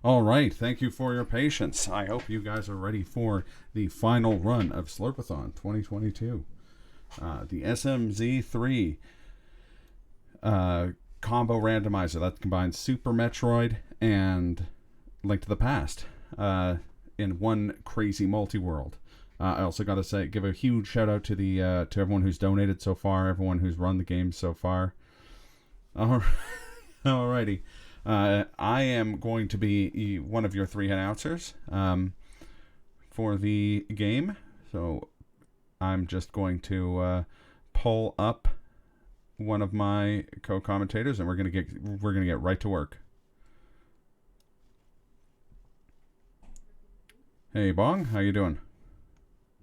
All right, thank you for your patience. I hope you guys are ready for the final run of Slurpathon 2022. The SMZ3 combo randomizer that combines Super Metroid and Link to the Past in one crazy multi-world. I also got to give a huge shout out to the to everyone who's donated so far, everyone who's run the game so far. Alrighty. I am going to be one of your three announcers for the game. So I'm just going to pull up one of my co-commentators, and we're gonna get right to work. Hey Bong, how you doing?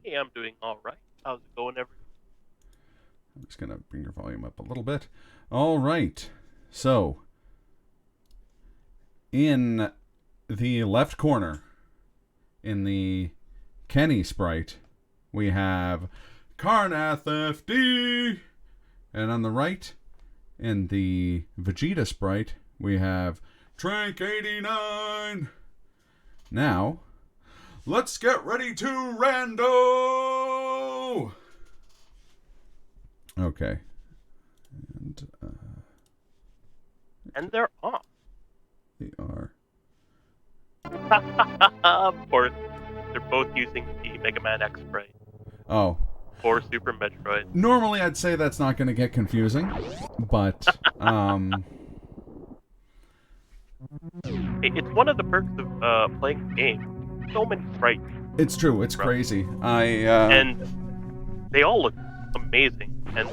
Hey, I'm doing all right. How's it going, everyone? I'm just gonna bring your volume up a little bit. All right. So in the left corner, in the Kenny sprite, we have Carnathfd. And on the right, in the Vegeta sprite, we have Trank89. Now, let's get ready to rando! Okay. And they're off. They are. Of course, they're both using the Mega Man X sprite. Oh. Or Super Metroid. Normally I'd say that's not going to get confusing, but It's one of the perks of playing the game. So many sprites. It's true. It's crazy. And they all look amazing, and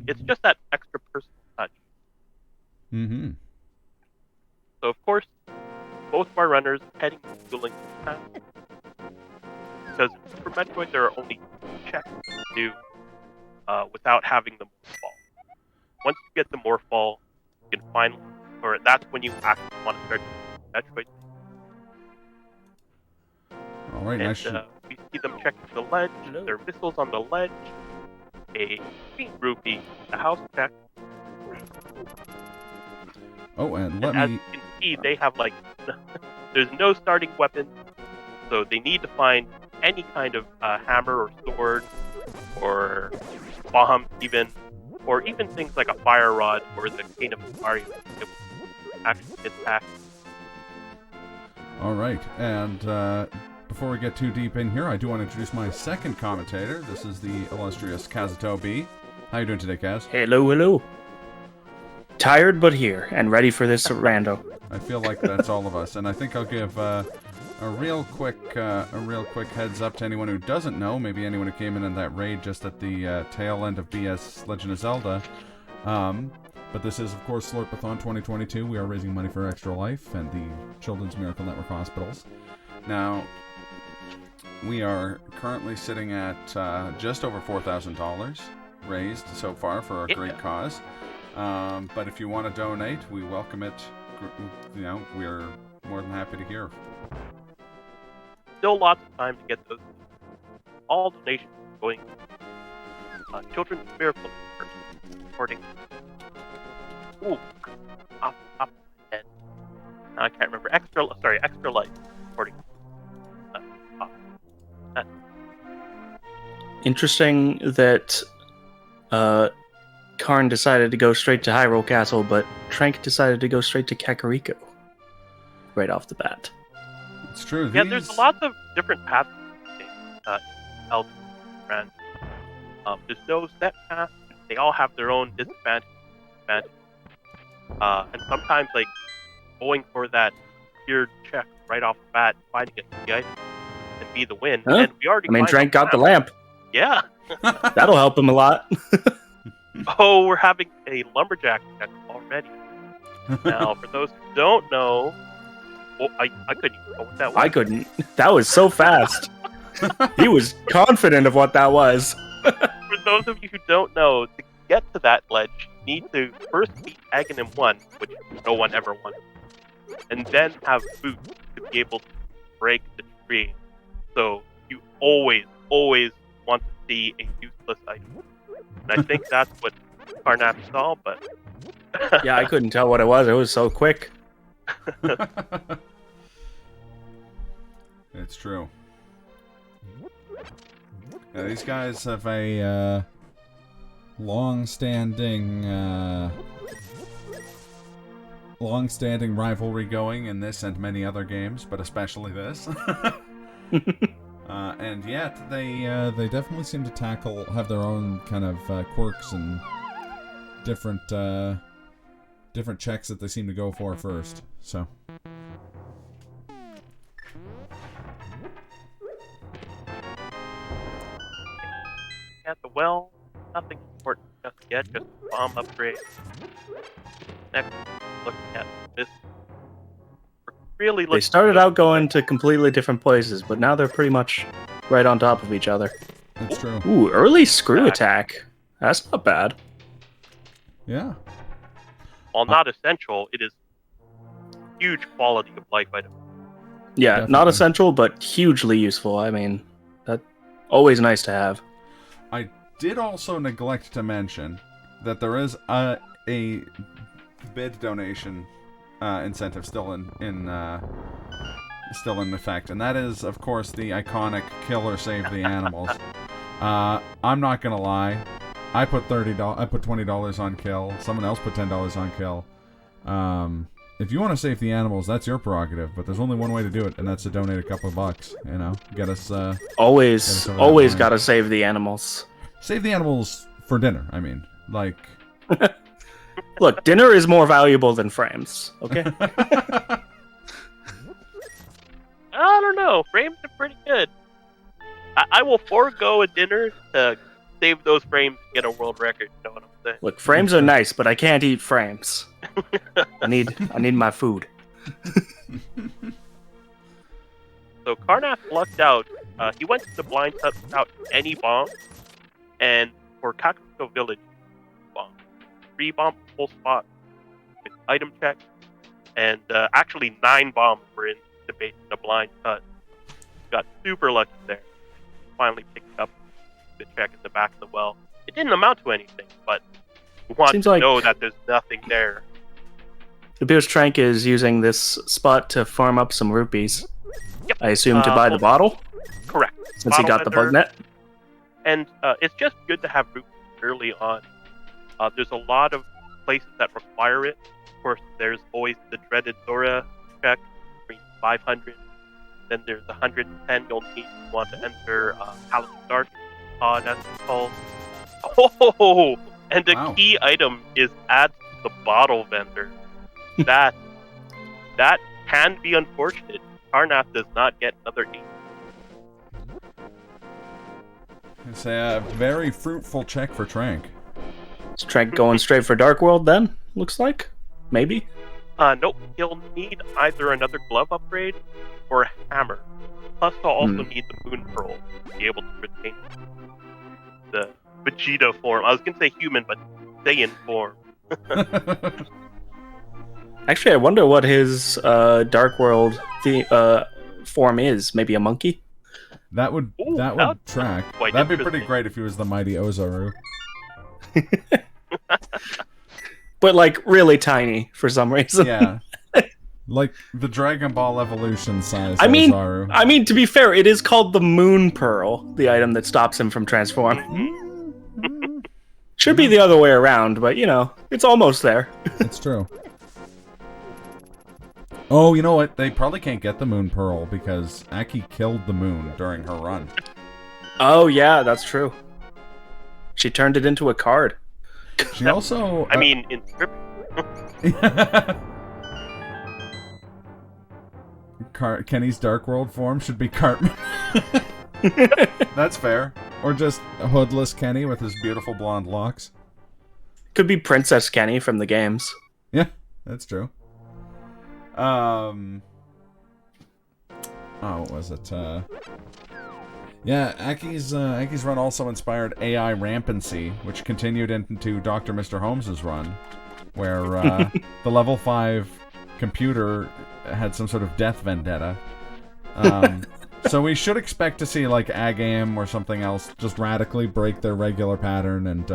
it's just that extra personal touch. Mm-hmm. So of course, both of our runners heading to Link to the Past. Because for Metroid there are only checks to do without having the Morphball. Once you get the Morphball, you can finally, or that's when you actually want to start Metroid. All right, and nice. We see them checking the ledge. There are missiles on the ledge. A green rupee, a house check. Oh, and as you can see, they have there's no starting weapon, so they need to find any kind of hammer or sword or bomb, or even things like a fire rod or the cane of Mario to actually attack. All right, and before we get too deep in here, I do want to introduce my second commentator. This is the illustrious Kazuto B. How you doing today, Kaz? Hello. Tired but here, and ready for this rando. I feel like that's all of us, and I think I'll give a real quick heads up to anyone who doesn't know, maybe anyone who came in that raid just at the tail end of BS Legend of Zelda. But this is, of course, Slurpathon 2022. We are raising money for Extra Life and the Children's Miracle Network Hospitals. Now, we are currently sitting at just over $4,000 raised so far for a great cause. But if you want to donate, we welcome it. You know, we're more than happy to hear. Still lots of time to get those. All donations going. Children's Miracle supporting. Ooh, off the top of my head. I can't remember. Extra Life supporting. Interesting that Karn decided to go straight to Hyrule Castle, but Trank decided to go straight to Kakariko. Right off the bat. It's true. Yeah, there's lots of different paths in Zelda and there's no set path. They all have their own disadvantages. And sometimes, going for that tiered check right off the bat, finding a item can be the win. Huh? And we already Trank got the lamp. Yeah. That'll help him a lot. Oh, we're having a lumberjack check already. Now, for those who don't know, I couldn't even know what that was. I couldn't. That was so fast. He was confident of what that was. For those of you who don't know, to get to that ledge, you need to first beat Gannon 1, which no one ever won, and then have boots to be able to break the tree. So you always want to see a useless item. And I think that's what Carnath saw, but... Yeah, I couldn't tell what it was. It was so quick. It's true. Yeah, these guys have a long-standing rivalry going in this and many other games, but especially this. And yet they definitely seem to have their own kind of quirks and different checks that they seem to go for first. So. At the well, nothing important just yet, just bomb upgrade. Next, looking at this. Really They started out going to completely different places, but now they're pretty much right on top of each other. That's true. Ooh, early screw attack. That's not bad. Yeah. While not essential, it is huge quality of life item. Yeah, Definitely. not essential, but hugely useful. I mean, that's always nice to have. I did also neglect to mention that there is a bid donation incentive still in effect, and that is, of course, the iconic kill or save the animals. I'm not gonna lie, I put $20 on kill. Someone else put $10 on kill. If you want to save the animals, that's your prerogative, but there's only one way to do it, and that's to donate a couple of bucks. You know, get us. Always gotta save the animals. Save the animals for dinner. I mean, like. Look, dinner is more valuable than frames, okay? I don't know. Frames are pretty good. I will forego a dinner to save those frames and get a world record. You know what I'm saying? Look, frames are nice, but I can't eat frames. I need my food. So Carnath lucked out. He went to the blind hut without any bombs, and for Kakuto Village, bomb. 3 bombs full spot with item check, and actually 9 bombs were in the base of the blind hut. Got super lucky there. Finally picked up the check in the back of the well. It didn't amount to anything, but we want Seems to like- know that there's nothing there. The Beer's Trank is using this spot to farm up some rupees. Yep. I assume to buy the bottle, Correct. since he got the bug net. And it's just good to have root early on. There's a lot of places that require it. Of course, there's always the dreaded Dora check, 500. Then there's 110 you'll need if you want to enter Palace Dark Pod, as it's called. Oh, and the Wow. key item is add to the bottle vendor. That can be unfortunate. Carnath does not get another 8. It's a very fruitful check for Trank. Is Trank going straight for Dark World then? Looks like. Maybe. Nope. He'll need either another glove upgrade or a hammer. Plus, he'll also need the Moon Pearl to be able to retain the Vegeta form. I was gonna say human, but Saiyan form. Actually, I wonder what his Dark World form is. Maybe a monkey? That would Ooh, that that- would track. quite That'd be pretty interesting. great if he was the mighty Ozaru. But, like, really tiny for some reason. Yeah. Like the Dragon Ball Evolution size I mean, Ozaru. to be fair, it is called the Moon Pearl, the item that stops him from transforming. Should be the other way around, but, you know, it's almost there. It's true. Oh, you know what? They probably can't get the Moon Pearl because Aki killed the moon during her run. Oh, yeah, that's true. She turned it into a card. She also... I mean, in script, Kenny's Dark World form should be Cartman. That's fair. Or just a hoodless Kenny with his beautiful blonde locks. Could be Princess Kenny from the games. Yeah, that's true. Oh, what was it? Yeah, Aki's run also inspired AI Rampancy, which continued into Dr. Mr. Holmes's run, where the level 5 computer had some sort of death vendetta. So we should expect to see like Agam or something else just radically break their regular pattern and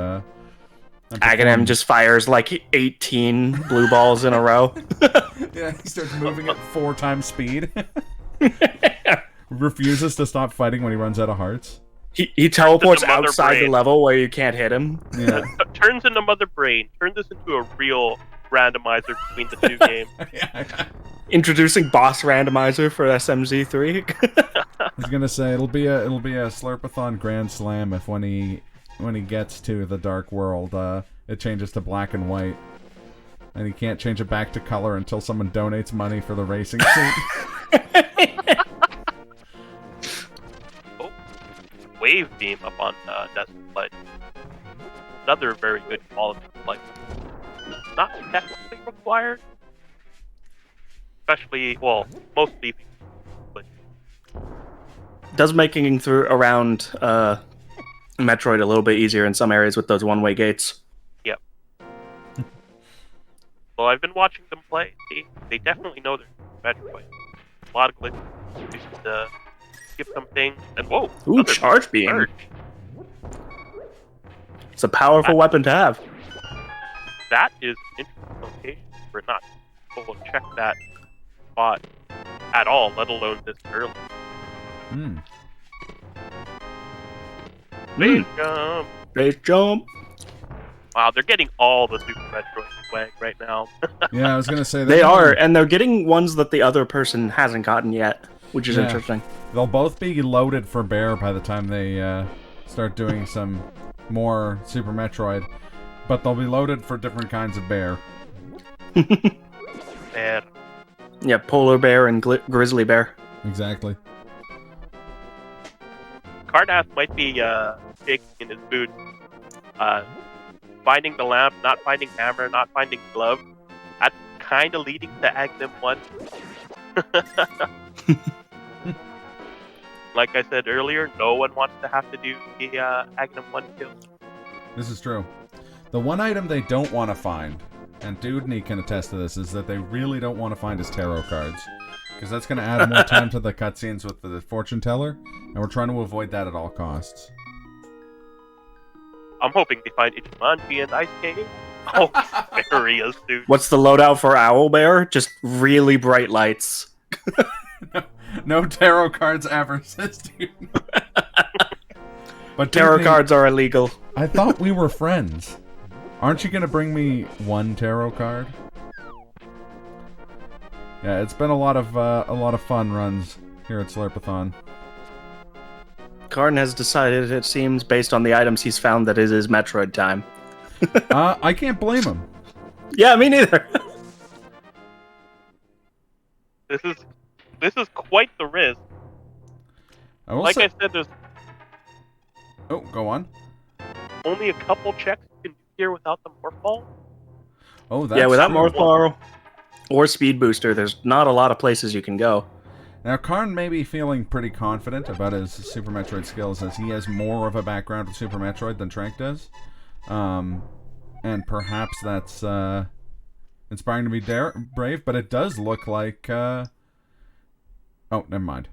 Aghanim just fires like 18 blue balls in a row. Yeah, he starts moving at 4 times speed. refuses to stop fighting when he runs out of hearts. He teleports Mother outside the Brain. level where you can't hit him. Yeah. Turns into Mother Brain. Turn this into a real randomizer between the two games. Introducing boss randomizer for SMZ3. I was gonna say it'll be a Slurpathon Grand Slam if when he gets to the Dark World, it changes to black and white, and he can't change it back to color until someone donates money for the racing suit. Wave beam up on Desert Light. Another very good quality of life. Not technically required. Especially, well, mostly. But Does making through around Metroid a little bit easier in some areas with those one-way gates. Yep. Well, I've been watching them play. They definitely know their Metroid. A lot of glitches. You should skip some things. And whoa! Ooh, another charge beam. surge. It's a powerful weapon to have. That is an interesting location for not people to check that spot at all, let alone this early. Hmm. Big jump. Base jump. Wow, they're getting all the Super Metroid swag right now. Yeah, I was gonna say They are, and they're getting ones that the other person hasn't gotten yet, which is interesting. They'll both be loaded for bear by the time they start doing some more Super Metroid, but they'll be loaded for different kinds of bear. Man, Yeah, polar bear and grizzly bear. Exactly. Carnath might be shaking in his boots. Finding the lamp, not finding hammer, not finding glove. That's kind of leading to Agnem 1. Like I said earlier, no one wants to have to do the Agnem 1 kill. This is true. The one item they don't want to find, and Dudney can attest to this, is that they really don't want to find his tarot cards. Because that's going to add more time to the cutscenes with the fortune teller, and we're trying to avoid that at all costs. I'm hoping they find Ichimonji and Ice Cave. Oh, very astute. What's the loadout for owl bear? Just really bright lights. No tarot cards ever, says Dudney. But Tarot Dudney, cards are illegal. I thought we were friends. Aren't you going to bring me one tarot card? Yeah, it's been a lot of fun runs here at Slurpathon. Karn has decided, it seems, based on the items he's found, that it is Metroid time. I can't blame him. Yeah, me neither. This is quite the risk. I will Like say... I said, there's Oh, go on. only a couple checks you can do here without the morph ball. Oh, that's Yeah, without true. Morph Ball or Speed Booster, there's not a lot of places you can go. Now, Karn may be feeling pretty confident about his Super Metroid skills, as he has more of a background with Super Metroid than Trank does. And perhaps that's inspiring to be brave, but it does look like... Oh, never mind.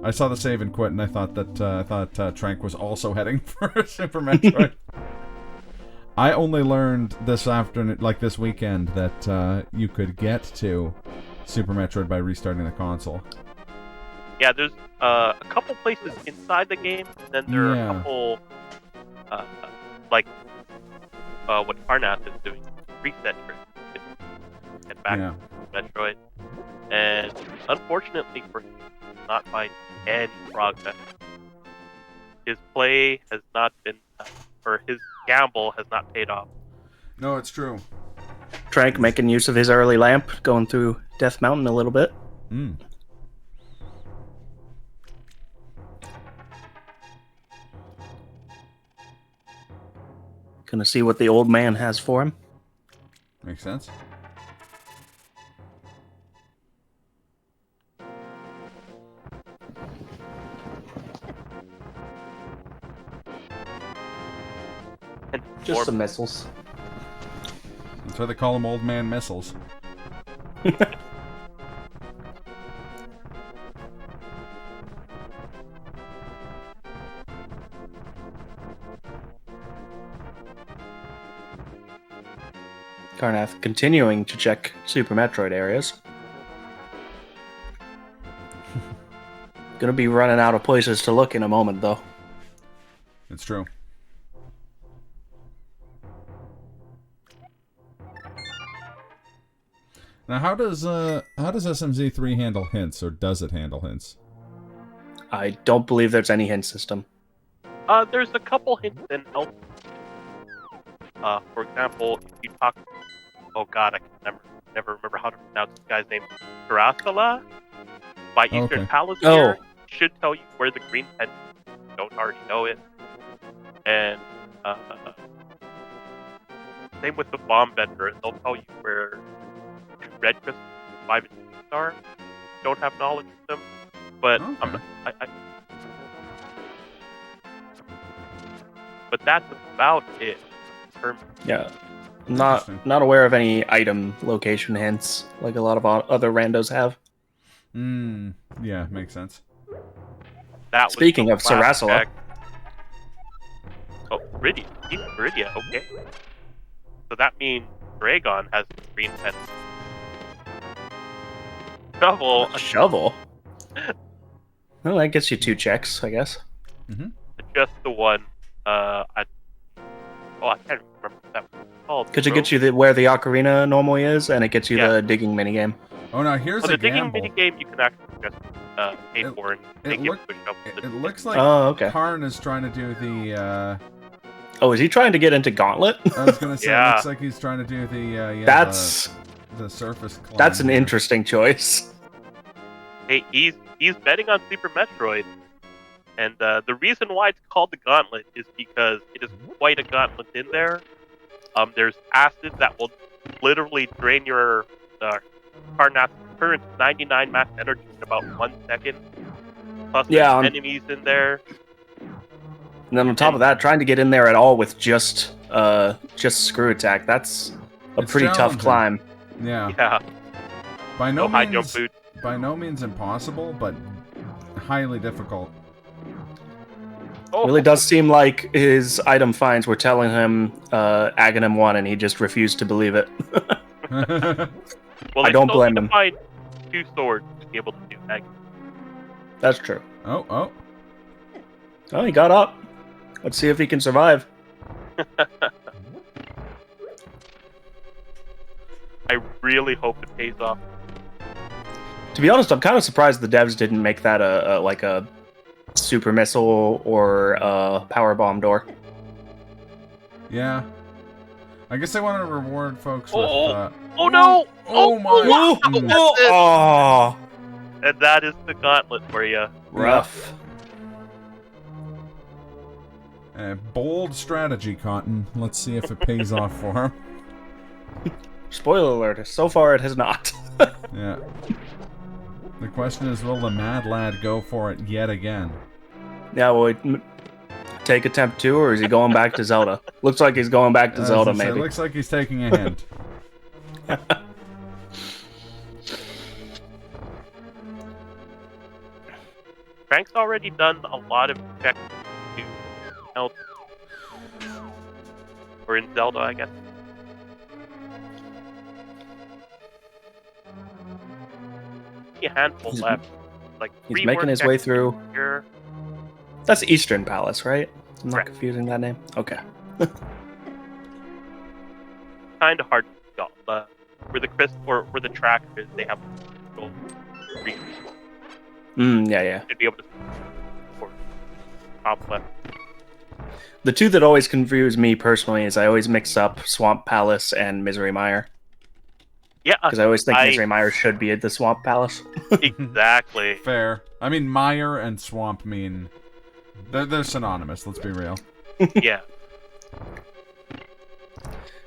I saw the save and quit, and I thought that Trank was also heading for Super Metroid. I only learned this afternoon, like this weekend, that you could get to Super Metroid by restarting the console. Yeah, there's a couple places inside the game, and then there are a couple, like what Carnath is doing, reset tricks to get back to Metroid. And unfortunately for him, he has not find any progress. His play has not been, or his gamble has not paid off. No, it's true. Trank making use of his early lamp, going through Death Mountain a little bit. Mm. Gonna see what the old man has for him. Makes sense. And Just more- some missiles. That's why they call them old man missiles. Carnath continuing to check Super Metroid areas. Gonna be running out of places to look in a moment, though. It's true. Now, how does SMZ3 handle hints, or does it handle hints? I don't believe there's any hint system. There's a couple hints in Elf. For example, if you talk... Oh god, I can never remember how to pronounce this guy's name. Tarasala? By Eastern Palace here, should tell you where the green pen is if you don't already know it. And, same with the bomb vendor, they'll tell you where red crystals 5 and 6 are. Don't have knowledge of them. But, but that's about it. Yeah. Not aware of any item location hints like a lot of other randos have. Yeah, makes sense. Speaking of Sarasala. Oh, Viridia, okay. So that means Dragon has the green pen. Shovel? Well, that gets you 2 checks, I guess. Just the one. I can't remember what that was called. Because it gets you where the ocarina normally is, and it gets you the digging minigame. Oh, now here's the a gamble. digging minigame you can actually just pay for and take it push up. It looks like Karn is trying to do the... Oh, is he trying to get into Gauntlet? I was going to say, it looks like he's trying to do the... the surface climb. That's an interesting choice. Hey, he's betting on Super Metroid. And the reason why it's called the Gauntlet is because it is quite a gauntlet in there. There's acid that will literally drain your Carnath's current 99 max energy in about 1 second. Plus there's enemies in there. And then on top of that, trying to get in there at all with just screw attack, that's a pretty tough climb. Yeah. By no means impossible, but highly difficult. Really does seem like his item finds were telling him Aghanim won, and he just refused to believe it. Well, I don't blame him. Find 2 swords to be able to do Aghanim. That's true. Oh, he got up. Let's see if he can survive. I really hope it pays off. To be honest, I'm kind of surprised the devs didn't make that a super missile or power bomb door. Yeah. I guess they want to reward folks with... Oh no! Oh my! Oh! And that is the gauntlet for you. Rough. Bold strategy, Cotton. Let's see if it pays off for him. Spoiler alert, so far it has not. Yeah. The question is, will the Mad Lad go for it yet again? Yeah, will he take attempt 2, or is he going back to Zelda? Looks like he's going back to Zelda, maybe. It looks like he's taking a hint. Frank's already done a lot of checks to help. Or in Zelda, I guess. A handful left. Like he's making his way through. Here. That's Eastern Palace, right? I'm not Correct. confusing that name. Okay. Kind of hard to go. Where the crystal or where the track is, they have gold. Yeah. They'd be able to top left. The 2 that always confuse me personally is I always mix up Swamp Palace and Misery Mire. Yeah, because I always think Misery Mire should be at the Swamp Palace. Exactly. Fair. I mean, Mire and Swamp mean... They're synonymous, let's be real. Yeah.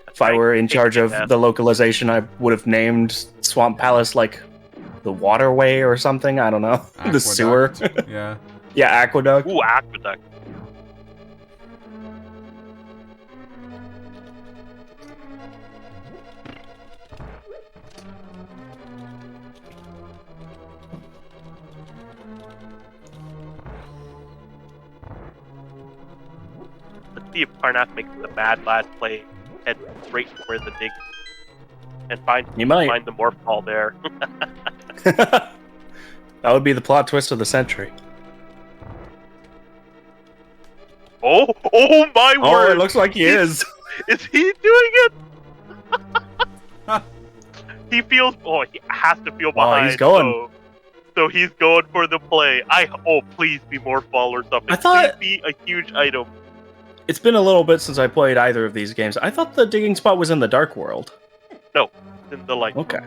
If I were in charge of the localization, I would have named Swamp Palace, like, the waterway or something. I don't know. Aqueduct. The sewer. Yeah. Yeah, aqueduct. Ooh, aqueduct. Let's see if Carnath makes the Mad Lad play head straight where the dig and find the morph ball there. That would be the plot twist of the century. Oh my Oh, word! it looks like he is. Is he doing it? He feels. Oh, he has to feel behind. he's going. So he's going for the play. Please be more fall or something. I thought- Please be a huge item. It's been a little bit since I played either of these games. I thought the digging spot was in the Dark World. No, it's in the light. Okay.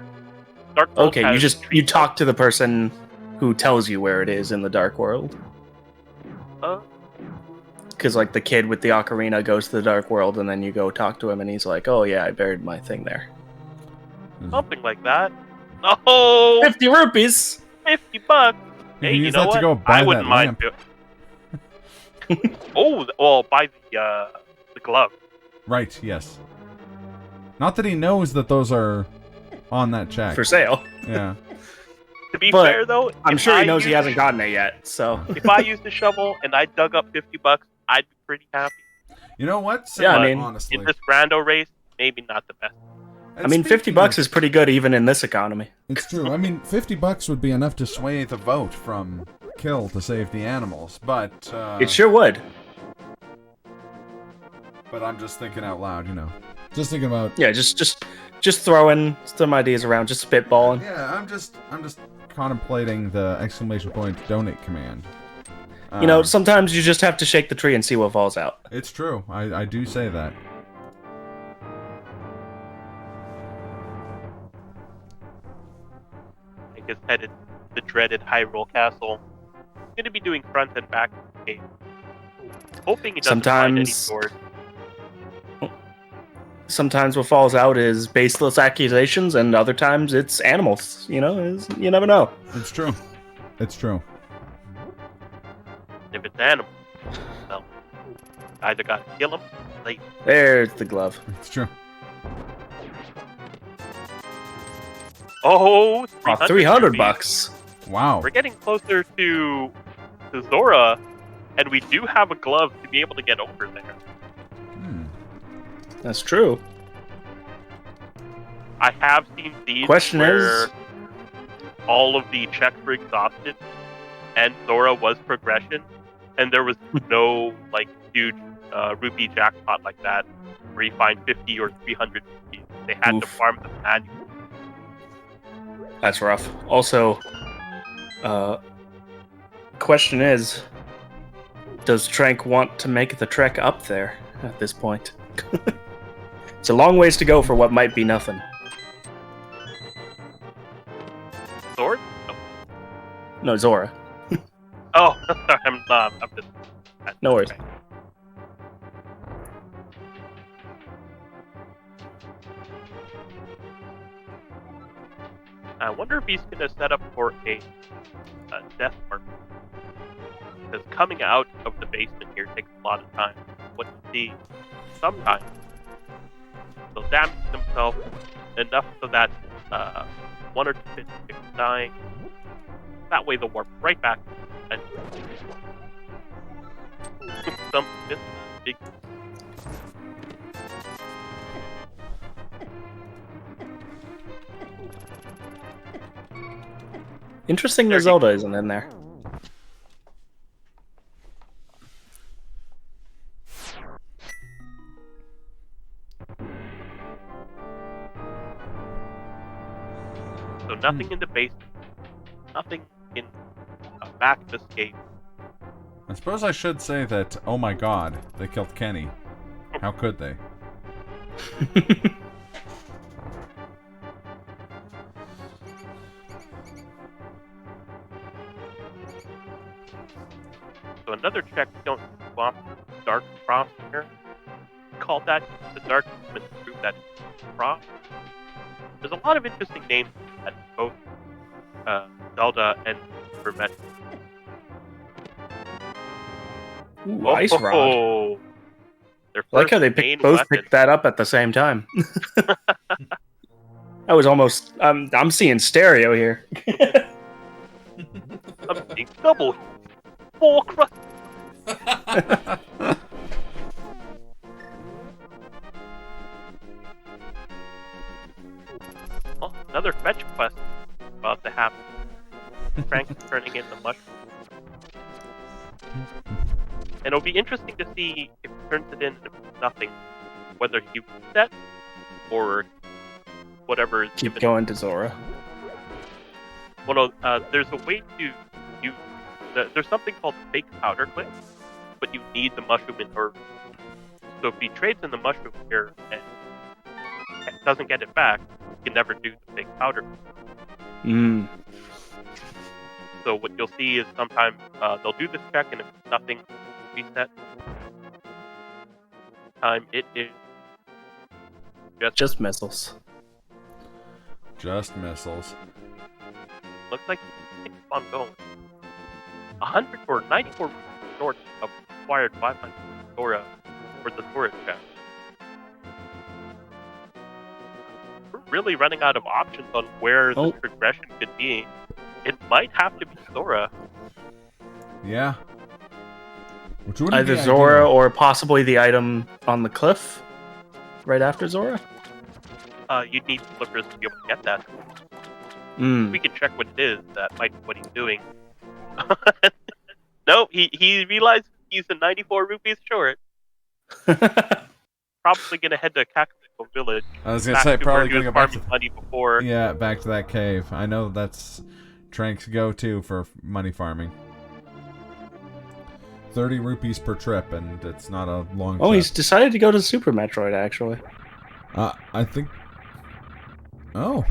Dark World Okay, has you talk to the person who tells you where it is in the Dark World. Because, like, the kid with the ocarina goes to the Dark World, and then you go talk to him, and he's like, oh, yeah, I buried my thing there. Something like that. Oh, 50 rupees! $50. You Hey, can you use know that to what? go buy I wouldn't that mind. Buy the glove. Right, yes. Not that he knows that those are on that check. For sale. Yeah. To be But fair, though, I'm if sure he I knows he used- hasn't gotten it yet, so... If I used a shovel and I dug up $50, I'd be pretty happy. You know what? Yeah, I But mean, honestly. In this rando race, maybe not the best. And I mean, speaking $50 of- is pretty good even in this economy. It's true. I mean, $50 would be enough to sway the vote from kill to save the animals, but It sure would. but I'm just thinking out loud, you know. Just thinking about Yeah, just throwing some ideas around, just spitballing. yeah, I'm just contemplating the exclamation point donate command. You know, sometimes you just have to shake the tree and see what falls out. It's true. I do say that. I guess headed to the dreaded Hyrule Castle. Going to be doing front and back of the cave. Hoping he doesn't find any Sometimes- swords. Sometimes what falls out is baseless accusations, and other times it's animals. You know, you never know. It's true. It's true. If it's animal, well, either got to kill him, like, There's the glove. It's true. oh, Oh, 300 rupees. bucks. Wow. We're getting closer to Zora, and we do have a glove to be able to get over there. Hmm. That's true. I have seen these Question where is- all of the checks were exhausted, and Zora was progression, and there was no like huge rupee jackpot like that where you find 50 or 300 rupees. They had to Oof. farm them manually. That's rough. Also, question is, does Trank want to make the trek up there at this point? It's a long ways to go for what might be nothing. Sword? No, Zora. Oh, I'm just. No worries. Okay. I wonder if he's going to set up for a death mark. Because coming out of the basement here takes a lot of time. What you see sometimes, he'll damage himself enough so that one or two bits are dying. That way they'll warp right back and some bits big. Interesting There that he- Zelda isn't in there. So nothing in the basement, nothing in back of the escape. I suppose I should say that, oh my god, they killed Kenny. How could they? So another check we don't swap Dark Frost here. Call that the Dark Demon to prove that it's Frost. There's a lot of interesting names at both Zelda and Super Metroid. Ooh, Ice Rod. Their I like how they first main both weapon. picked that up at the same time. I was almost. I'm seeing stereo here. I'm seeing double. 4 crust. Oh, another fetch quest about to happen. Frank is turning into mushroom. And it'll be interesting to see if he turns it in and if it's nothing, whether he resets or whatever is Keep given. going to Zora. Well, no, there's a way to use... There's something called fake powder click, but you need the mushroom in order. So if he trades in the mushroom here and doesn't get it back, he can never do the fake powder click. So what you'll see is sometimes they'll do this check, and if nothing reset, time it is Just missiles. Just missiles. looks like it's on going. 100 or 94 short of required 500 Zora for the storage check. We're really running out of options on where the progression could be. It might have to be Zora. Yeah. Which wouldn't Either be Zora ideal. or possibly the item on the cliff right after Zora. You'd need flippers to be able to get that. Mm. We can check what it is. That might be what he's doing. No, he realized he's a 94 rupees short. Probably gonna head to Kakariko Village. I was gonna back say to probably where he gonna was go back farming to money before. yeah, back to that cave. I know that's Trank's go-to for money farming. 30 rupees per trip, and it's not a long Oh, trip. he's decided to go to Super Metroid, actually. I think... Oh.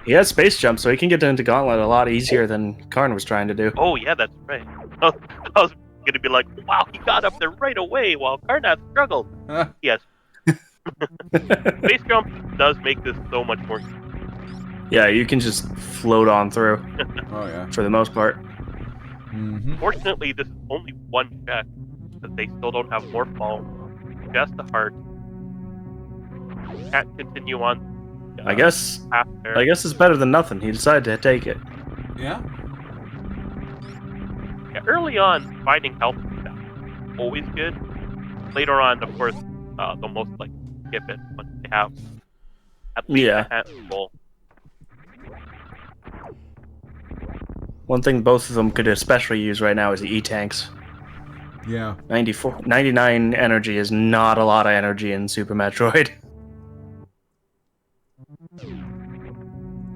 He has space jump, so he can get into Gauntlet a lot easier than Karn was trying to do. Oh yeah, that's right. I was gonna be like, wow, he got up there right away while Carnath struggled. Yes. Space jump does make this so much more. Yeah, you can just float on through Oh, yeah. for the most part. Mm-hmm. Fortunately, this is only one check, because they still don't have more fall. Just a heart. Can't continue on. I guess After. it's better than nothing. He decided to take it. Yeah. Yeah, early on, finding help is always good. Later on, of course, they'll most likely skip it once they have at least a handful. One thing both of them could especially use right now is the E-Tanks. Yeah. 99 energy is not a lot of energy in Super Metroid.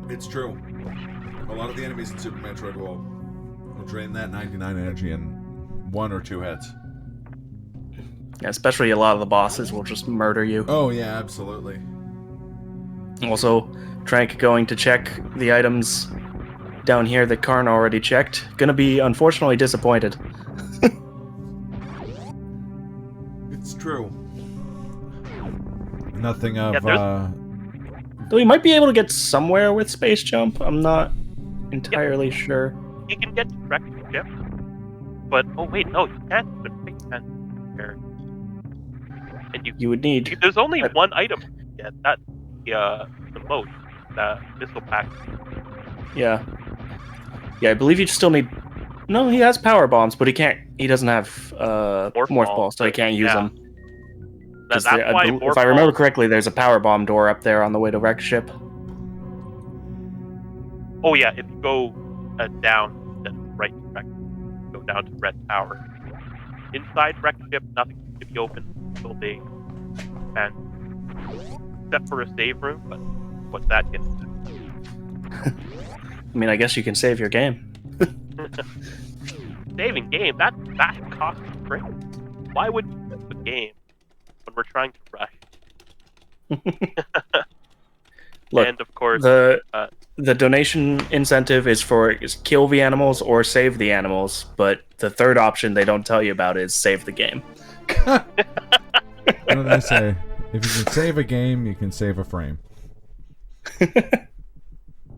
It's true. A lot of the enemies in Super Metroid will drain that 99 energy in 1 or 2 hits. Yeah, especially a lot of the bosses will just murder you. Oh, yeah, absolutely. Also, Trank going to check the items down here that Karn already checked. Gonna be unfortunately disappointed. It's true. Nothing of, Though he might be able to get somewhere with Space Jump. I'm not entirely sure. You can get direct ship, but oh wait, no, you can't. But you can here. And You would need... there's only one item to get. That's the moat, the missile pack. Yeah. Yeah, I believe you still need... No, he has power bombs, but he doesn't have morph balls, so he can't use them. That's why if I remember correctly, there's a power bomb door up there on the way to Wreck Ship. Oh yeah, if you go down, then right to Wreck, go down to Red Tower. Inside Wreck Ship, nothing can be open until they can, except for a save room. But what's that get? I mean, I guess you can save your game. Saving game, that costs free. Why would you save the game when we're trying to rush? Look, and of course, the donation incentive is for kill the animals or save the animals, but the third option they don't tell you about is save the game. What do they say? If you can save a game, you can save a frame.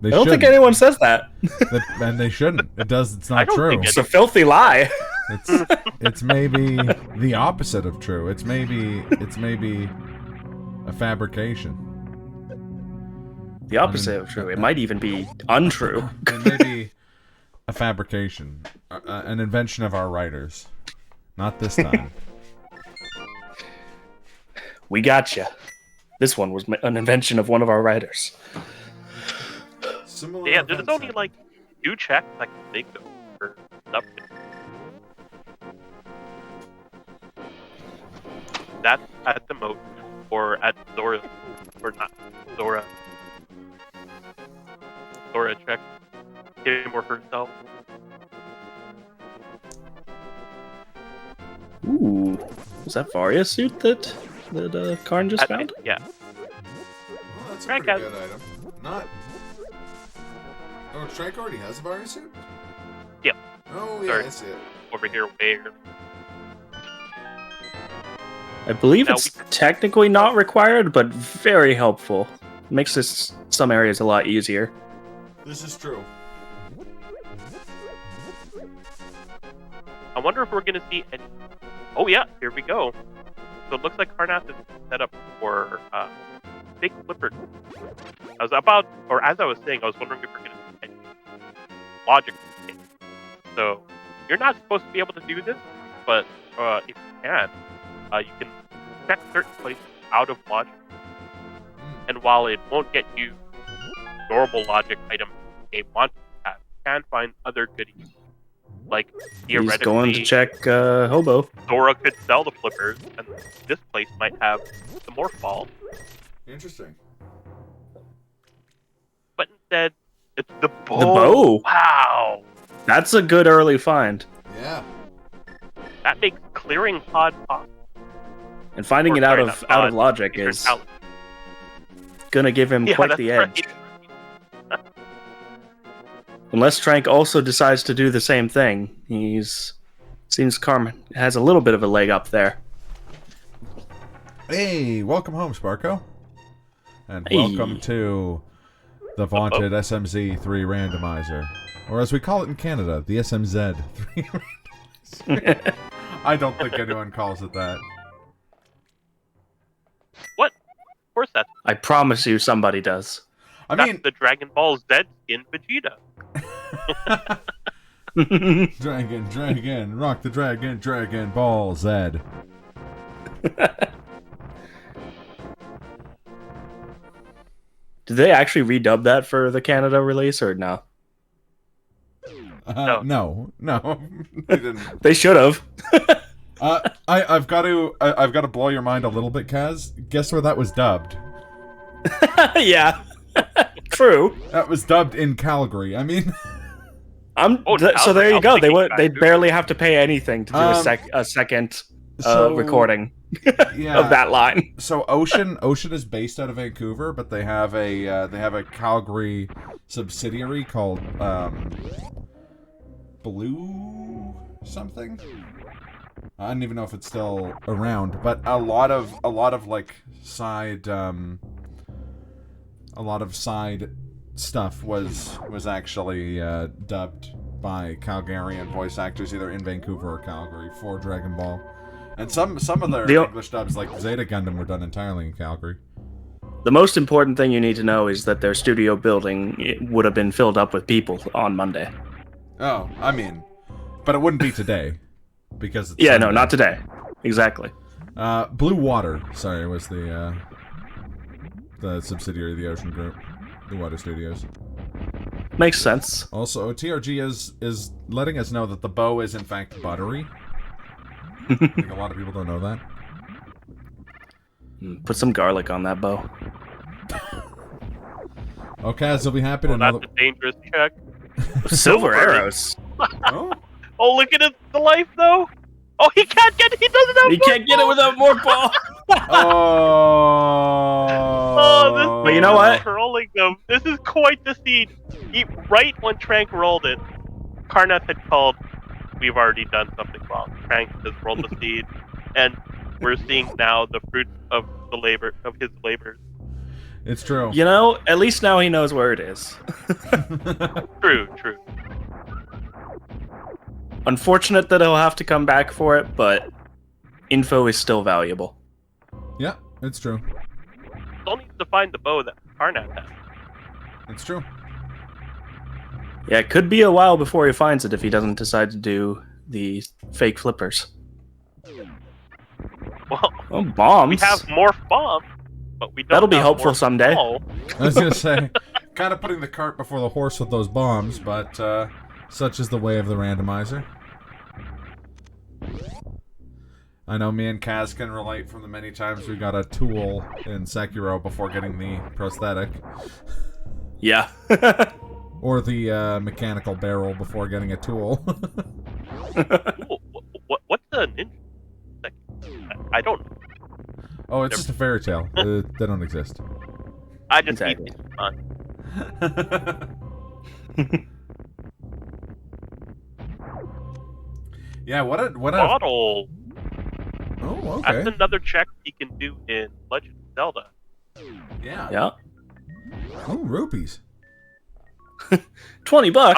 I don't think anyone says that. And they shouldn't. It's not don't true. think It's a filthy lie. It's maybe the opposite of true. It's maybe a fabrication. The opposite of true. It might even be untrue. It may be a fabrication, an invention of our writers. Not this time. We got you. This one was an invention of one of our writers. Similar yeah, there's only like 2 checks I can think of for stuff. at the moat or at Zora, or not Zora. Zora check him or herself. Ooh, is that Varia's suit that Karn just found? Yeah. Well, that's a Frank pretty has- good item. Not. Oh, Shrike already has a Varia suit? Yeah. Oh, yeah, Sorry. I see it. Over here, where? I believe Now it's technically not required, but very helpful. Makes some areas a lot easier. This is true. I wonder if we're gonna see any. Oh yeah, here we go. So it looks like Carnath is set up for big flipper. I was about, or as I was saying, I was wondering if we're gonna see any logic. So you're not supposed to be able to do this, but if you can check certain places out of logic. And while it won't get you normal logic items they want to have, you can find other goodies. Like theoretically, He's going to check Hobo. Zora could sell the flippers, and this place might have the morph ball. Interesting. But instead, it's the bow. The bow. Wow, That's a good early find. Yeah. that makes clearing pod possible. And finding Or, it out sorry, of not logic These are is talent. gonna give him Yeah, quite that's the edge. right. Unless Trank also decides to do the same thing. Seems Karn has a little bit of a leg up there. Hey, welcome home, Sparko. And Hey. welcome to the vaunted SMZ3 randomizer. Or as we call it in Canada, the SMZ3 randomizer. I don't think anyone calls it that. What? Of course, that's I promise you somebody does. I that's mean, the Dragon Ball Z skin Vegeta. Dragon, rock the Dragon Ball Z. Did they actually redub that for the Canada release or no? No, they didn't. They should have. I've got to blow your mind a little bit, Kaz. Guess where that was dubbed? Yeah. True. That was dubbed in Calgary. I mean, So there you go. They back. barely have to pay anything to do a second recording yeah. of that line. So Ocean is based out of Vancouver, but they have a Calgary subsidiary called Blue something. I don't even know if it's still around, but a lot of like side stuff was actually dubbed by Calgarian voice actors either in Vancouver or Calgary for Dragon Ball. And some of their English dubs, like Zeta Gundam, were done entirely in Calgary. The most important thing you need to know is that their studio building would have been filled up with people on Monday. Oh, I mean, but it wouldn't be today because it's Yeah, Sunday. no, not today. Exactly. Blue Water, sorry, was the subsidiary of the Ocean Group, Blue Water Studios. Makes sense. Also, TRG is letting us know that the bow is in fact buttery. I think a lot of people don't know that. Put some garlic on that bow. Okay, so I'll be happy to Well, know that's a dangerous check. Silver arrows. Oh, Oh, look at the life though. Oh, he can't get. He doesn't have. You can't get it without more ball. Oh, this But you know what? Trolling them. This is quite the scene. Right when Trank rolled it, Carnath had called. We've already done something wrong. Trank has rolled the seed, and we're seeing now the fruit of his labors. It's true. You know, at least now he knows where it is. True. Unfortunate that he'll have to come back for it, but info is still valuable. Yeah, it's true. Still needs to find the bow that Carnath has. It's true. Yeah, it could be a while before he finds it if he doesn't decide to do the fake flippers. Well, Oh, bombs. we have more bombs, but we don't. That'll be have helpful more someday. ball. I was gonna say, kind of putting the cart before the horse with those bombs, but such is the way of the randomizer. I know me and Kaz can relate from the many times we got a tool in Sekiro before getting the prosthetic. Yeah. Or the mechanical barrel before getting a tool. Ooh, what's the ninja? I don't know. Oh, it's just a fairy tale. They don't exist. I just Exactly. need fun. Yeah, what a Bottle. Oh, okay. That's another check you can do in Legend of Zelda. Yeah. Yeah. Oh, rupees. $20.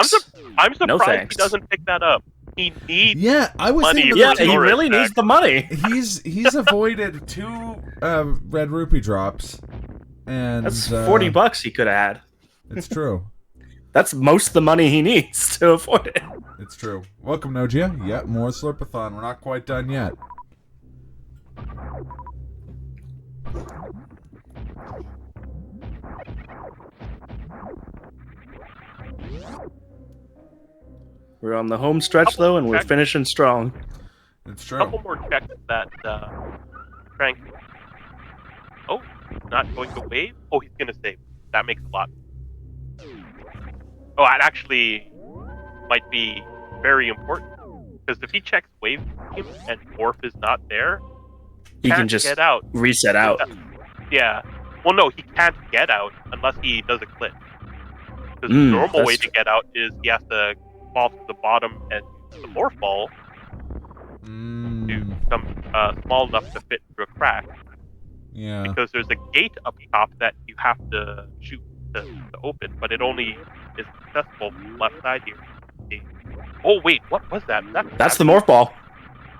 I'm surprised thanks. he doesn't pick that up. He needs Yeah, I was money. thinking. Yeah, for he Zora's really needs back. the money. He's avoided 2 red rupee drops, and That's $40 he could have had. It's true. That's most of the money he needs to afford it. It's true. Welcome, Nojia. Yeah, more Slurpathon. We're not quite done yet. We're on the home stretch, though, and we're Check. finishing strong. It's A true. couple more checks that Frank. Oh, not going to wave? Oh, he's going to save. That makes a lot. Oh, that actually might be very important. Because if he checks wave team and Morph is not there, He can't can just get out. reset out. Yeah. Well, no, he can't get out unless he does a glitch. Because the Mm, normal way that's to get out is he has to fall to the bottom and use the Morph ball to become small enough to fit through a crack. Yeah. Because there's a gate up top that you have to shoot to open, but it only is accessible from the left side here. Oh wait, what was that? That's the morph ball.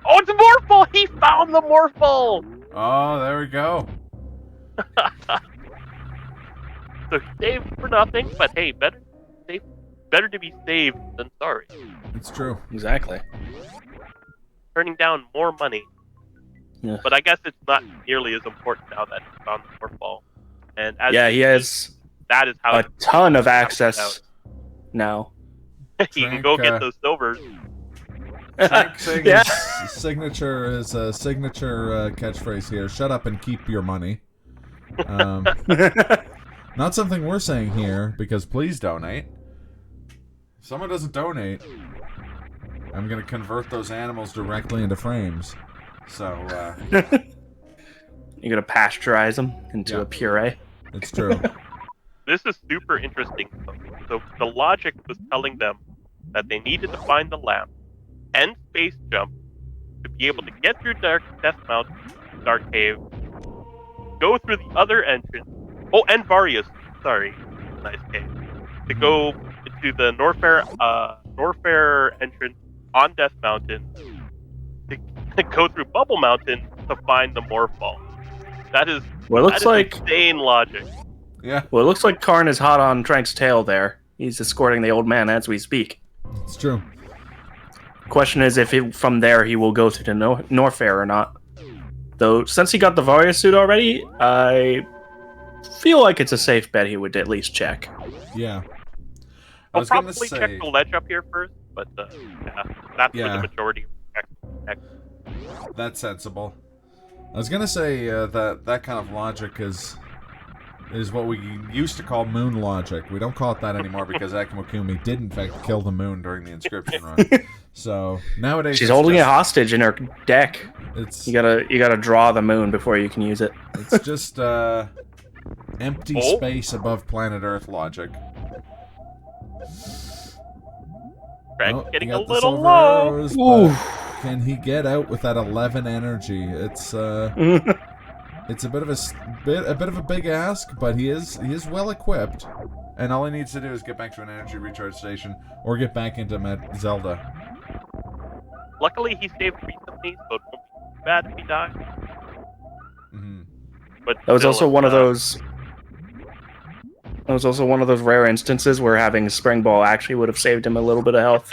Oh, it's a Morph ball! He found the Morph ball! Oh, there we go. So he saved for nothing, but hey, better to be saved than sorry. It's true. Exactly. Turning down more money. Yeah. But I guess it's not nearly as important now that he found the Morph ball. And as Yeah, you he see, has that is how a ton of access now. he can go Frank, get those silvers. Frank saying Yeah. his signature catchphrase here. Shut up and keep your money. Not something we're saying here, because please donate. If someone doesn't donate, I'm going to convert those animals directly into frames. So, You're gonna pasteurize them into Yeah. a puree. it's true. This is super interesting. So the logic was telling them that they needed to find the lamp and space jump to be able to get through Death Mountain, Dark Cave, go through the other entrance. Oh, and Varius. Sorry, nice cave. To go into the Norfair entrance on Death Mountain, to go through Bubble Mountain to find the Morph Ball. That is Well, it looks that is like insane logic. Yeah, Karn is hot on Trank's tail there. He's escorting the old man as we speak. it's true. Question is if from there he will go through the Norfair or not. Though, since he got the Varia suit already, I feel like it's a safe bet he would at least check. Yeah. I I'll was going to probably say... check the ledge up here first, but yeah, that's where Yeah. the majority of check. That's sensible. I was gonna say that kind of logic is what we used to call moon logic. We don't call it that anymore because Akimakumi did in fact kill the moon during the inscription run. So nowadays She's it's holding it just, hostage in her deck. It's You gotta draw the moon before you can use it. it's just empty Oh. space above planet Earth logic. Frank's Oh, getting he a got the little silver low. arrows, Ooh. but can he get out with that 11 energy? It's It's a bit of a big ask, but he is well equipped, and all he needs to do is get back to an energy recharge station or get back into Zelda. Luckily, he saved recently, so it won't be too bad if he dies. Mm-hmm. But That was still, also one of those. That was also one of those rare instances where having a spring ball actually would have saved him a little bit of health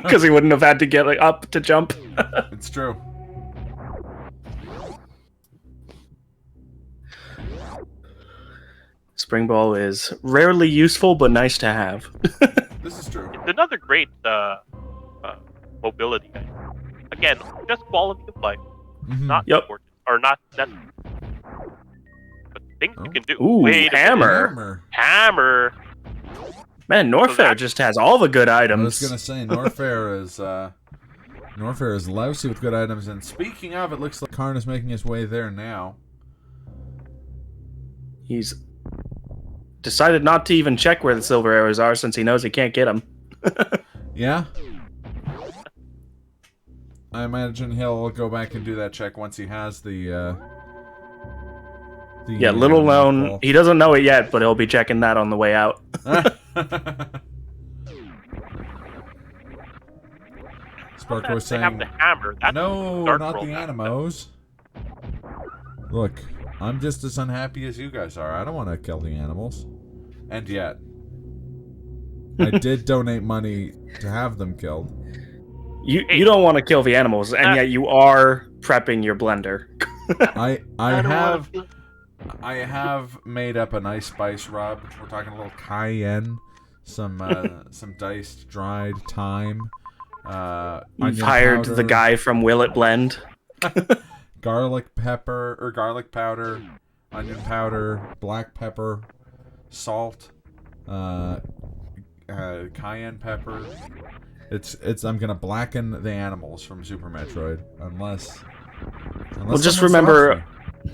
because he wouldn't have had to get up to jump. It's true. Spring ball is rarely useful, but nice to have. This is true. It's another great mobility item. Again, just quality of life. not Yep. important, or not necessary. But things you can do. Ooh, Wait a minute. hammer. Hammer. Man, Norfair just has all the good I items. was gonna say Norfair is lousy with good items. And speaking of, it looks like Karn is making his way there now. He's decided not to even check where the silver arrows are since he knows he can't get them. Yeah. I imagine he'll go back and do that check once he has the Yeah, little known. He doesn't know it yet, but he'll be checking that on the way out. Spark was They have saying, the hammer. That's no, Dark not World the has animos. Look, I'm just as unhappy as you guys are. I don't want to kill the animals. And yet, I did donate money to have them killed. You don't want to kill the animals, and yet you are prepping your blender. I have made up a nice spice rub. We're talking a little cayenne, some diced dried thyme. You've hired the guy from Will It Blend. Garlic powder, onion powder, black pepper, salt, cayenne pepper. I'm gonna blacken the animals from Super Metroid unless Well, just someone stops me.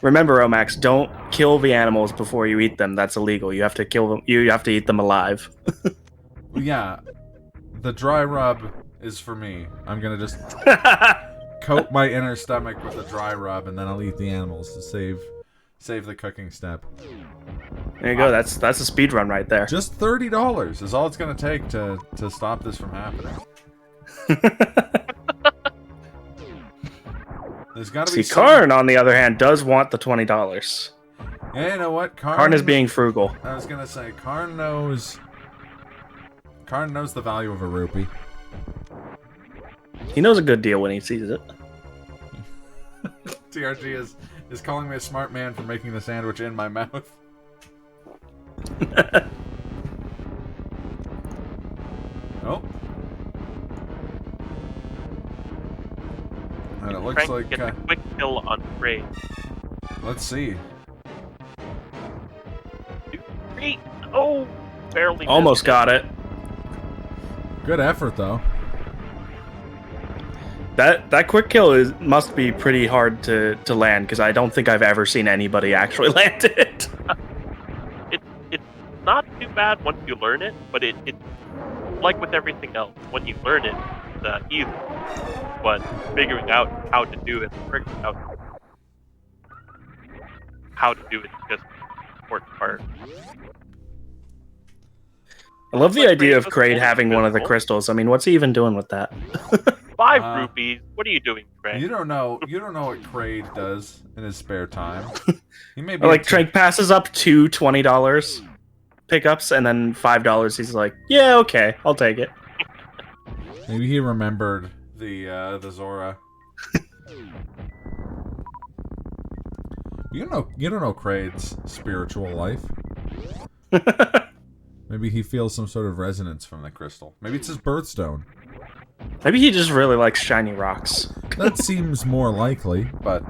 remember, Omax, don't kill the animals before you eat them. That's illegal. You have to kill them. You have to eat them alive. Yeah, the dry rub is for me. I'm gonna just coat my inner stomach with a dry rub, and then I'll eat the animals to save the cooking step. There you go. That's a speed run right there. Just $30 is all it's gonna take to stop this from happening. There's gotta be Karn, on the other hand, does want the $20. Yeah, you know what? Karn is being frugal. I was gonna say Karn knows the value of a rupee. He knows a good deal when he sees it. TRG is calling me a smart man for making the sandwich in my mouth. Oh. And it looks like get a quick kill on Prey. let's see. 2, 3. Oh, barely. Almost missed got it. Good effort though. That quick kill must be pretty hard to land, because I don't think I've ever seen anybody actually land it. It's not too bad once you learn it, but it's like with everything else. When you learn it, it's easy. But figuring out how to do it, figuring out how to do it is just the important part. I love the Like idea of Kratos Kraid having one of the invisible. crystals. I mean, what's he even doing with that? 5 rupees. What are you doing, Trey? You don't know what Kraid does in his spare time. He may be Or like into- Trank passes up two $20 pickups, and then $5. He's like, yeah, okay, I'll take it. Maybe he remembered the Zora. You don't know Kraid's spiritual life. Maybe he feels some sort of resonance from the crystal. Maybe it's his birthstone. Maybe he just really likes shiny rocks. That seems more likely, but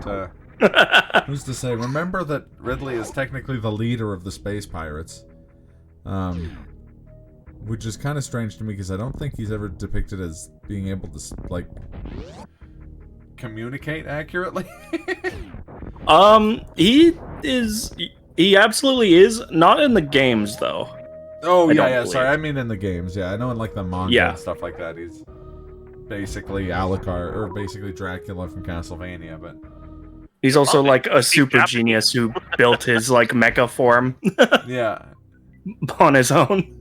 who's to say? Remember that Ridley is technically the leader of the space pirates. Which is kind of strange to me because I don't think he's ever depicted as being able to, like, communicate accurately. He absolutely is. Not in the games, though. Oh, I yeah, don't yeah, believe. sorry. I mean in the games, yeah. I know in, like, the manga Yeah. and stuff like that, he's basically Alucard, or basically Dracula from Castlevania, but... He's also Well, like a he's super Japanese. genius who built his like mecha form Yeah. on his own.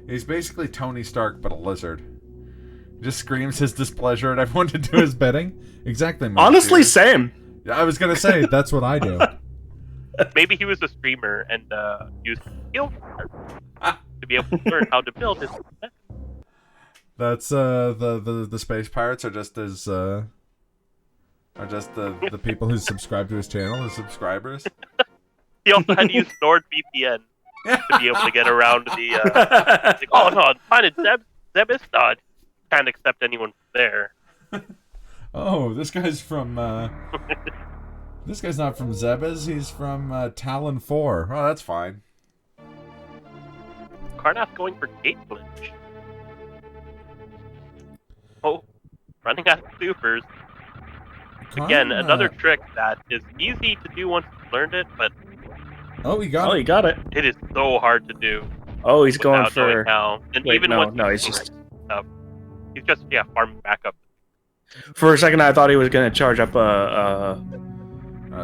He's basically Tony Stark, but a lizard. He just screams his displeasure at everyone to do his bidding. Exactly. Mike, Honestly, dude. same. I was gonna say, that's what I do. Maybe he was a streamer and used skill to be able to learn how to build his. That's the space pirates are just as the people who subscribe to his channel, his subscribers. He also had to use NordVPN to be able to get around the. Like, oh no, planet Zebistan. can't accept anyone from there. Oh, this guy's from, this guy's not from Zebes, he's from, Talon 4. Oh, that's fine. Carnath going for gate glitch. Oh, running out of supers. Again, another trick that is easy to do once you've learned it, but Oh, he got it. He got it. it is so hard to do. Oh, he's going without knowing for. how. And Wait, even no, once no, he's he's just. farming back up. For a second, I thought he was going to charge up a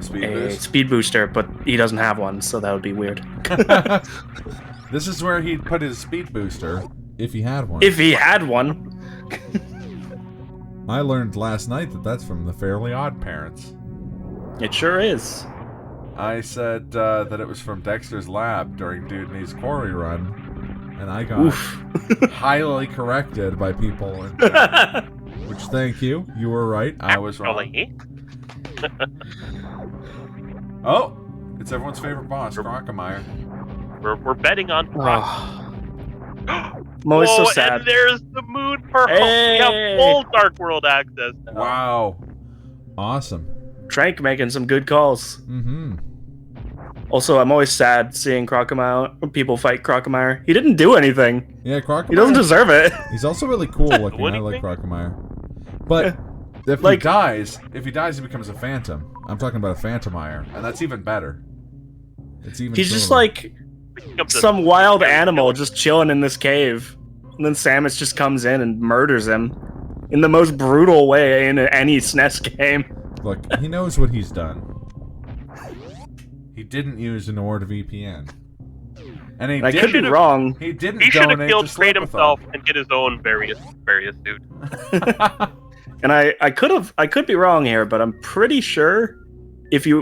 Speed boost. speed booster, but he doesn't have one, so that would be weird. This is where he'd put his speed booster, if he had one. If he had one. I learned last night that that's from the Fairly Odd Parents. It sure is. I said that it was from Dexter's Lab during Dudeney's quarry run, and I got Oof. highly corrected by people in chat. Which, thank you. You were right. I was wrong. Actually, Oh! It's everyone's favorite boss, Crocomire. we're betting on Croc. I'm always so sad. And there's the moon purple. Hey! We have full Dark World access now. Wow. Awesome. Trank making some good calls. Mm-hmm. Also, I'm always sad seeing Crocomire. People fight Crocomire. He didn't do anything. Yeah, Crocomire. He doesn't deserve it. He's also really cool looking. I like Crocomire. But if he dies, he becomes a phantom. I'm talking about a Phantomire, and that's even better. It's even He's just cooler. like some wild animal just chilling in this cave. And then Samus just comes in and murders him in the most brutal way in any SNES game. Look, he knows what he's done. He didn't use an NordVPN. And I could be wrong. He didn't He should have donate killed to Trade Slurpathon. himself and get his own various suit. And I could be wrong here, but I'm pretty sure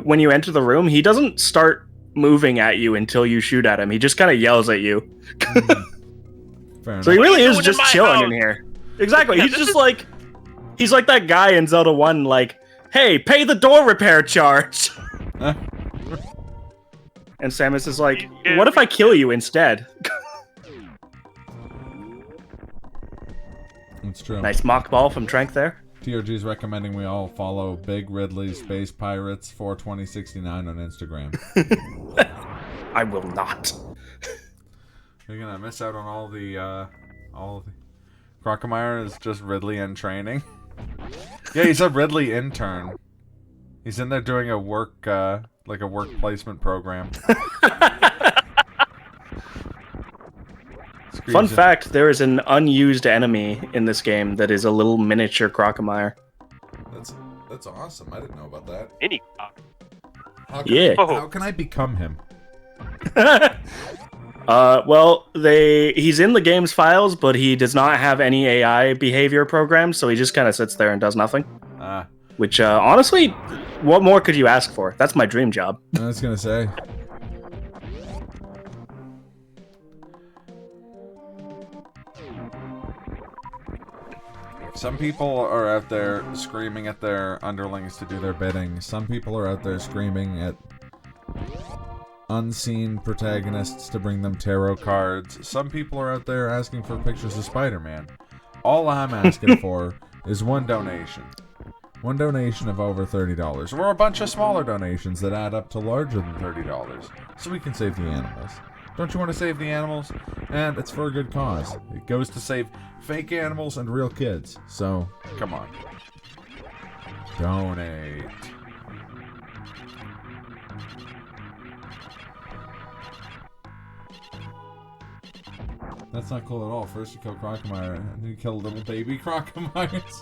when you enter the room, he doesn't start moving at you until you shoot at him. He just kind of yells at you. Fair enough. So he really is doing just in my chilling house? in here. Exactly. Yeah, He's this just is- like he's like that guy in Zelda 1, like, hey, pay the door repair charge. And Samus is like, what if I kill you instead? It's true. Nice mock ball from Trank there. TRG's recommending we all follow Big Ridley Space Pirates 42069 on Instagram. I will not. You're gonna miss out on all the Crocomire is just Ridley in training. Yeah, he's a Ridley intern. He's in there doing a work placement program. Fun fact, there is an unused enemy in this game that is a little miniature Crocomire. That's awesome. I didn't know about that. Mini Croc. How can I become him? Well, he's in the game's files, but he does not have any AI behavior programs, so he just kind of sits there and does nothing. Which, honestly, what more could you ask for? That's my dream job. I was gonna say. Some people are out there screaming at their underlings to do their bidding. Some people are out there screaming at unseen protagonists to bring them tarot cards. Some people are out there asking for pictures of Spider-Man. All I'm asking for is one donation. One donation of over $30. Or a bunch of smaller donations that add up to larger than $30. So we can save the animals. Don't you want to save the animals? And it's for a good cause. It goes to save fake animals and real kids. So, come on. Donate. That's not cool at all. First you kill Crocomire, and then you kill little baby Crocomires.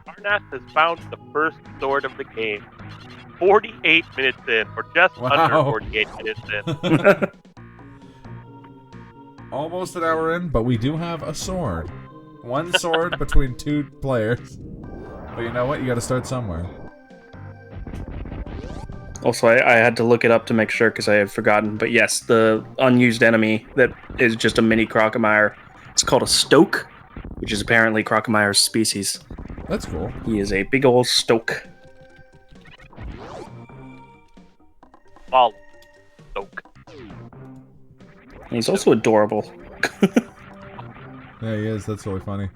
Carnath has found the first sword of the game. 48 minutes in, or just under 48 minutes in. Almost an hour in, but we do have a sword. One sword between two players. But you know what? You gotta start somewhere. Also, I had to look it up to make sure because I had forgotten. But yes, the unused enemy that is just a mini Crocomire. It's called a Stoke, which is apparently Crocomire's species. That's cool. He is a big old Stoke. Follow. Stoke. And he's also adorable. Yeah, he is. That's really funny.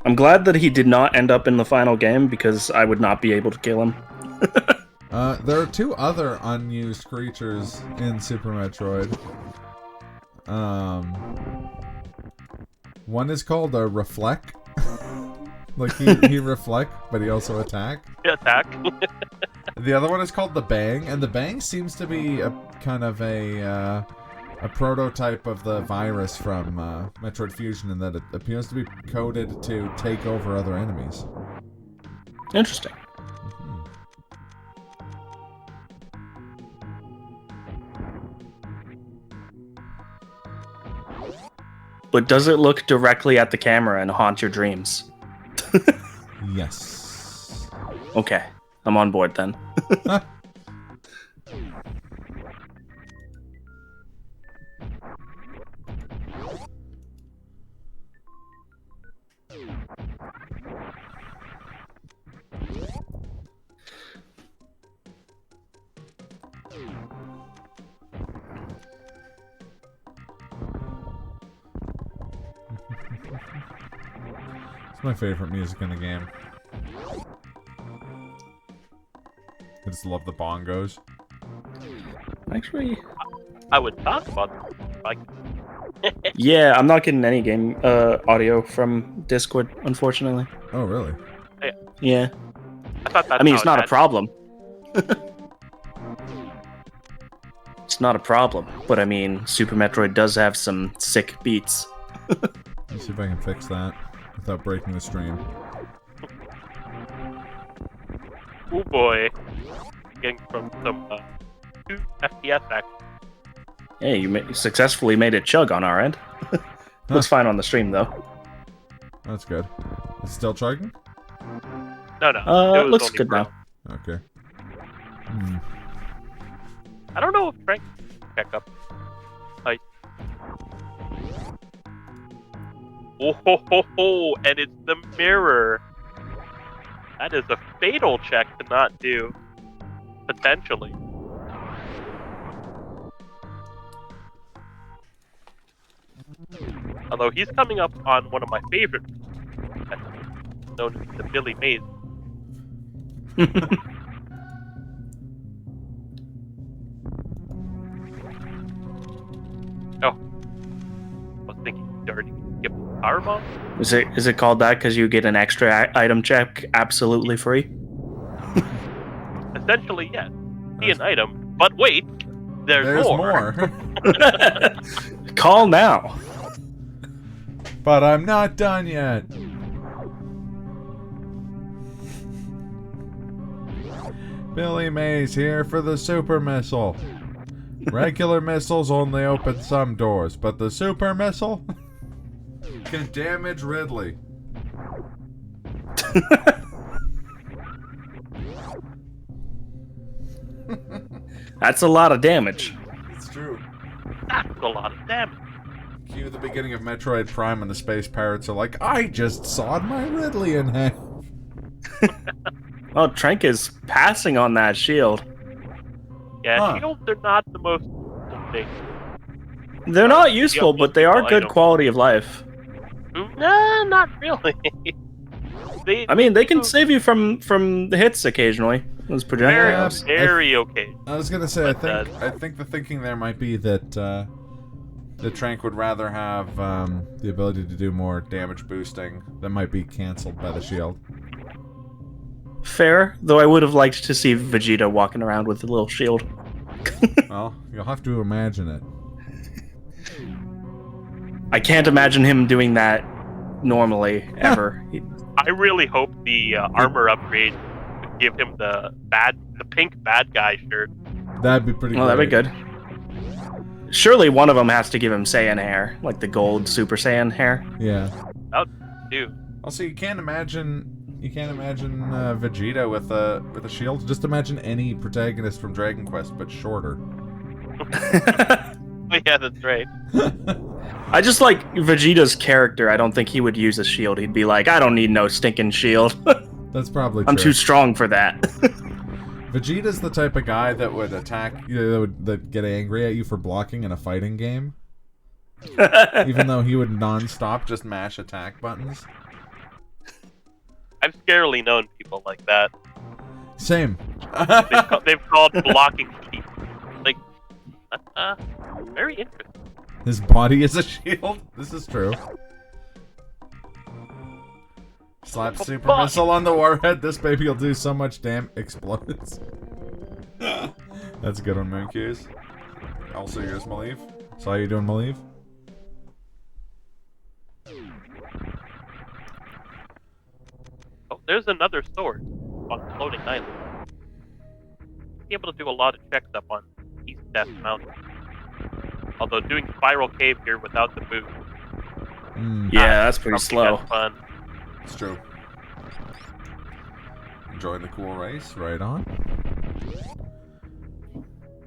I'm glad that he did not end up in the final game because I would not be able to kill him. There are two other unused creatures in Super Metroid. One is called a Reflect. Like he reflect, but he also attack. Attack. The other one is called the Bang, and the Bang seems to be a kind of a prototype of the virus from Metroid Fusion in that it appears to be coded to take over other enemies. Interesting. But does it look directly at the camera and haunt your dreams? Yes. Okay, I'm on board then. It's my favorite music in the game. I just love the bongos. Actually, I would talk about them. Like, yeah, I'm not getting any game audio from Discord, unfortunately. Oh, really? Yeah. I thought that's I mean, how it's it not a had- problem. It's not a problem, but I mean, Super Metroid does have some sick beats. Let's see if I can fix that without breaking the stream. Oh boy. Getting from some 2 FPS action. Hey, you successfully made it chug on our end. Looks fine on the stream, though. That's good. It's still chugging? No, no. It was looks only good for- now. Okay. I don't know if Frank can check up. Like, oh ho ho ho! And it's the mirror. That is a fatal check to not do. Potentially. Although he's coming up on one of my favorite, known as the Billy Mays. Oh, I was thinking he already skipped the power bomb. Is it called that because you get an extra item check absolutely free? Essentially, yes. See an item, but wait, there's more. Call now. But I'm not done yet. Billy Mays here for the super missile. Regular missiles only open some doors, but the super missile can damage Ridley. That's a lot of damage. It's true. That's a lot of damage. Cue the beginning of Metroid Prime and the space pirates are like, I just sawed my Ridley in half. Oh, Trank is passing on that shield. Yeah, Huh. shields are not the most useful thing. They're not useful, but they are good item. quality of life. Nah, not really. I mean, they can save you from the hits occasionally. Those very, projectiles. very okay. I was gonna say, But, I think the thinking there might be that the Trank would rather have the ability to do more damage boosting that might be cancelled by the shield. Fair, though I would have liked to see Vegeta walking around with a little shield. Well, you'll have to imagine it. I can't imagine him doing that normally, ever. I really hope the armor upgrade would give him the pink bad guy shirt. That'd be pretty Well, that'd be good. Surely one of them has to give him Saiyan hair, like the gold Super Saiyan hair. Yeah. Dude, Also, you can't imagine Vegeta with a shield. Just imagine any protagonist from Dragon Quest, but shorter. oh, yeah, that's right. I just like Vegeta's character. I don't think he would use a shield. He'd be like, I don't need no stinking shield. That's probably true. I'm too strong for that. Vegeta's the type of guy that would attack, that get angry at you for blocking in a fighting game. Even though he would non-stop just mash attack buttons. I've scarily known people like that. Same. They've called blocking people. Like, very interesting. His body is a shield. This is true. Slap super missile on the warhead. This baby will do so much damn explodes. That's a good one, Moon Cues. Also yours, Malieve. Saw you doing, Malieve. Oh, there's another sword on Floating Island. Be able to do a lot of checks up on East Death Mountain. Although doing Spiral Cave here without the boot. Yeah, that's pretty slow. That's fun. It's true. Enjoying the cool race, right on.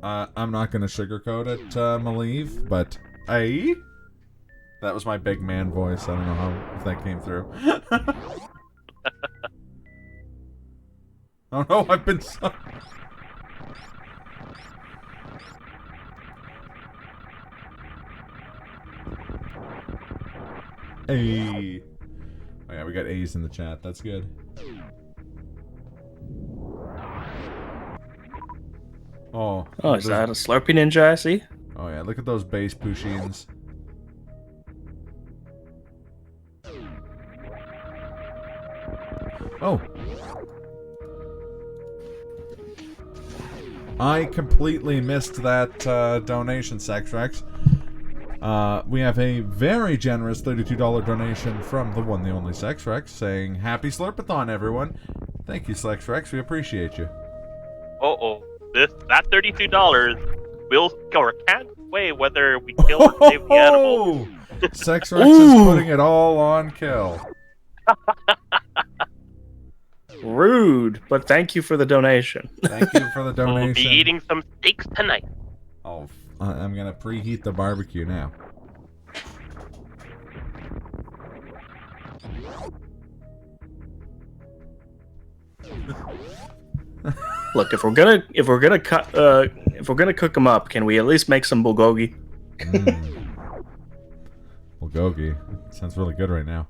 I'm not gonna sugarcoat it, Malieve, but that was my big man voice. I don't know if that came through. Oh no, I've been so... Hey. Oh yeah, we got A's in the chat. That's good. Oh. Oh, is that a Slurpee Ninja I see? Oh yeah, look at those base Pushins. Oh. I completely missed that donation, Sexrex. We have a very generous $32 donation from the one, the only Sexrex, saying, "Happy Slurpathon, everyone." Thank you, Sexrex. We appreciate you. That $32 will or can't weigh whether we kill or save the animal. Sexrex is putting it all on kill. Rude, but thank you for the donation. Thank you for the donation. We'll be eating some steaks tonight. Oh, I'm gonna preheat the barbecue now. Look, if we're gonna cook them up, can we at least make some bulgogi? Bulgogi sounds really good right now.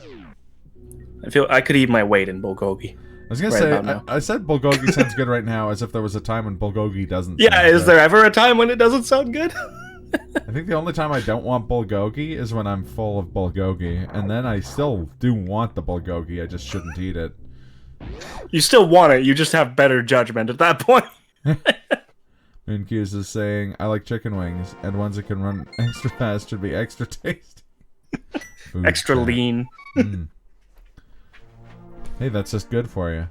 I feel I could eat my weight in bulgogi. I was gonna say, I said bulgogi sounds good right now, as if there was a time when bulgogi doesn't. Yeah, is there ever a time when it doesn't sound good? I think the only time I don't want bulgogi is when I'm full of bulgogi, and then I still do want the bulgogi. I just shouldn't eat it. You still want it. You just have better judgment at that point. Mooncues is saying, "I like chicken wings, and ones that can run extra fast should be extra tasty, extra lean." Hey, that's just good for you.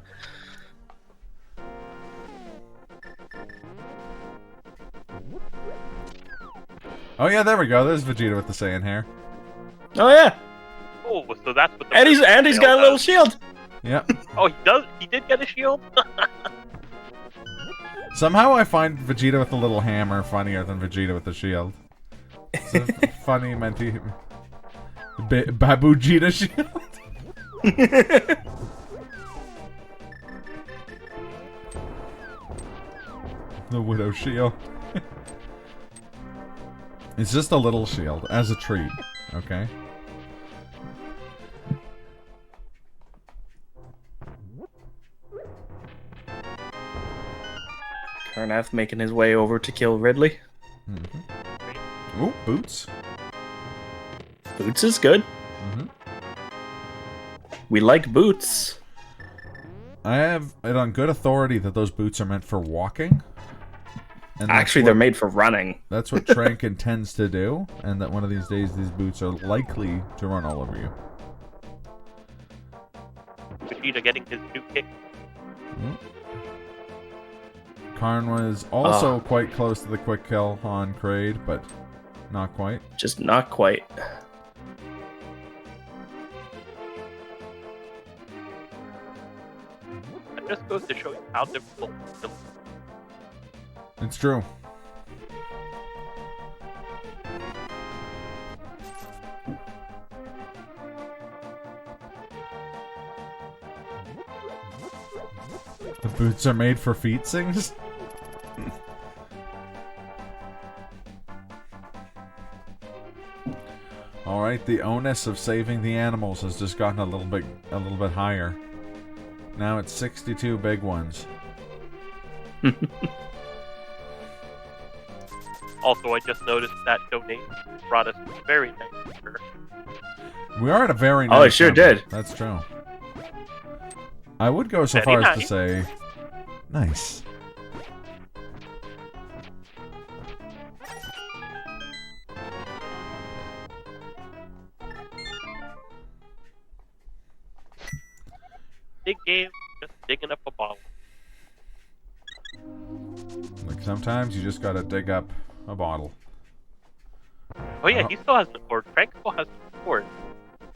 Oh yeah, there we go. There's Vegeta with the Saiyan hair. Oh yeah. Oh, so that's what the and he's got a little shield. Yep. Oh, he does. He did get a shield. Somehow I find Vegeta with the little hammer funnier than Vegeta with the shield. It's a funny Babu Vegeta shield. The Widow shield. It's just a little shield, as a treat, okay? Carnath making his way over to kill Ridley. Ooh, Boots. Boots is good. We like boots. I have it on good authority that those boots are meant for walking. And actually, they're made for running. That's what Trank intends to do, and that one of these days these boots are likely to run all over you. Vegeta getting his new kick. Karn was also quite close to the quick kill on Kraid, but not quite. Just not quite. That just goes to show you how difficult it is. It's true. The boots are made for feet sings? Alright, the onus of saving the animals has just gotten a little bit higher. Now it's 62 big ones. Also, I just noticed that donation brought us a very nice picture. We are at a very nice Oh, it sure number. did. That's true. I would go so Very far as to nice. say, nice. Big game, just digging up a bottle. Like sometimes you just gotta dig up a bottle. Oh yeah, he still has the sword. Frank still has the sword.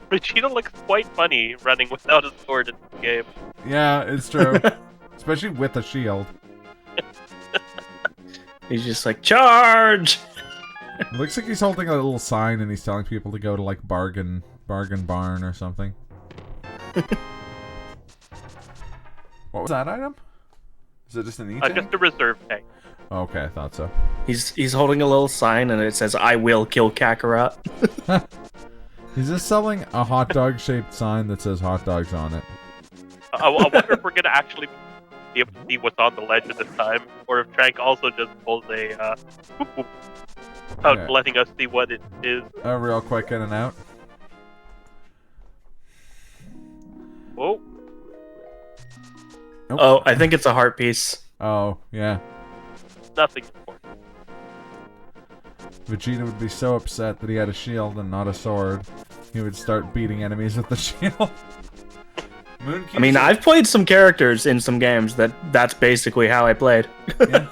Vegeta looks quite funny running without a sword in this game. Yeah, it's true. Especially with a shield. He's just like, charge! It looks like he's holding a little sign and he's telling people to go to like bargain barn or something. What was that item? Is it just an E-tank? Just a reserve tank. Oh, okay, I thought so. He's holding a little sign and it says, I will kill Kakarot. He's just selling a hot dog shaped sign that says hot dogs on it. I wonder if we're gonna actually be able to see what's on the ledge at this time, or if Trank also just pulls a whoop whoop without Yeah. letting us see what it is. Real quick in and out. Oh, Oh, I think it's a heart piece. Oh, yeah. nothing important. Vegeta would be so upset that he had a shield and not a sword. He would start beating enemies with the shield. Moon I mean, I've played some characters in some games that's basically how I played. Yeah.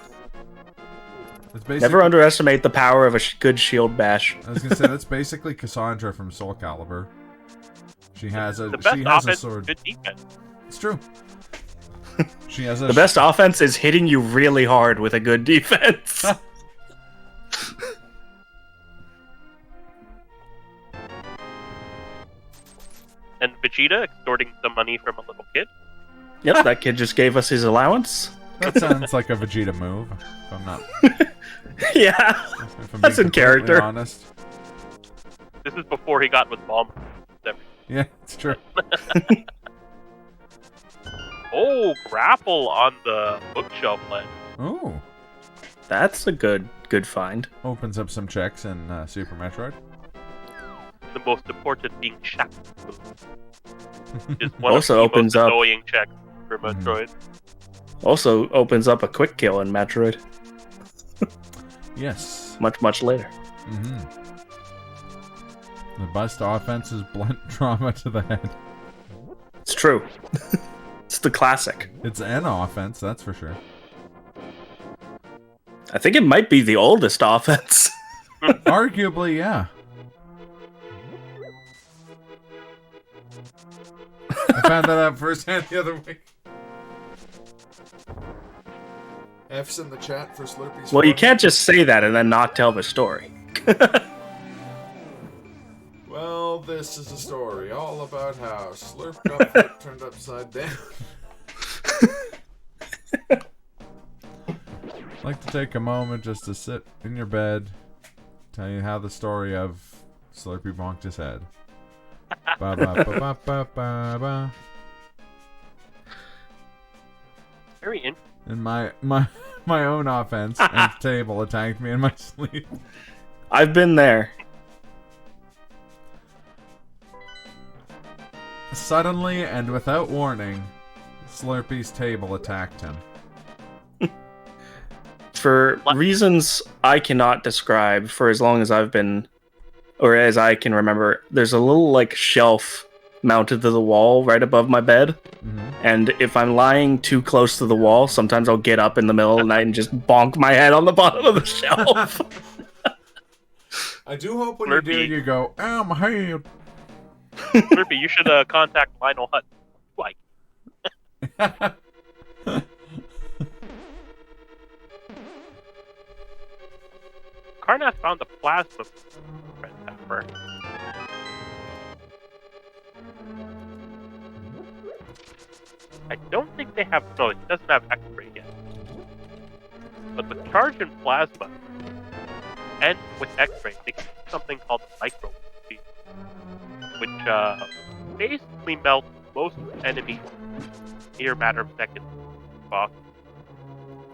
It's basically, Never underestimate the power of a good shield bash. I was gonna say that's basically Cassandra from Soul Calibur. She has a The best she has a offense, sword. good defense. It's true. She has a The best offense is hitting you really hard with a good defense. And Vegeta extorting some money from a little kid. Yep, that kid just gave us his allowance. That sounds like a Vegeta move. If I'm not. Yeah, If I'm That's being in character. completely Honest. This is before he got with Bomb. Yeah, it's true. Oh, grapple on the bookshelf ledge. Ooh, that's a good find. opens up some checks in Super Metroid. The most important being shackles. Which is one Also of the opens most up- annoying checks for Metroid. Also opens up a quick kill in Metroid. Yes. Much later. Mm-hmm. The best offense is blunt trauma to the head. It's true. It's the classic. It's an offense, that's for sure. I think it might be the oldest offense. Arguably, yeah. I found that out firsthand the other week. F's in the chat for Slurpee's. Well, you can't just say that and then not tell the story. Well, this is a story all about how Slurp got flip turned upside down. I'd like to take a moment just to sit in your bed, tell you how the story of Slurpee bonked his head. Ba ba ba ba ba ba ba. Very interesting. And my own offense and table attacked me in my sleep. I've been there. Suddenly and without warning, Slurpee's table attacked him. For reasons I cannot describe, for as long as I've been, or as I can remember, there's a little like shelf mounted to the wall right above my bed. Mm-hmm. And if I'm lying too close to the wall, sometimes I'll get up in the middle of the night and just bonk my head on the bottom of the shelf. I do hope when Slurpee. you do, you go, "Ow, my head." Slurpee, you should contact Lionel Hutton. Like, Carnath found the plasma red pepper. I don't think they have. No, it doesn't have X-ray yet. But with charge and plasma, and with X-ray, they can do something called micro, which basically melts most enemies in a matter of seconds.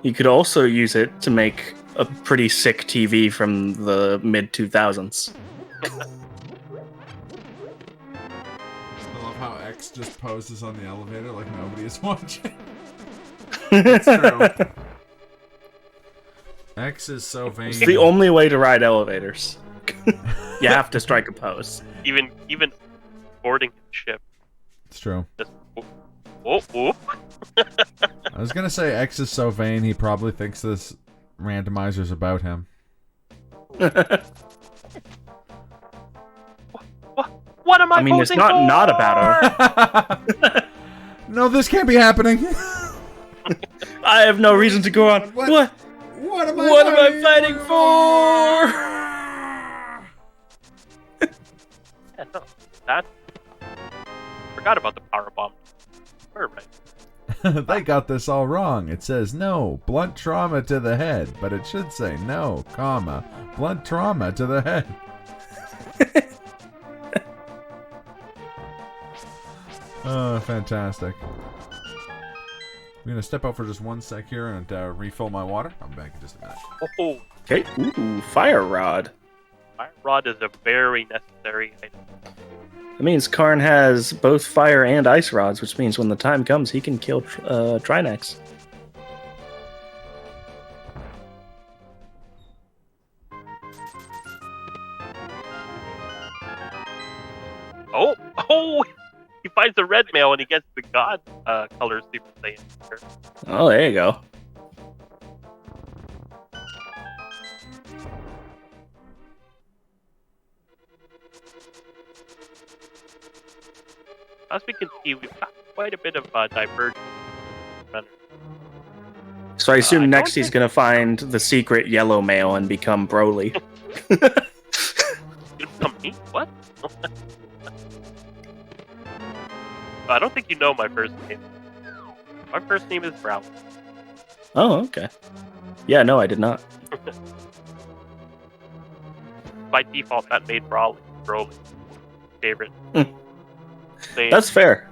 You could also use it to make a pretty sick TV from the mid-2000s. I love how X just poses on the elevator like nobody is watching. It's true. X is so vain. It's the only way to ride elevators. You have to strike a pose. Even boarding his ship. It's true. Just, oh. I was gonna say X is so vain he probably thinks this randomizer's about him. What am I? I mean, it's not about her. No, this can't be happening. I have no reason to go on. What am I fighting for? Yeah, no, that. Forgot about the power bomb. We're right. They got this all wrong. It says no, blunt trauma to the head, but it should say no, comma, blunt trauma to the head. Oh, fantastic. I'm gonna step out for just 1 sec here and refill my water. I'm back in just a minute. Oh, Okay, ooh, fire rod. fire rod is a very necessary item. That means Karn has both fire and ice rods, which means when the time comes, he can kill Trinex. Oh! He finds the red mail and he gets the god color Super Saiyan. Oh, there you go. As we can see, we've got quite a bit of divergence. So I assume I next don't he's going to find the secret yellow mail and become Broly. You become me? What? I don't think you know my first name. My first name is Brown. Oh, okay. Yeah, no, I did not. By default, that made Broly favorite. Name. That's fair.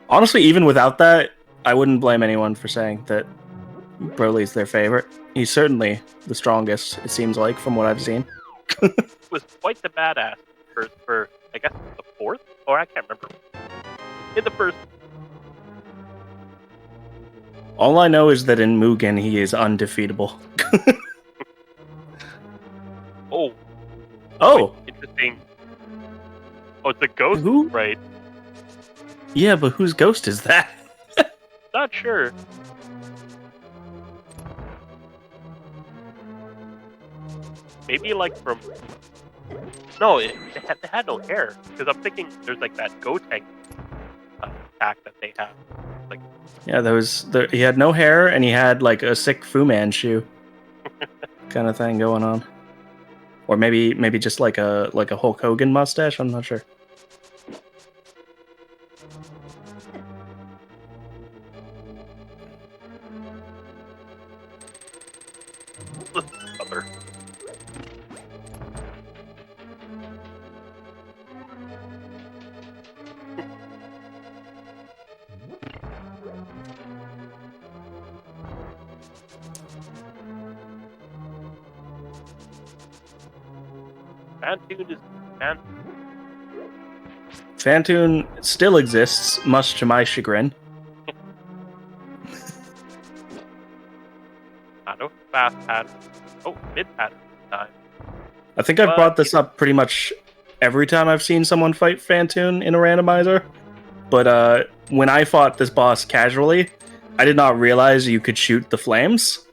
Honestly, even without that, I wouldn't blame anyone for saying that Broly's their favorite. He's certainly the strongest, it seems like, from what I've seen. Was quite the badass for I guess the fourth, or I can't remember. In the first, All I know is that in Mugen he is undefeatable. oh, Oh, interesting. Oh, it's a ghost, Who? right? yeah, but whose ghost is that? Not sure. Maybe like from. No, they had no hair because I'm thinking there's like that Gotenk attack that they have. Like, Yeah, he had no hair and he had like a sick Fu Manchu kind of thing going on. Or maybe just like a Hulk Hogan mustache, I'm not sure. other. Phantoon is Phantoon still exists, much to my chagrin. not a fast pattern. Oh, mid pattern this time. I think I've brought this up pretty much every time I've seen someone fight Phantoon in a randomizer. But when I fought this boss casually, I did not realize you could shoot the flames.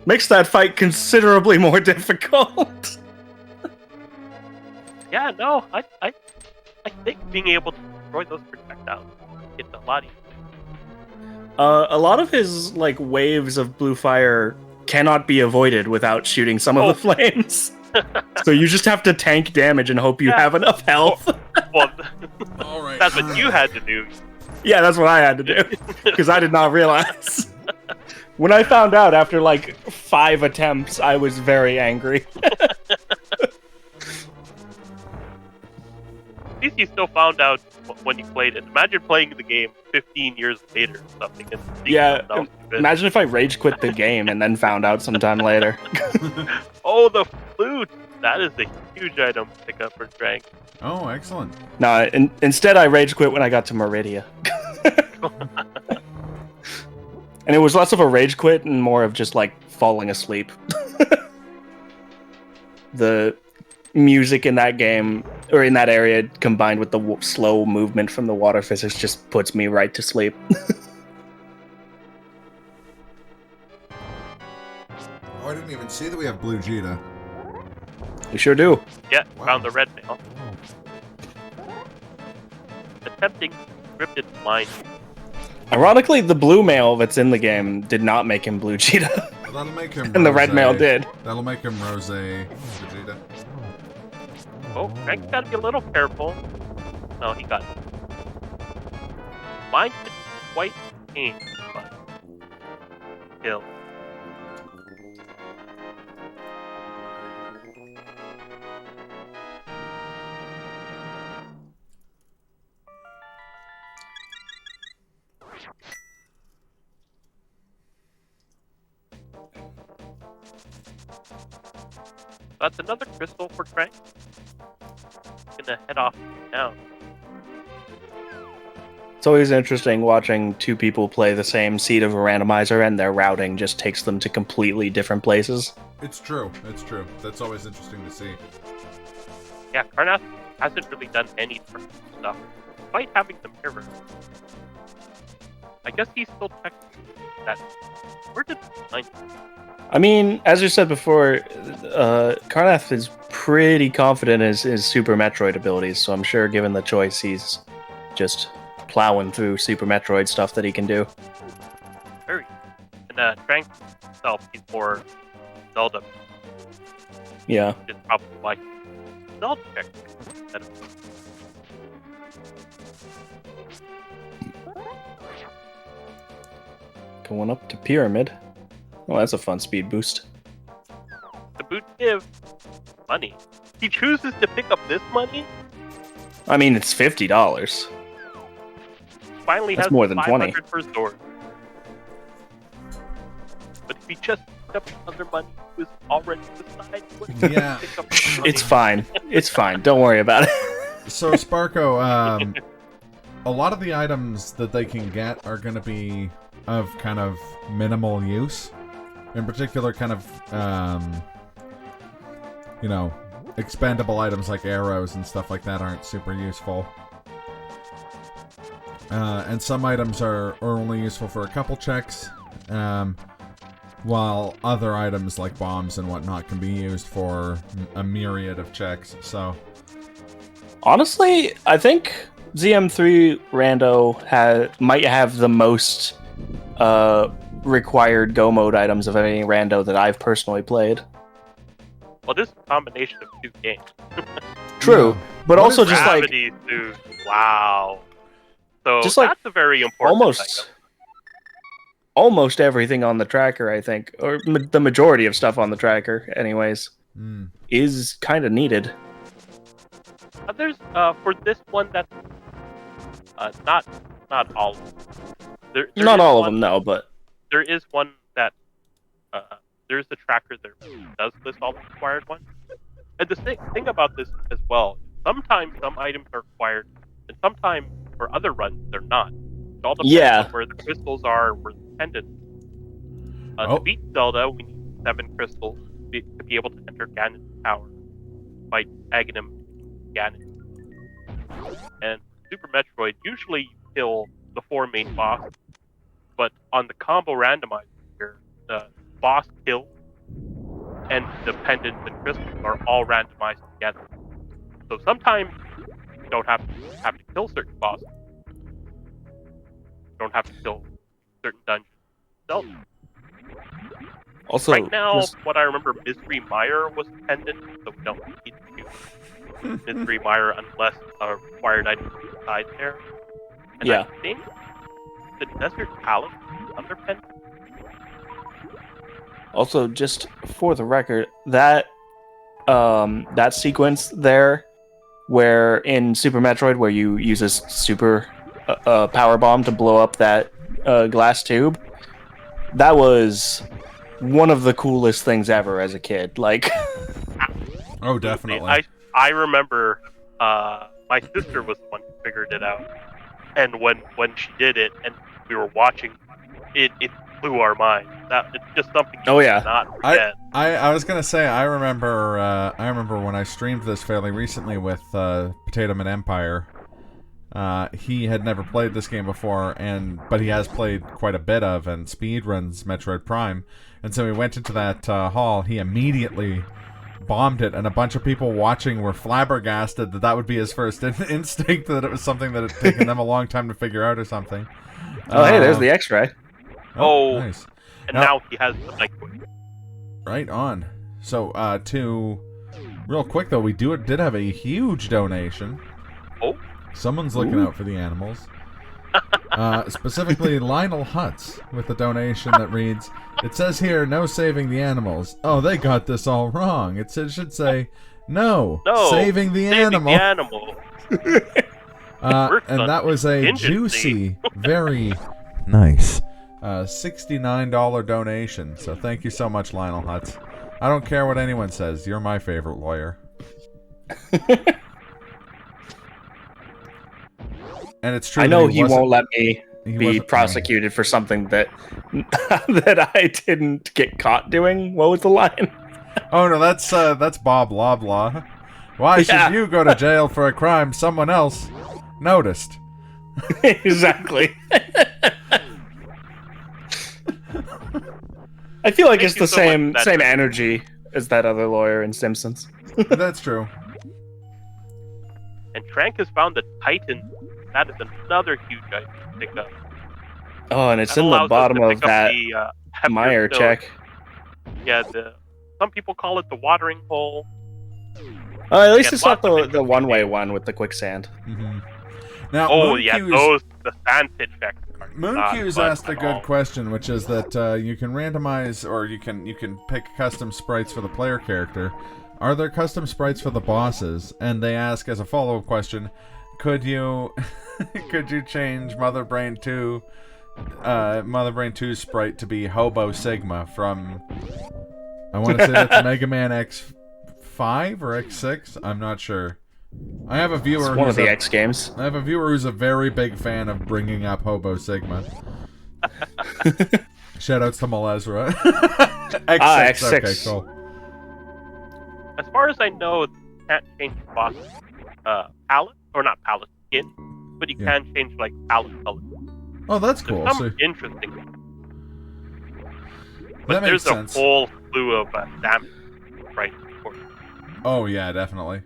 Makes that fight considerably more difficult. Yeah, no, I think being able to destroy those projectiles it's a lot easier. A lot of his like waves of blue fire cannot be avoided without shooting some of the flames. So you just have to tank damage and hope you have enough health. Well, All right. that's what you had to do. Yeah, that's what I had to do because I did not realize. When I found out after like 5 attempts, I was very angry. At least you still found out when you played it. Imagine playing the game 15 years later or something. And seeing Yeah, yourself do it. imagine if I rage quit the game and then found out sometime later. Oh, the flute! That is a huge item to pick up for Drank. Oh, excellent. No, instead I rage quit when I got to Meridia. And it was less of a rage quit and more of just like falling asleep. The music in that game, or in that area, combined with the slow movement from the water physics, just puts me right to sleep. Oh, I didn't even see that we have Blue Cheetah. We sure do. Yeah, Wow. found the red mail. Attempting scripted line. Ironically, the blue male that's in the game did not make him Blue Cheetah, That'll make him. and the red male Rosé. did. That'll make him Rose Vegeta. Oh, Drank's gotta be a little careful. No, he got it. Mine didn't quite change, but still. That's another crystal for Drank. Gonna head off now. It's always interesting watching two people play the same seed of a randomizer and their routing just takes them to completely different places. It's true. It's true. That's always interesting to see. Yeah, Carnath hasn't really done any different stuff, despite having the mirror. I guess he's still checking that. Where did the line? I mean, as you said before, Carnath is pretty confident in his Super Metroid abilities, so I'm sure given the choice, he's just plowing through Super Metroid stuff that he can do. Very. And Drank himself, he's more Zelda. Yeah. Which is probably why he's Zelda check instead of. Going up to Pyramid. Oh, that's a fun speed boost. The boot give money. He chooses to pick up this money. I mean, it's $50. Finally That's has more than 500 per sword. But if he just picked up other money, he was already decided to Yeah. pick up the money. It's fine. It's fine. Don't worry about it. So, Sparko, a lot of the items that they can get are going to be of kind of minimal use. In particular, kind of, you know, expendable items like arrows and stuff like that aren't super useful. And some items are only useful for a couple checks, while other items like bombs and whatnot can be used for a myriad of checks, so... Honestly, I think ZM3 Rando might have the most required Go mode items of any Rando that I've personally played. Well, this is a combination of two games. True, Yeah. but What also is just like Gravity suit. Wow. So Just like that's a very important item. almost everything on the tracker, I think, or the majority of stuff on the tracker, anyways, is kind of needed. There's for this one that's not all of them. There Not is all of one- them, no, but There is one that there's the tracker that does list all the required ones. And the thing about this as well, sometimes some items are required, and sometimes for other runs they're not. It all depends Yeah. on where the crystals are, where the pendants. Oh. To beat Zelda, we need 7 crystals to be able to enter Gannon's tower, fight Aghanim Gannon. And Super Metroid, usually you kill the 4 main bosses, but on the combo randomizer here, the boss kill and the pendants and crystals are all randomized together. So sometimes you don't have to kill certain bosses. You don't have to kill certain dungeons. So also right now, just- what I remember, Misery Mire was pendant, so we don't need to Mystery Mire unless a required item is inside there. And Yeah. I think the Desert Palace underpen. Also, just for the record, that sequence there, where in Super Metroid, where you use a super power bomb to blow up that glass tube, that was one of the coolest things ever as a kid. Like, Oh, definitely. I remember my sister was the one who figured it out, and when she did it, and we were watching, it blew our mind. That it's just something you cannot forget. I was gonna say I remember when I streamed this fairly recently with Potato Man Empire. He had never played this game before, but he has played quite a bit of and speedruns Metroid Prime, and so he went into that hall. He immediately bombed it, and a bunch of people watching were flabbergasted that would be his first instinct, that it was something that had taken them a long time to figure out or something. oh hey, there's the X-ray. Oh, nice. And now he has the microwave. Right on. So, real quick though, we did have a huge donation. Oh. Someone's looking out for the animals. Specifically, Lionel Hutz with a donation that reads, "It says here, no saving the animals. Oh, they got this all wrong. It should say, no saving the animal." The animal. And that was a juicy, very nice $69 donation. So thank you so much, Lionel Hutz. I don't care what anyone says. You're my favorite lawyer. And it's true. I know he won't let me be prosecuted for something that that I didn't get caught doing. What was the line? Oh no, that's Bob Loblaw. Why should you go to jail for a crime someone else noticed? Exactly. I feel like it's the same energy as that other lawyer in Simpsons. That's true. And Trank has found the Titan. That is another huge item to pick up. Oh, and it's in the bottom of that Meyer check. Yeah, some people call it the watering hole. At least it's not the one-way one with the quicksand. Mm-hmm. Now, the sand pit checks. Mooncue's asked a good question, which is that you can randomize, or you can pick custom sprites for the player character. Are there custom sprites for the bosses? And they ask as a follow-up question, could you change Mother Brain 2's sprite to be Hobo Sigma from, I want to say that's Mega Man X5 or X6? I'm not sure. I have a viewer. It's one of the X games. I have a viewer who's a very big fan of bringing up Hobo Sigma. Shoutouts to Malezra. X6. X6. Okay, cool. As far as I know, you can't change the boss palette, or not palette, skin, but you can change like palette color. Oh, that's cool. Some interesting. But That makes there's sense. a whole slew of damage, right? Oh yeah, definitely.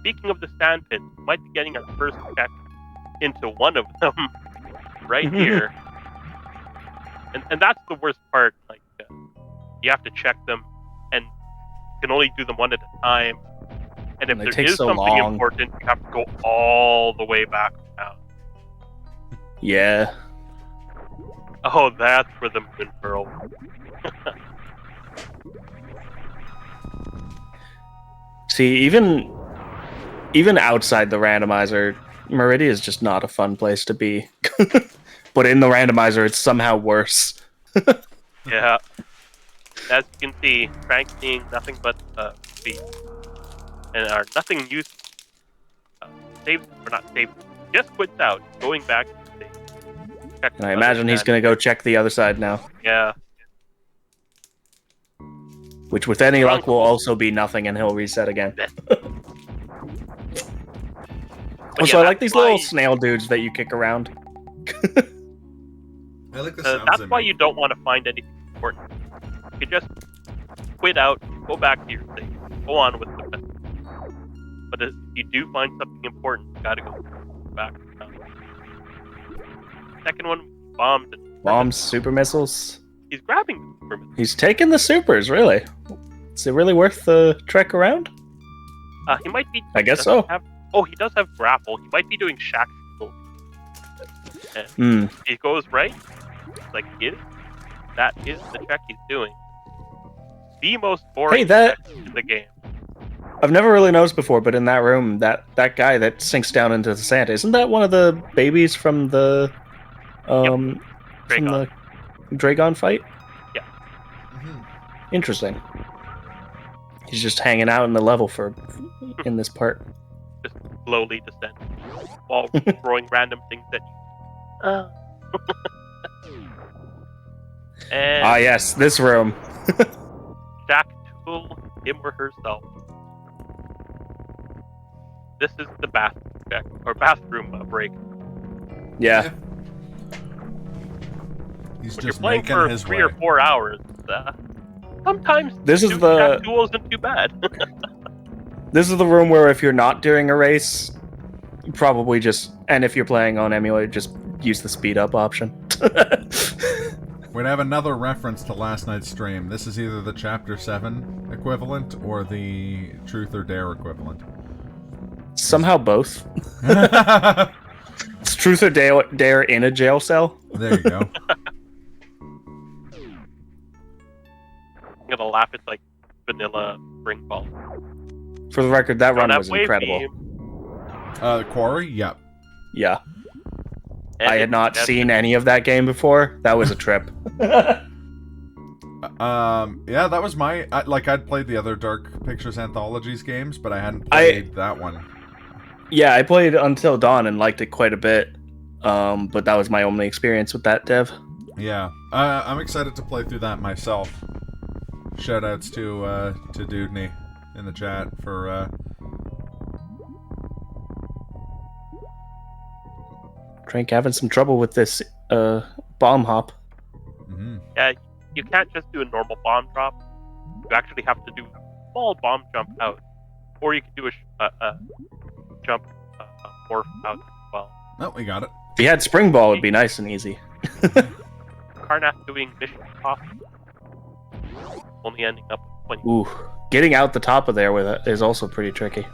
Speaking of the sand pits, we might be getting our first check into one of them right here. And that's the worst part. Like, you have to check them, and you can only do them one at a time. And if there is something important, you have to go all the way back down. Yeah. Oh, that's where the moon pearl. See, even outside the randomizer, Meridia is just not a fun place to be. But in the randomizer, it's somehow worse. Yeah. As you can see, Frank seeing nothing but speed. And are nothing used. Saved, or not saved, just quits out, going back to the save. And I imagine he's going to go check the other side now. Yeah. Which, with any luck, will also be nothing, and he'll reset again. Also, I like these little snail dudes that you kick around. I like the sounds. That's why you don't want to find anything important. You can just quit out, go back to your thing, go on with the best. But if you do find something important, you gotta go back. Second one, bombs. Bombs, super missiles. He's grabbing the super missiles. He's taking the supers, really. Is it really worth the trek around? He might be. I guess doesn't so. He does have grapple. He might be doing shack school. And if he goes right, like he is, that is the trek he's doing. The most boring trek in the game. I've never really noticed before, but in that room, that guy that sinks down into the sand, isn't that one of the babies from the from the Dragon fight? Yeah. Interesting. He's just hanging out in the level in this part. Just slowly descend while throwing random things at you. And yes, this room. Jack Tool, him or herself. This is the bathroom break. Yeah. He's When you're just playing making for his 3 way. or 4 hours, sometimes This is Jack Tool isn't too bad. This is the room where if you're not doing a race, you probably just, and if you're playing on emulator, just use the speed up option. We'd have another reference to last night's stream. This is either the Chapter 7 equivalent or the Truth or Dare equivalent. Somehow both. It's Truth or Dare in a jail cell. There you go. I'm gonna laugh at like vanilla spring ball. For the record, that run was incredible. The Quarry? Yep. Yeah. I had not seen any of that game before. That was a trip. Yeah, that was I'd played the other Dark Pictures Anthologies games, but I hadn't played that one. Yeah, I played Until Dawn and liked it quite a bit. But that was my only experience with that dev. Yeah. I'm excited to play through that myself. Shoutouts to Dudney in the chat for Trank having some trouble with this bomb hop. Mm-hmm. Yeah, you can't just do a normal bomb drop. You actually have to do a small bomb jump out, or you can do a jump morph out as well. Oh, we got it. If you had Spring Ball, it'd be nice and easy. Carnath doing mission pop, only ending up with 20. Ooh, getting out the top of there with it is also pretty tricky.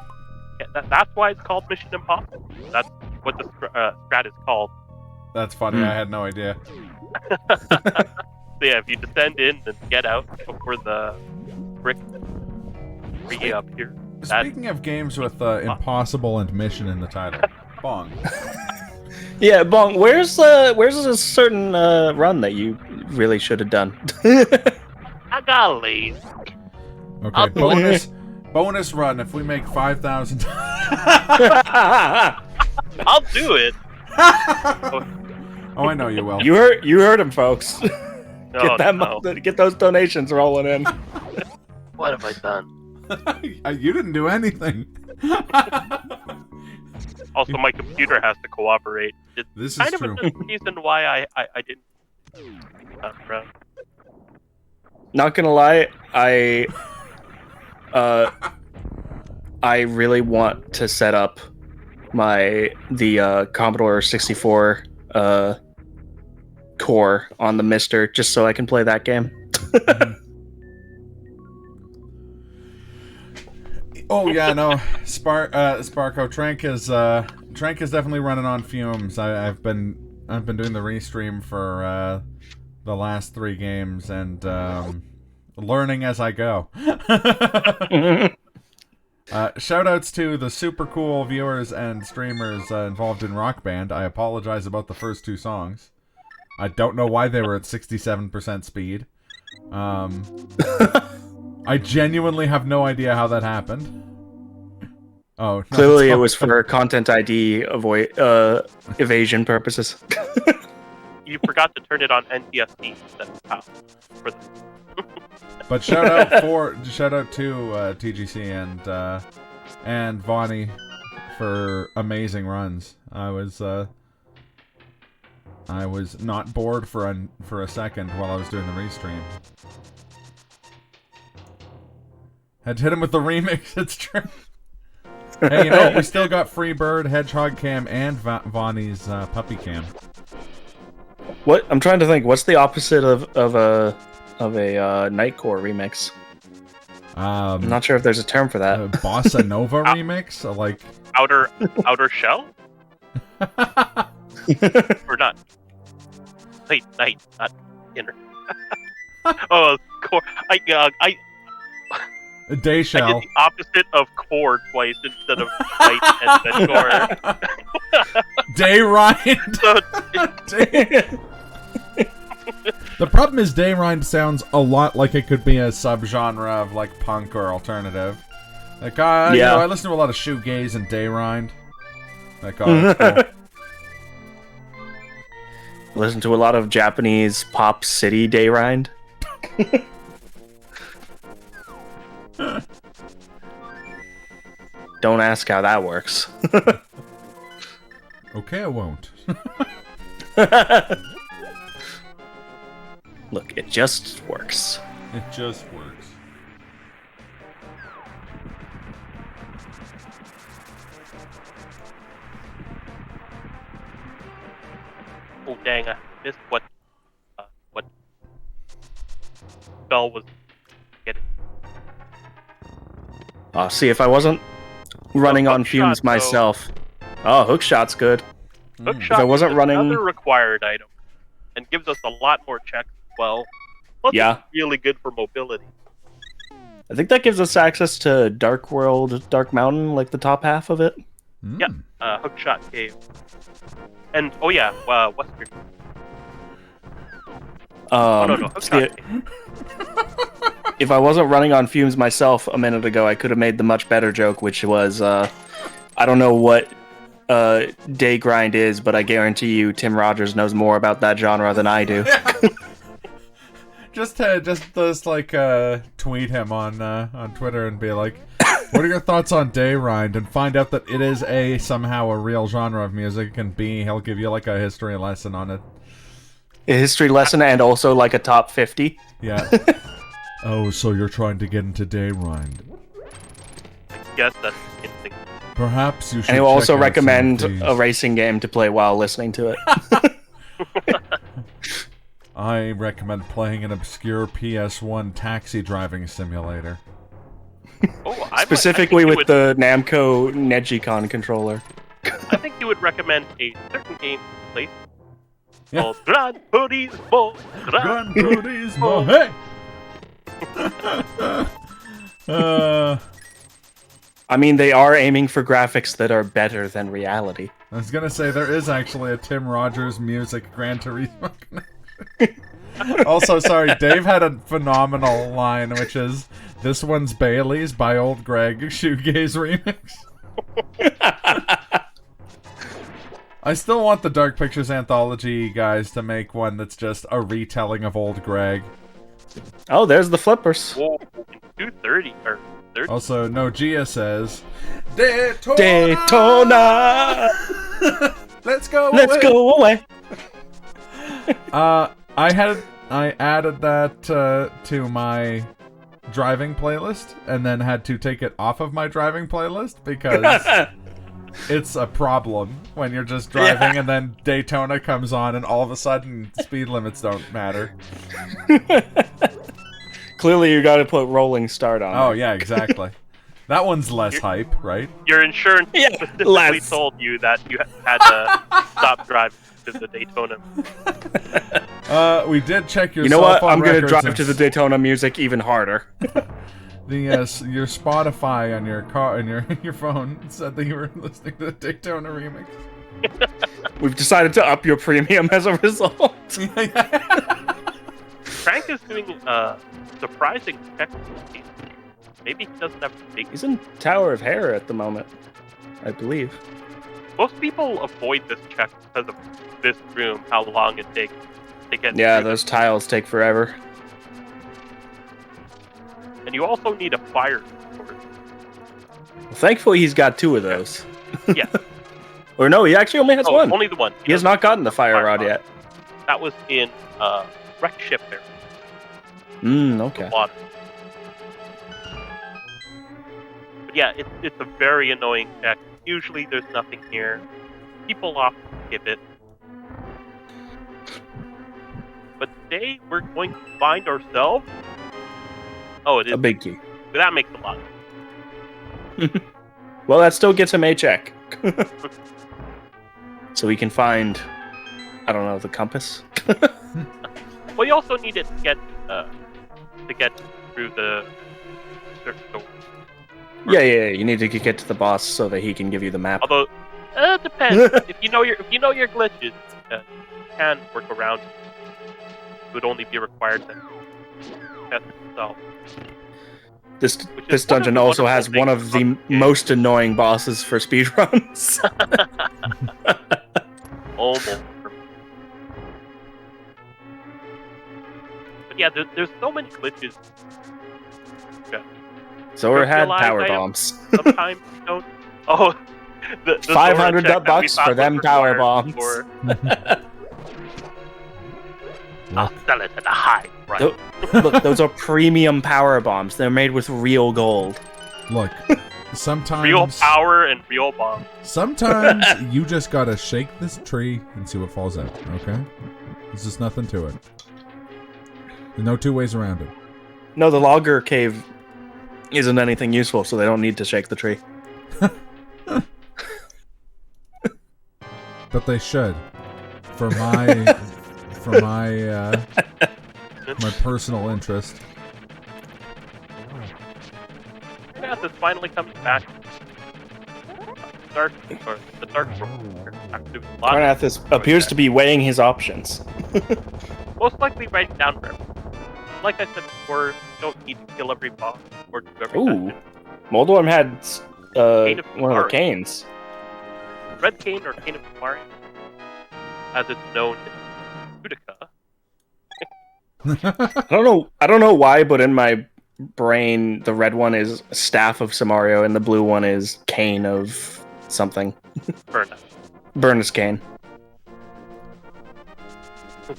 Yeah, that's why it's called Mission Impossible. That's what the strat is called. That's funny. I had no idea. So yeah, if you descend in and get out before the brick free up here. Speaking of games with impossible and mission in the title, Bong. Yeah, Bong, where's a certain run that you really should have done? I got lazy. Okay, bonus run if we make 5,000. I'll do it. Oh, I know you will. You heard him, folks. No. Get those donations rolling in. What have I done? You didn't do anything. Also, my computer has to cooperate. It's This is kind of true. a reason why I didn't. Not gonna lie, I really want to set up the Commodore 64 core on the Mister just so I can play that game. Oh yeah, no, Sparko Trank is definitely running on fumes. I've been doing the restream for the last 3 games and learning as I go. Shoutouts to the super cool viewers and streamers involved in Rock Band. I apologize about the first 2 songs. I don't know why they were at 67% speed. I genuinely have no idea how that happened. Oh, no, Clearly it was for Content ID evasion purposes. You forgot to turn it on NTSC instead of PAL. But shout out to TGC and Vonnie for amazing runs. I was not bored for a second while I was doing the restream. Had to hit him with the remix. It's true. Hey, you know, we still got Freebird, Hedgehog Cam, and Vonnie's Puppy Cam. What I'm trying to think. What's the opposite of a Nightcore remix? I'm not sure if there's a term for that. Bossa Nova remix, like outer shell or not? Wait, night, not inner. Oh, core. Day I Shell. did the opposite of core twice instead of night and then core. Day Rind. So, The problem is Day Rind sounds a lot like it could be a subgenre of like punk or alternative. Like, you know, I listen to a lot of shoegaze and Day Rind. Like, that's cool. Listen to a lot of Japanese pop city day rind. Don't ask how that works. Okay, I won't. Look, it just works. It just works. oh dang, I missed what spell was getting. See, if I wasn't running on hook fumes shot, though. myself. Oh, hookshot's good. Hookshot If I wasn't is running- another required item, and gives us a lot more checks as well. Plus, Yeah. it's really good for mobility. I think that gives us access to Dark World, Dark Mountain, like the top half of it. Mm. Yep. Hookshot Cave. And, oh yeah, Western. Oh, no, Hookshot Cave. If I wasn't running on fumes myself a minute ago, I could have made the much better joke, which was, I don't know what day grind is, but I guarantee you Tim Rogers knows more about that genre than I do. Just like tweet him on Twitter and be like, "What are your thoughts on Day Rind?" and find out that it is somehow a real genre of music, and B, he'll give you like a history lesson on it. A history lesson and also like a top 50. Yeah. Oh, so you're trying to get into Day Rind? I guess that's interesting. Perhaps you should. And he'll also check out recommend some of a these. racing game to play while listening to it. I recommend playing an obscure PS1 taxi driving simulator. Oh, I Specifically think with the Namco Negicon controller. I think you would recommend a certain game to play Yeah. called Gran Turismo. Gran Turismo, hey! I mean, they are aiming for graphics that are better than reality. I was gonna say, there is actually a Tim Rogers music Gran Turismo connection. Also, sorry, Dave had a phenomenal line, which is, "This one's Bailey's by Old Greg, Shoegaze remix." I still want the Dark Pictures Anthology guys to make one that's just a retelling of Old Greg. Oh, there's the flippers. Whoa, 230 or 30. Also, No Gia says, Daytona! Daytona! Let's go Let's away! go away! I added that to my driving playlist, and then had to take it off of my driving playlist because it's a problem when you're just driving and then Daytona comes on and all of a sudden speed limits don't matter. Clearly you gotta put rolling start on. Oh it. yeah, exactly. That one's less hype, right? Your insurance Yeah, specifically less. told you that you had to stop driving to the Daytona. We did check your You know cell what? phone I'm gonna records drive and to the Daytona music even harder. your Spotify on your car and your phone said that you were listening to the Daytona remix. We've decided to up your premium as a result. Frank is doing surprising check. Maybe he doesn't have to take. He's in Tower of Hair at the moment, I believe. Most people avoid this check because of this room, how long it takes to get Yeah, through those tiles take forever. this. And you also need a fire sword. Well, thankfully, he's got two of those. Yeah. Or no, he actually only has one. Only the one. He has not gotten the fire rod yet. That was in wreck ship there. Okay. Water. But yeah, it's a very annoying check. Usually there's nothing here. People often skip it. But today we're going to find ourselves... Oh, it is A big key. That makes a lot. Well, that still gets him a check. So we can find, I don't know, the compass. Well, you also need it to get through the door. Yeah, you need to get to the boss so that he can give you the map. Although, it depends. if you know your glitches, you can work around it. It would only be required to test itself. This dungeon also has one of the most annoying bosses for speedruns. Almost. But yeah, there's so many glitches. Zora had power I am bombs. Sometimes you don't. Oh, the 500 Zora check that we bucks thought for them was power required bombs. I'll sell it at a high price. Look, those are premium power bombs. They're made with real gold. Look, sometimes Real power and real bombs. Sometimes you just gotta shake this tree and see what falls out. Okay, there's just nothing to it. There's no two ways around it. No, the logger cave isn't anything useful, so they don't need to shake the tree. But they should, for my my personal interest. Carnath is finally coming back. The dark Carnath appears to be weighing his options. most likely writing down for everything. Like I said before, you don't need to kill every boss or do every Ooh, dungeon. Moldorm had one of the Tomari. canes. Red Cane or Cane of Tomari, as it's known in Utica. I don't know why, but in my brain, the red one is Staff of Samario, and the blue one is Cane of something. Burn. Burnus Cane.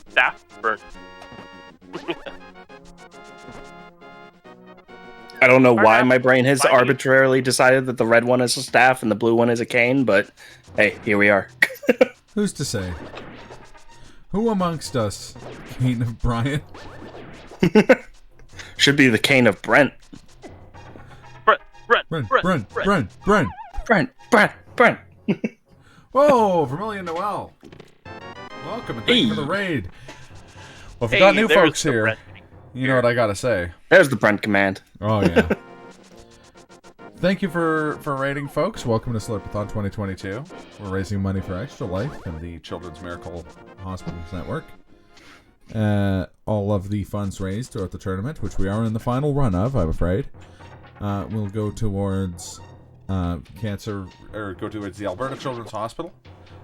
Staff burn. I don't know why Carnath my brain has finally- arbitrarily decided that the red one is a staff and the blue one is a cane, but hey, here we are. Who's to say? Who amongst us, Kane of Brian? Should be the cane of Brent. Brent. Whoa, Vermilion Noel. Welcome and thank you for the raid. Well, if we got new there's folks the here, Brent. you know what I gotta say. There's the Brent command. Oh, yeah. Thank you for raiding, folks. Welcome to Slurpathon 2022. We're raising money for Extra Life and the Children's Miracle Hospitals Network. All of the funds raised throughout the tournament, which we are in the final run of, I'm afraid, will go towards cancer, or go towards the Alberta Children's Hospital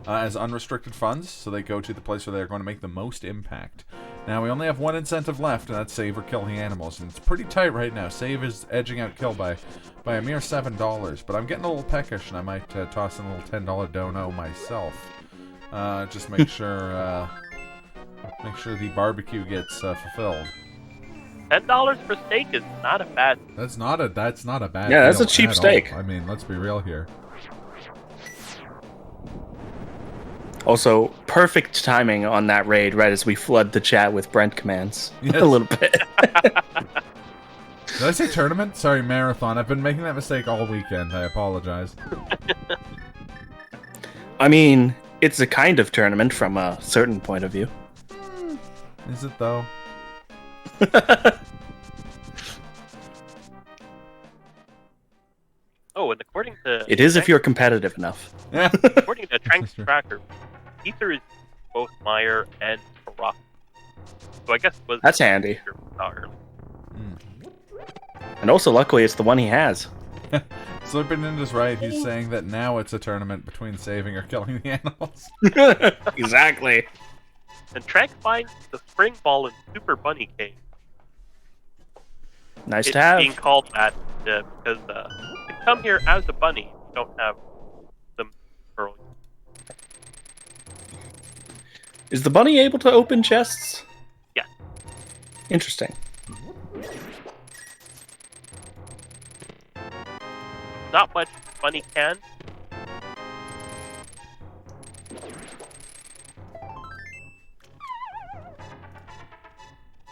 as unrestricted funds, so they go to the place where they're going to make the most impact. Now, we only have one incentive left, and that's save or kill the animals, and it's pretty tight right now. Save is edging out kill by a mere $7, but I'm getting a little peckish, and I might toss in a little $10 dono myself. Just make sure the barbecue gets fulfilled. $10 for steak is not a bad. That's not a bad. Yeah, that's deal a cheap at steak. all. I mean, let's be real here. Also, perfect timing on that raid, right as we flood the chat with Brent commands. Yes. A little bit. Did I say tournament? Sorry, marathon. I've been making that mistake all weekend. I apologize. I mean, it's a kind of tournament from a certain point of view. Is it though? Oh, and according to It is if you're competitive enough. Yeah. according to Trank's That's true. tracker, Ether is both Meyer and Rock. So I guess it was That's handy. early. And also, luckily, it's the one he has. Slipping Ninja's right. He's saying that now it's a tournament between saving or killing the animals. Exactly. And Trank finds the spring ball in Super Bunny Cave. Nice It's to have. being called that because you can come here as a bunny. You don't have them curl. Is the bunny able to open chests? Yeah. Interesting. Not much bunny can.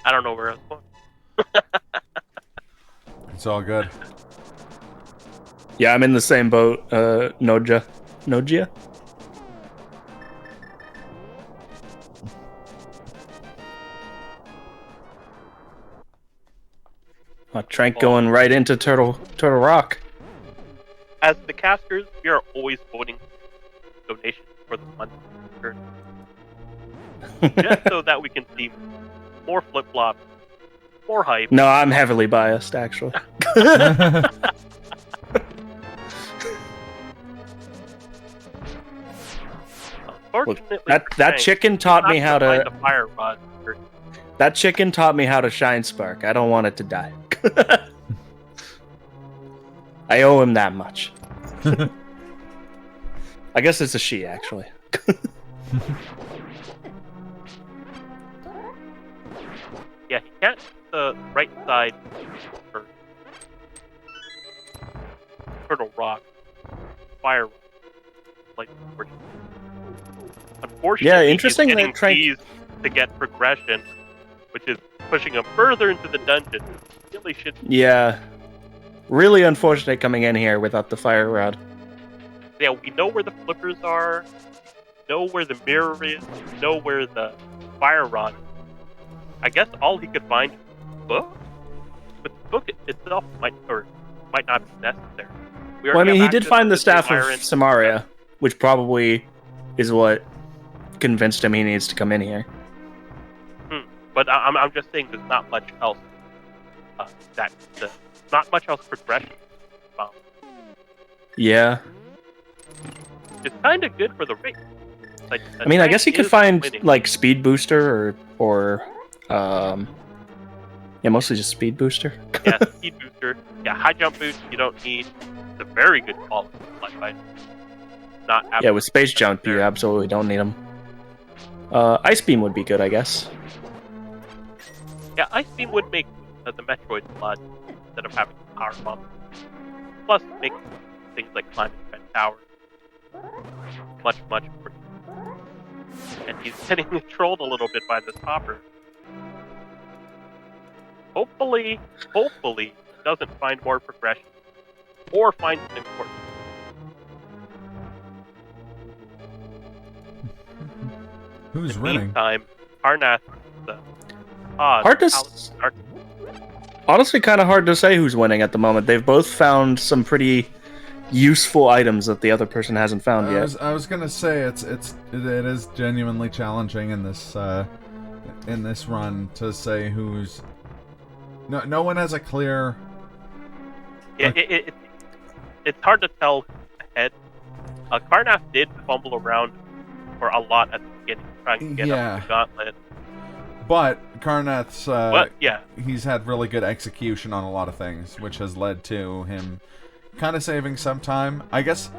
I don't know where I was going. It's all good. Yeah, I'm in the same boat, Nogia? Trank going right into Turtle Rock. As the casters, we are always voting donations for the fund, just so that we can see more flip-flops, more hype. No, I'm heavily biased, actually. Unfortunately, that chicken taught me how to. The fire rod. That chicken taught me how to shine spark. I don't want it to die. I owe him that much. I guess it's a she, actually. Yeah, he can't the right side for Turtle Rock. Fire Rock. Like, unfortunately, yeah, interesting he's getting that Trank... keys to get progression, which is pushing him further into the dungeon. Really should. Yeah. Really unfortunate coming in here without the fire rod. Yeah, we know where the flippers are, know where the mirror is, know where the fire rod is. I guess all he could find is the book, but the book itself might not be necessary. Well, I mean, he did find the Staff of Samaria, which probably is what convinced him he needs to come in here. But I'm just saying there's not much else not much else progression. Yeah. It's kind of good for the race. Like, I mean, I guess he could find winning. like Speed Booster or yeah, mostly just Speed Booster. Yeah, Speed Booster. Yeah, High Jump Boost you don't need. It's a very good quality life item. Not yeah, with Space Jump you absolutely don't need them. Ice Beam would be good, I guess. Yeah, Ice Beam would make the Metroid flood instead of having Power Bomb. Plus, make things like climbing Red Tower much more. And he's getting trolled a little bit by this hopper. Hopefully, he doesn't find more progression or finds it important. Who's In the winning? meantime, Carnath honestly kind of hard to say who's winning at the moment. They've both found some pretty useful items that the other person hasn't found yet. I was gonna say it is genuinely challenging in this run to say who's. No one has a clear. Yeah, it's hard to tell ahead. Carnath did fumble around for a lot at the beginning, trying to get up the gauntlet. But Carnath's, yeah, he's had really good execution on a lot of things, which has led to him kind of saving some time. I guess,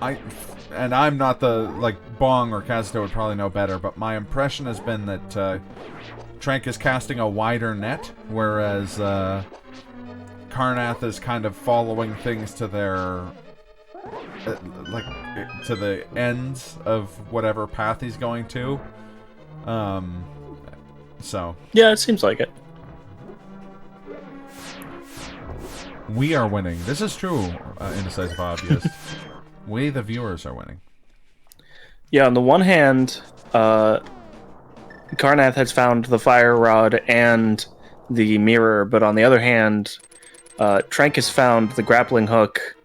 I'm not the, Bong or Kazuto would probably know better, but my impression has been that Trank is casting a wider net, whereas Carnath is kind of following things to their, to the ends of whatever path he's going to. So. Yeah, it seems like it. We are winning. This is true, Indecisive Obvious. We, the viewers, are winning. Yeah, on the one hand, Carnath has found the fire rod and the mirror, but on the other hand, Trank has found the grappling hook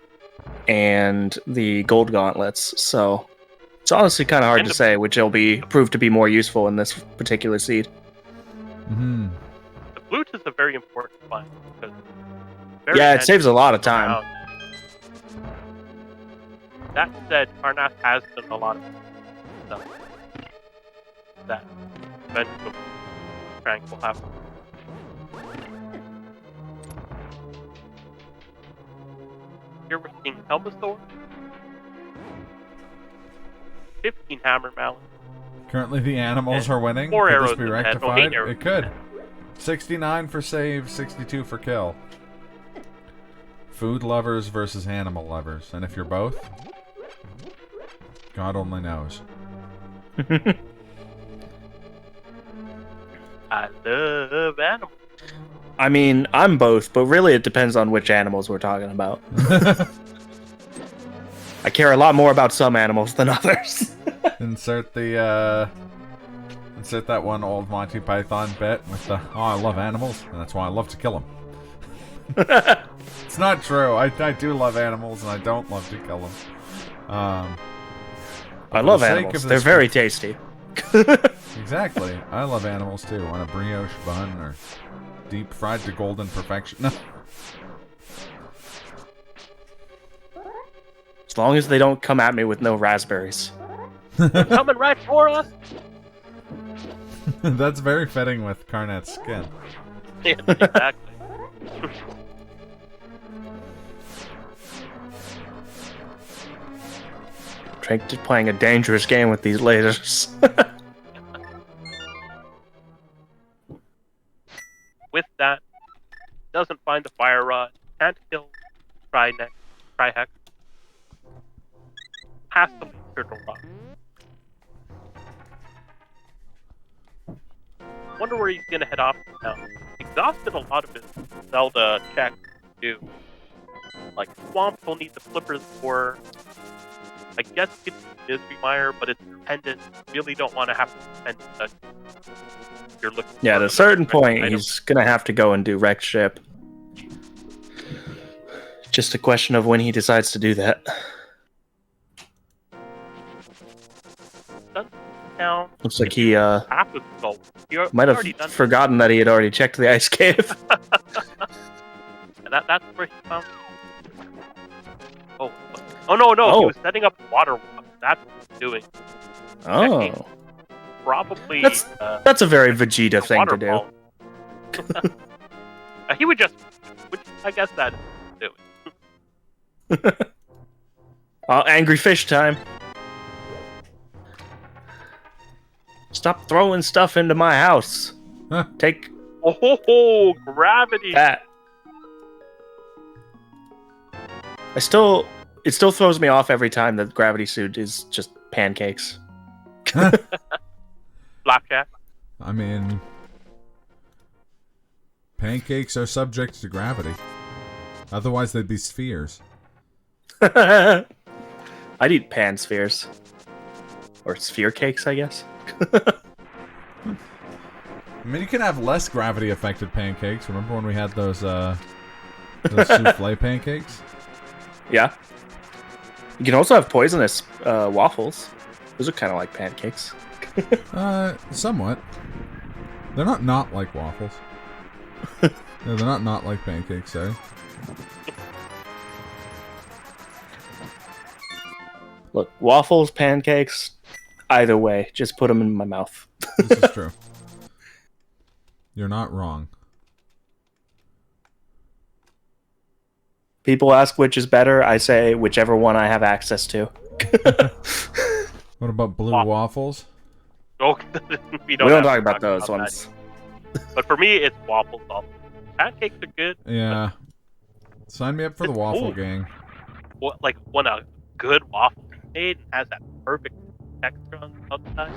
and the gold gauntlets, so it's honestly kind of hard to say which will prove to be more useful in this particular seed. Mm-hmm. The flute is a very important find because yeah, it saves a lot of time. That said, Carnath has done a lot of stuff that eventually Trank will have. Here we're seeing Helmasaur, 15 Hammer Mallet. Currently the animals are winning. 4 Could arrows this be in the head. rectified? 8 arrows It could. 69 for save, 62 for kill. Food lovers versus animal lovers. And if you're both, God only knows. I love animals. I mean, I'm both, but really it depends on which animals we're talking about. I care a lot more about some animals than others. Insert that one old Monty Python bit with the, oh, I love animals, and that's why I love to kill them. It's not true. I do love animals, and I don't love to kill them. I love animals. They're very tasty. Exactly. I love animals, too, on a brioche bun or deep fried to golden perfection. No. As long as they don't come at me with no raspberries. They're coming right for us. That's very fitting with Carnath's skin. Yeah, exactly. Trank is playing a dangerous game with these lasers. With that, doesn't find the fire rod, can't kill Try Hex. Has to leave Turtle Rock. Wonder where he's gonna head off now. Exhausted a lot of his Zelda checks too. Like Swamp will need the flippers for. I guess it could be Mystery Mire, but it's dependent. Really don't want to have to spend such. You're looking. Yeah, at a certain point, he's gonna have to go and do wrecked ship. Just a question of when he decides to do that. Now, looks like he half of the gold. might have forgotten that he had already checked the ice cave. And that's where he found. Oh no! Oh. He was setting up water walk. That's what he was doing. Oh, Probably. that's a very Vegeta thing to do. He would just. I guess that is doing. Oh, angry fish time. Stop throwing stuff into my house. Huh. Take Oh, gravity! that. It still throws me off every time that gravity suit is just pancakes. Flapjack. I mean, pancakes are subject to gravity. Otherwise, they'd be spheres. I'd eat pan spheres. Or sphere cakes, I guess. I mean, you can have less gravity-affected pancakes. Remember when we had those souffle pancakes? Yeah. You can also have poisonous waffles. Those are kind of like pancakes. Somewhat. They're not like waffles. No, they're not like pancakes, sorry. Look, waffles, pancakes, either way, just put them in my mouth. This is true. You're not wrong. People ask which is better. I say whichever one I have access to. What about blue waffles? Oh, we don't have talk to about those ones. that. But for me, it's waffles. Pancakes are good. Yeah. Sign me up for the waffle gang. What, like when a good waffle is made and has that perfect texture on the outside.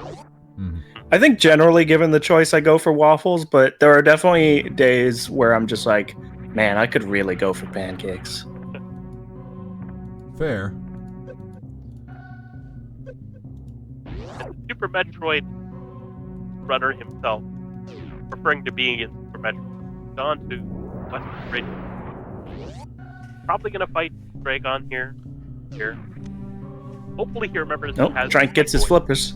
Mm. I think generally, given the choice, I go for waffles, but there are definitely days where I'm just like, man, I could really go for pancakes. Fair. Super Metroid runner himself, referring to being in Super Metroid, gone to Western Ridge. Probably gonna fight Dragon here. Hopefully he remembers Nope, he has. Trank gets his flippers.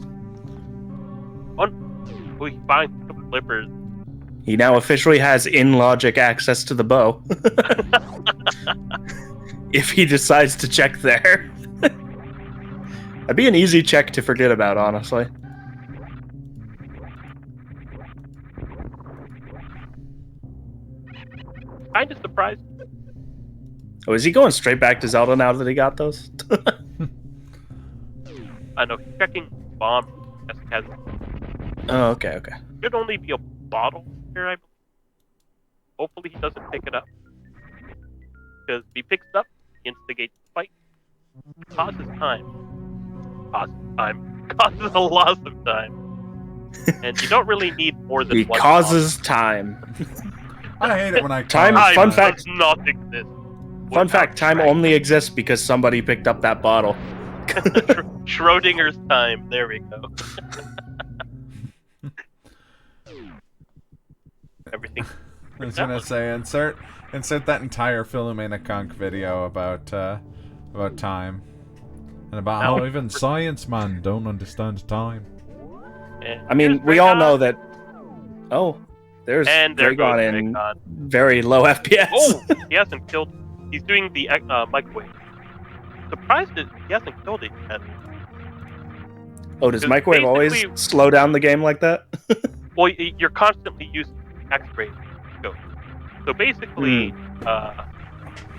Oh, he finds the flippers. He now officially has in-logic access to the bow. If he decides to check there. That'd be an easy check to forget about, honestly. Kind of surprised. Oh, is he going straight back to Zelda now that he got those? I know, he's checking bomb. Has Oh, okay. should only be a bottle here, I believe. Hopefully he doesn't pick it up. Because if he picks it up, he instigates the fight. Causes time. Causes a loss of time. And you don't really need more than He one causes time. I hate it when I Time- cause, fun Time fact- does not exist. Fun fact, time without only exists because somebody picked up that bottle. Schrodinger's time. There we go. Everything. I was gonna say insert that entire film in a conch video about time and about how No. even science man don't understand time. And I mean, here's we all Dragon. know that. Oh, there's And there goes Dragon in Dragon. very low FPS. Oh, he hasn't killed. He's doing the microwave. Surprised that he hasn't killed it yet. Oh, does Because microwave always basically- slow down the game like that? Well, you're constantly using X-ray scope. So basically,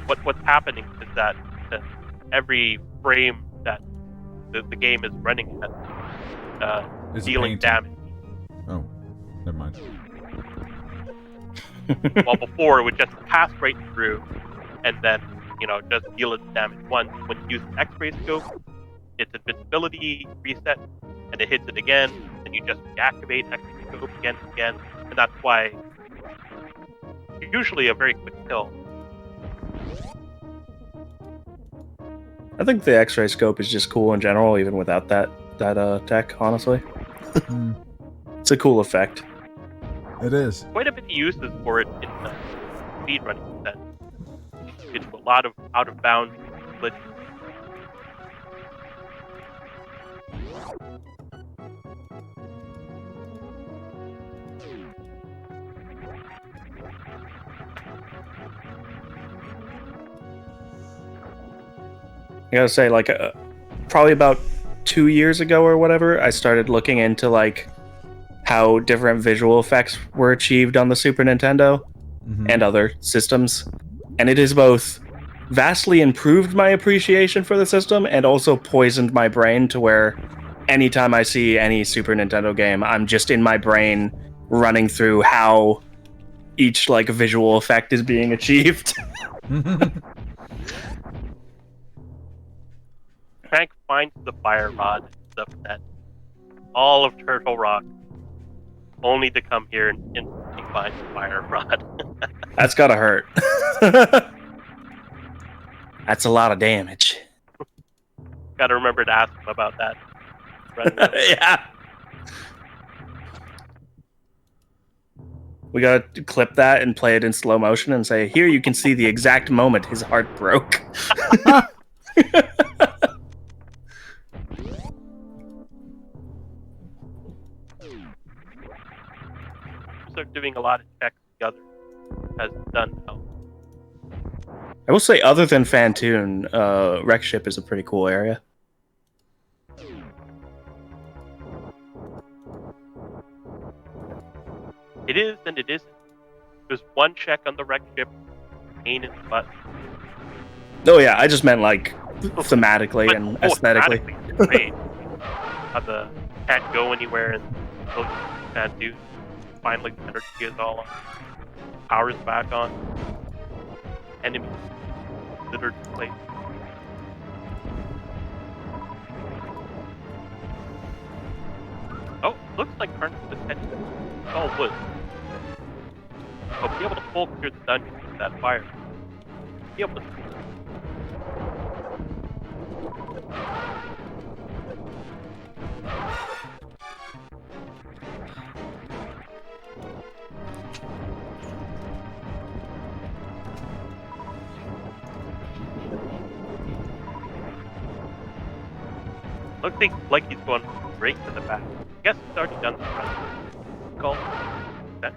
what's happening is that every frame that the game is running at Is it dealing painting? damage. Oh, never mind. While before it would just pass right through, and then just deal its damage once. When you use X-ray scope, its invincibility reset, and it hits it again, and you just reactivate X-ray scope again and again, and that's why usually a very quick kill. I think the X-ray scope is just cool in general, even without that tech. Honestly, it's a cool effect. It is. Quite a bit of uses for it in the speedrunning sense. It's a lot of out of bounds glitches. I gotta say, like, probably about 2 years ago or whatever, I started looking into like how different visual effects were achieved on the Super Nintendo and other systems, and it has both vastly improved my appreciation for the system and also poisoned my brain to where anytime I see any Super Nintendo game, I'm just in my brain running through how each like visual effect is being achieved. Frank finds the fire rod and stuff that all of Turtle Rock, only to come here and instantly find the fire rod. That's gotta hurt. That's a lot of damage. Gotta remember to ask him about that. Yeah. We gotta clip that and play it in slow motion and say, here you can see the exact moment his heart broke. Start doing a lot of checks the other has done now. I will say, other than Fantoon, Wreck Ship is a pretty cool area. It is and it isn't. There's one check on the wreck ship, pain in the butt. Oh yeah, I just meant like thematically and aesthetically. Thematically, it's great. How the can't go anywhere and those can't do. Finally, the energy is all on. Power's back on. Enemies considered place. Oh, looks like Carnathfd headed. It's all wood. But be able to pull through the dungeon with that fire. Be able to. Looks like he's going straight to the back. I guess he's already done the front. Call that.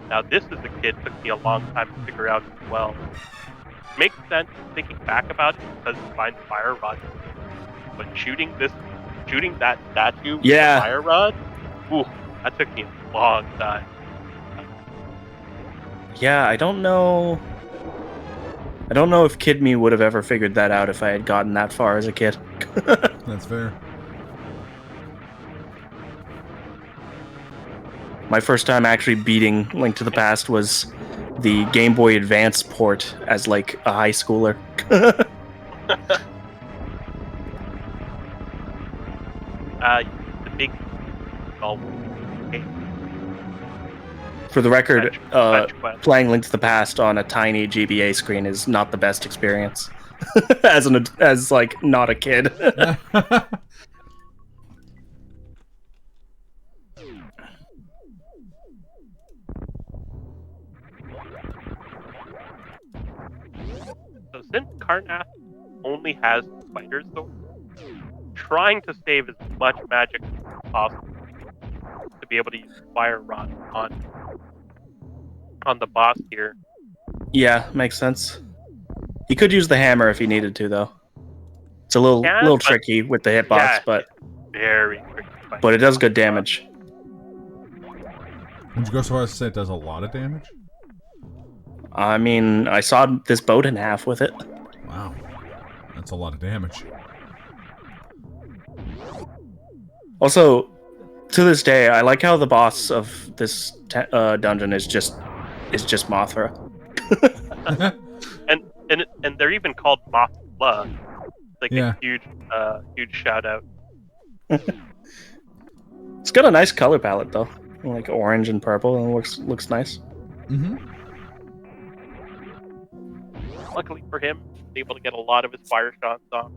Now this is a kid took me a long time to figure out as well. Makes sense thinking back about it because he finds fire rod. But shooting that statue with Yeah. a fire rod, ooh, that took me a long time. Yeah, I don't know if Kid Me would have ever figured that out if I had gotten that far as a kid. That's fair. My first time actually beating Link to the Past was the Game Boy Advance port as like a high schooler. The big all okay. For the record, Fetch quest. playing Link to the Past on a tiny GBA screen is not the best experience. as like not a kid. So since Carnath only has spiders, though, trying to save as much magic as possible to be able to use Fire Rod on the boss here. Yeah, makes sense. He could use the hammer if he needed to, though. It's a little tricky with the hitbox, yeah, but very tricky. it does good damage. Would you go so far as to say it does a lot of damage? I mean, I saw this boat in half with it. Wow. That's a lot of damage. Also, to this day, I like how the boss of this dungeon is just Mothra. and they're even called Mothra. Like Yeah. a huge shout out. It's got a nice color palette though, like orange and purple, and it looks nice. Mm-hmm. Luckily for him, he's able to get a lot of his fire shots off.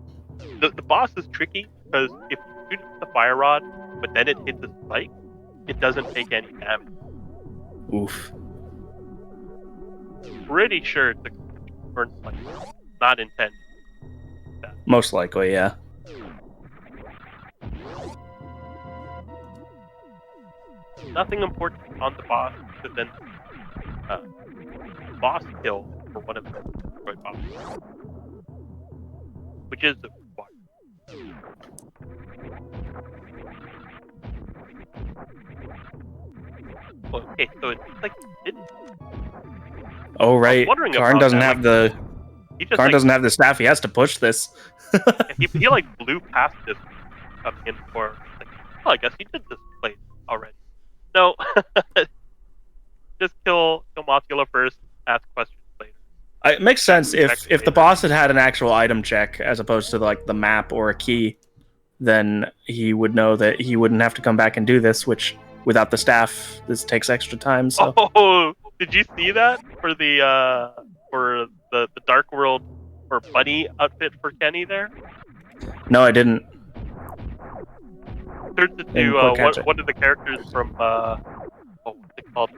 The boss is tricky because if you shoot it with the fire rod, but then it hits a spike, it doesn't take any damage. Oof. Pretty sure it's a burn spike, not intended. Most likely, yeah. Nothing important on the boss other than boss kill for one of the destroyed bosses, which is the required. Okay, so it's like it didn't. Oh right, wondering Karn about doesn't that, have like, the He just Karn like, doesn't have the staff. He has to push this. he like blew past this coming in for like, oh, I guess he did this place already. No, just kill Mothula first, ask questions later. It makes sense if the later. boss had an actual item check as opposed to like the map or a key, then he would know that he wouldn't have to come back and do this. Which without the staff, this takes extra time. So Oh, did you see that for the Dark World or Bunny outfit for Kenny there? no, I didn't. Turns Didn't into quite catch it. one of the characters from what's it called?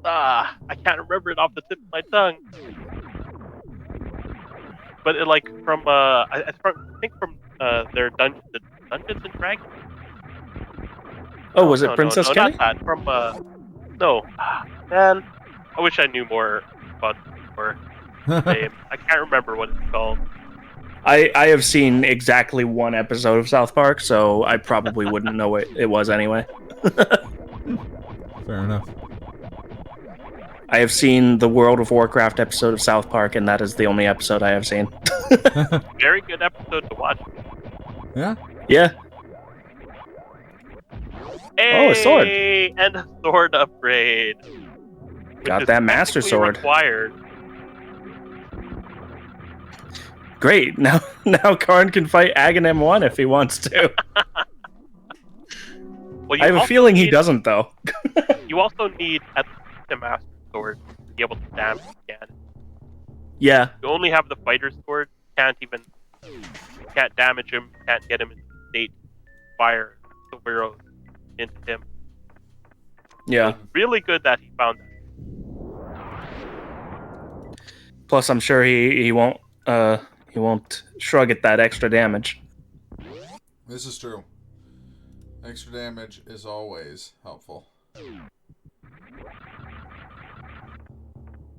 I can't remember it off the tip of my tongue. But it, like from I think from their Dungeons and Dragons. Oh, was it No, Princess no, Kenny? not that. From no, man. I wish I knew more about her name. I can't remember what it's called. I have seen exactly one episode of South Park, so I probably wouldn't know what it was anyway. Fair enough. I have seen the World of Warcraft episode of South Park, and that is the only episode I have seen. Very good episode to watch. Yeah? Yeah. Hey, Oh, a sword. and a sword upgrade. Which Got is that Master technically Sword. Required. Great. Now Karn can fight Aghanim 1 if he wants to. Well, I have a also feeling he need- doesn't, though. You also need at least a Master Sword to be able to damage Gannon. Yeah. You only have the Fighter Sword, can't damage him, can't get him in the state to fire the arrows into him. Yeah. So it's really good that he found that. Plus, I'm sure he won't shrug at that extra damage. This is true. Extra damage is always helpful.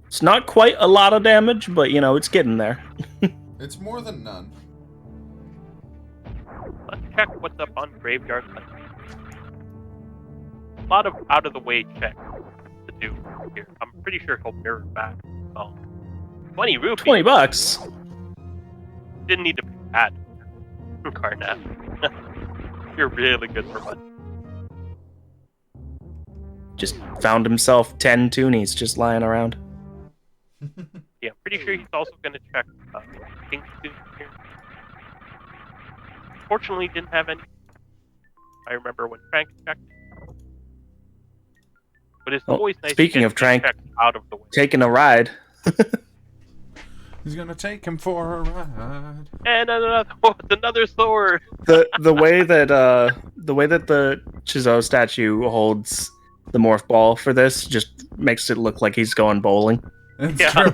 It's not quite a lot of damage, but it's getting there. It's more than none. Let's check what's up on Graveyard Lake. A lot of out of the way checks to do here. I'm pretty sure he'll mirror back. Oh, 20 rupees. $20. Didn't need to pay that. Carnath. You're really good for money. Just found himself 10 toonies just lying around. Yeah, I'm pretty sure he's also going to check King's Tune here. Fortunately, didn't have any. I remember when Trank checked. But it's Oh, always nice speaking to of get Trank, checked out of the way. taking a ride. He's gonna take him for a ride. And another sword. The way that the Chizo statue holds the morph ball for this just makes it look like he's going bowling. It's Yeah. true.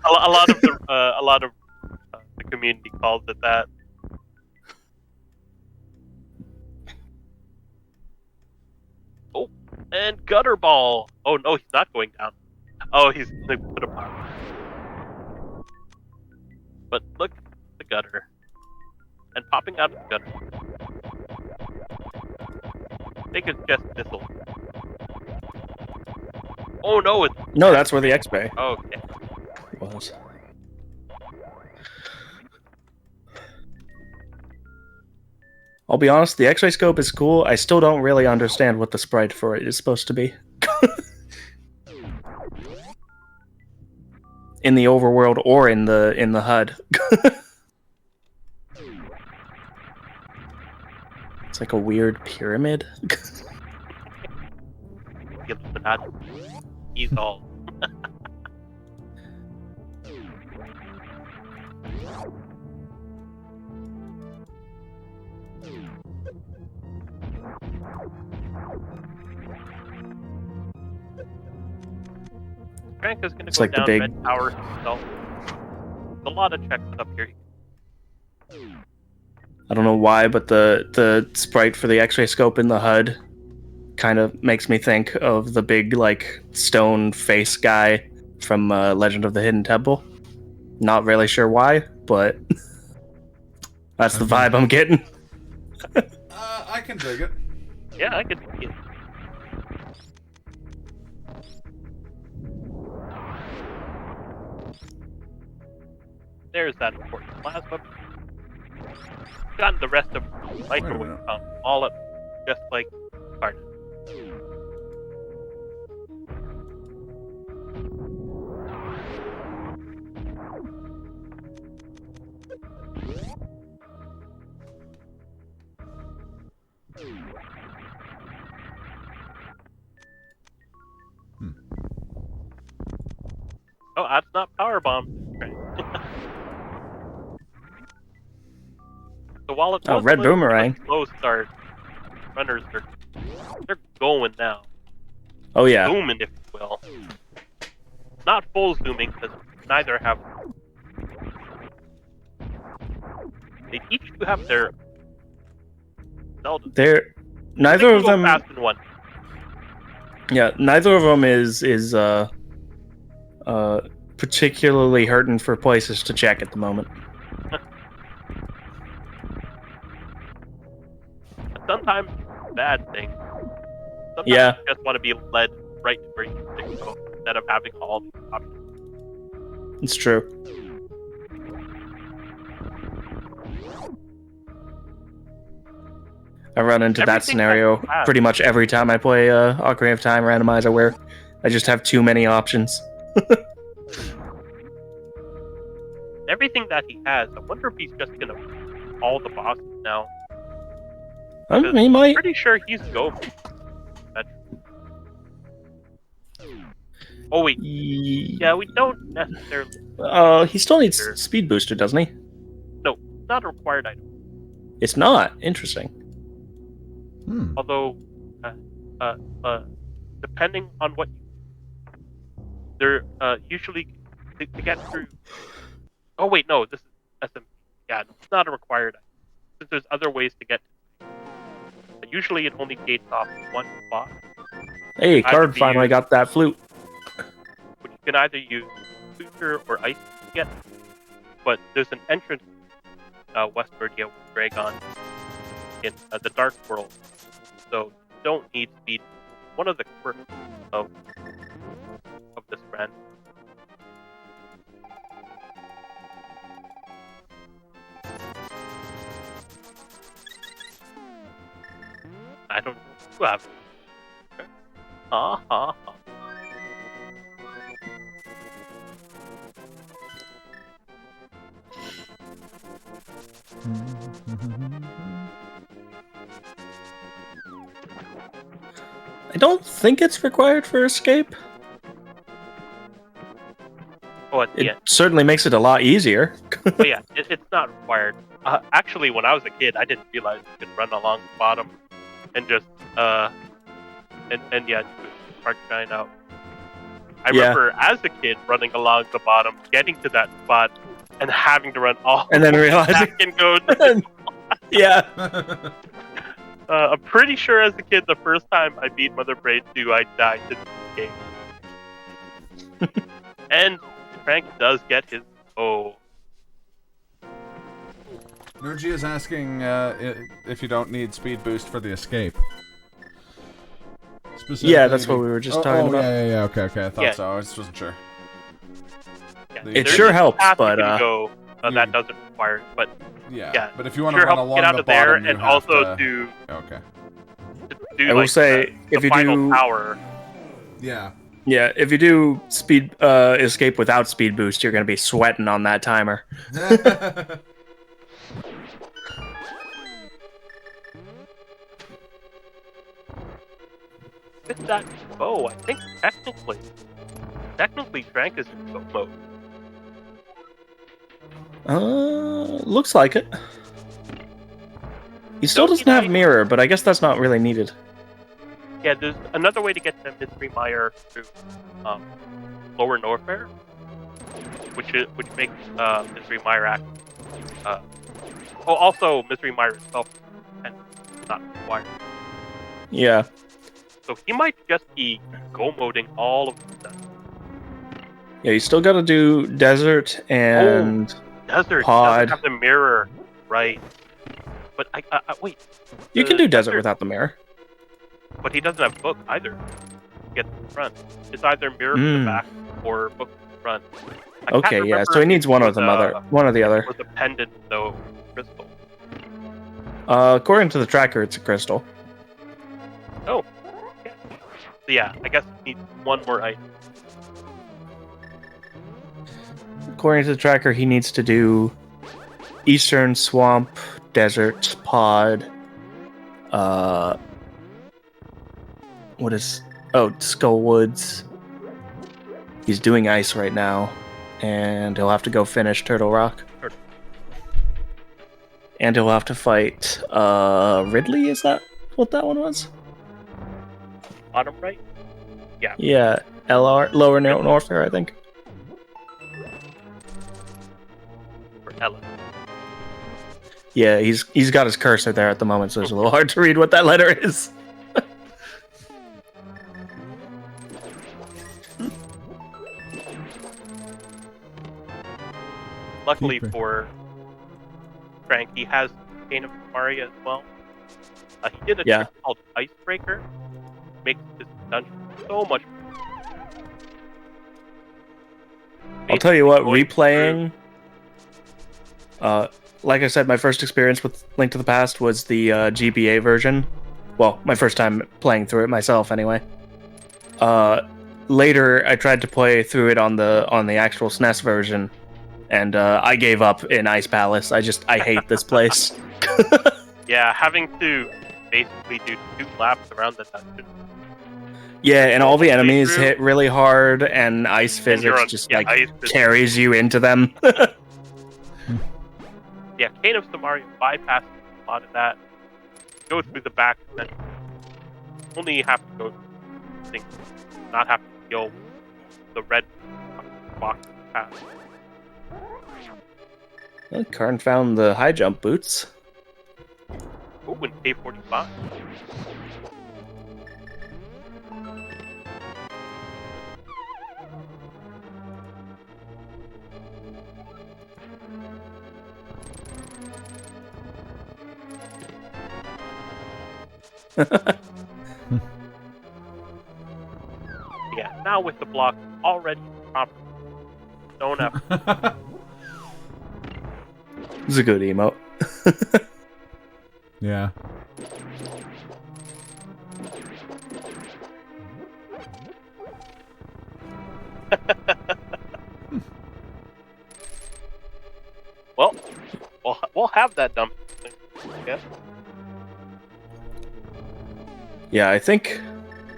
A lot of the community calls it that. Oh, and gutter ball. Oh no, he's not going down. Oh, he's gonna put a power. But look at the gutter. And popping out of the gutter. I think it's just missile. Oh no, it's No, that's where the X-Bay okay. was. I'll be honest, the X-ray scope is cool. I still don't really understand what the sprite for it is supposed to be. In the overworld or in the HUD. It's like a weird pyramid. Illuminati. He's all. Frank is going to It's go like the down big- Red Tower himself. There's a lot of checks up here. I don't know why, but the sprite for the X-ray scope in the HUD kind of makes me think of the big like stone face guy from Legend of the Hidden Temple. Not really sure why, but that's the Okay. vibe I'm getting. I can dig it. Yeah, I could see it. There's that important plasma. Gotten the rest of microwave minute. all up, just like Carnathfd. Oh, that's not power bomb. So while it Oh, was red a little bit of a boomerang. slow start, runners they're going now. Oh yeah, Zooming, if you will. Not full zooming, because neither have. They each do have their. Zelda. they're They neither can of go them. fast in one. Yeah, neither of them is particularly hurting for places to check at the moment. Sometimes bad thing. Sometimes Yeah. you just want to be led right to where you think go instead of having all these options. It's true. I run into that Everything scenario that you have. pretty much every time I play Ocarina of Time Randomizer, where I just have too many options. Everything that he has, I wonder if he's just gonna all the bosses now. He might. I'm pretty sure he's go. Oh wait, yeah, we don't necessarily. He still needs speed booster, doesn't he? No, not a required item. It's not. Interesting. Hmm. Although, depending on what they're usually to get through. Oh wait, no, this is SM. Yeah, it's not a required item. Since there's other ways to get. But usually, it only gates off one spot, Hey, I Card could be finally used. got that flute. which you can either use booster or ice to get. But there's an entrance westward here with Dragon in the Dark World, so you don't need speed. One of the quirks of this brand. I don't have. Ha ha ha. I don't think it's required for escape. Oh, at the It end. certainly makes it a lot easier. But yeah, it's not required. Actually, when I was a kid, I didn't realize you could run along the bottom and just and yeah, start trying out. I remember as a kid running along the bottom, getting to that spot, and having to run all And then the way realizing- back and go. To Yeah. I'm pretty sure as a kid, the first time I beat Mother Braid 2, I died to this game. And Frank does get his Nuji is asking if you don't need speed boost for the escape. Yeah, that's what we were just talking about. Yeah, okay, I thought Yeah. so. I just wasn't sure. Yeah, It there's sure a helps, path you but, can go that doesn't require it, but Yeah, but if you want sure to run helps along get out the of there bottom, you and have also to... to Okay. do I will like say, the if you final do- power. Yeah. Yeah, if you do speed escape without speed boost, you're going to be sweating on that timer. With that bow, I think technically Frank is in go mode. Looks like it. He still Don't doesn't have deny- mirror, but I guess that's not really needed. Yeah, there's another way to get to Mystery Mire through Lower Norfair, which makes Mystery Mire act. Also Mystery Mire itself and not required. Yeah. So he might just be go moding all of the stuff. Yeah, you still got to do desert and Desert Pod. doesn't have the mirror, right? But I wait. you the can do desert without the mirror. But he doesn't have book either. To get to the front. It's either mirror to the back or book to the front. I can't Okay, yeah. remember So he if needs it one or was, the other. One or the other. was a pendant though, crystal. According to the tracker, it's a crystal. Oh. Okay. So yeah, I guess he needs one more item. According to the tracker, he needs to do Eastern Swamp, Desert, Pod, what is... Oh, Skull Woods. He's doing Ice right now, and he'll have to go finish Turtle Rock. And he'll have to fight, Ridley, is that what that one was? Bottom right? Yeah, LR, Lower Norfair, I think. For Ellen. Yeah, he's got his cursor there at the moment, so it's a little hard to read what that letter is. Luckily Keeper. for Frank, he has Chain of Maria as well. He did a Yeah. trick called Icebreaker. Makes this dungeon so much. I'll tell you what, Basically going replaying... like I said, my first experience with Link to the Past was the GBA version. Well, my first time playing through it myself, anyway. Later, I tried to play through it on the actual SNES version, and I gave up in Ice Palace. I hate this place. Yeah, having to basically do 2 laps around the dungeon. Yeah, and all the Play enemies through. hit really hard, and ice And you're physics on- just yeah, like ice physics. carries you into them. Yeah, Chain of Samaria bypasses a lot of that. Go through the back, and then only have to go things, not have to kill the red box path. Well, Karn found the high jump boots. Oh, and K45. Yeah, now with the block already proper. Don't have It's a good emote. Yeah. Well, we'll have that dump thing, I guess. Yeah, I think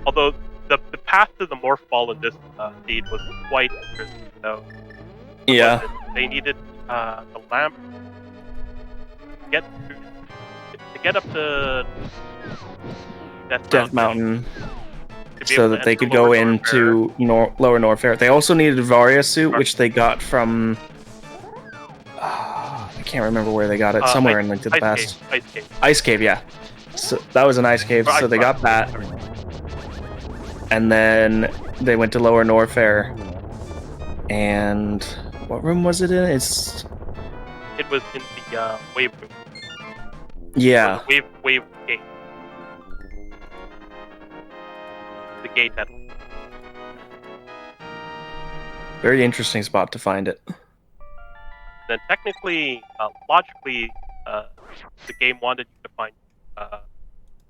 although the path to the Morphball in this seed was quite interesting, though. Yeah. They needed the lamp to get up to Death Mountain, to be so able that to they enter could go Lower into Lower Norfair. They also needed a Varia suit, which they got from... I can't remember where they got it. Somewhere in Link to the Past. Ice Cave, yeah. So that was an Ice Cave, so they got that. And then they went to Lower Norfair. And what room was it in? It was in the wave room. Yeah. Wave gate. The gate that. Very interesting spot to find it. Then technically, logically, the game wanted you to find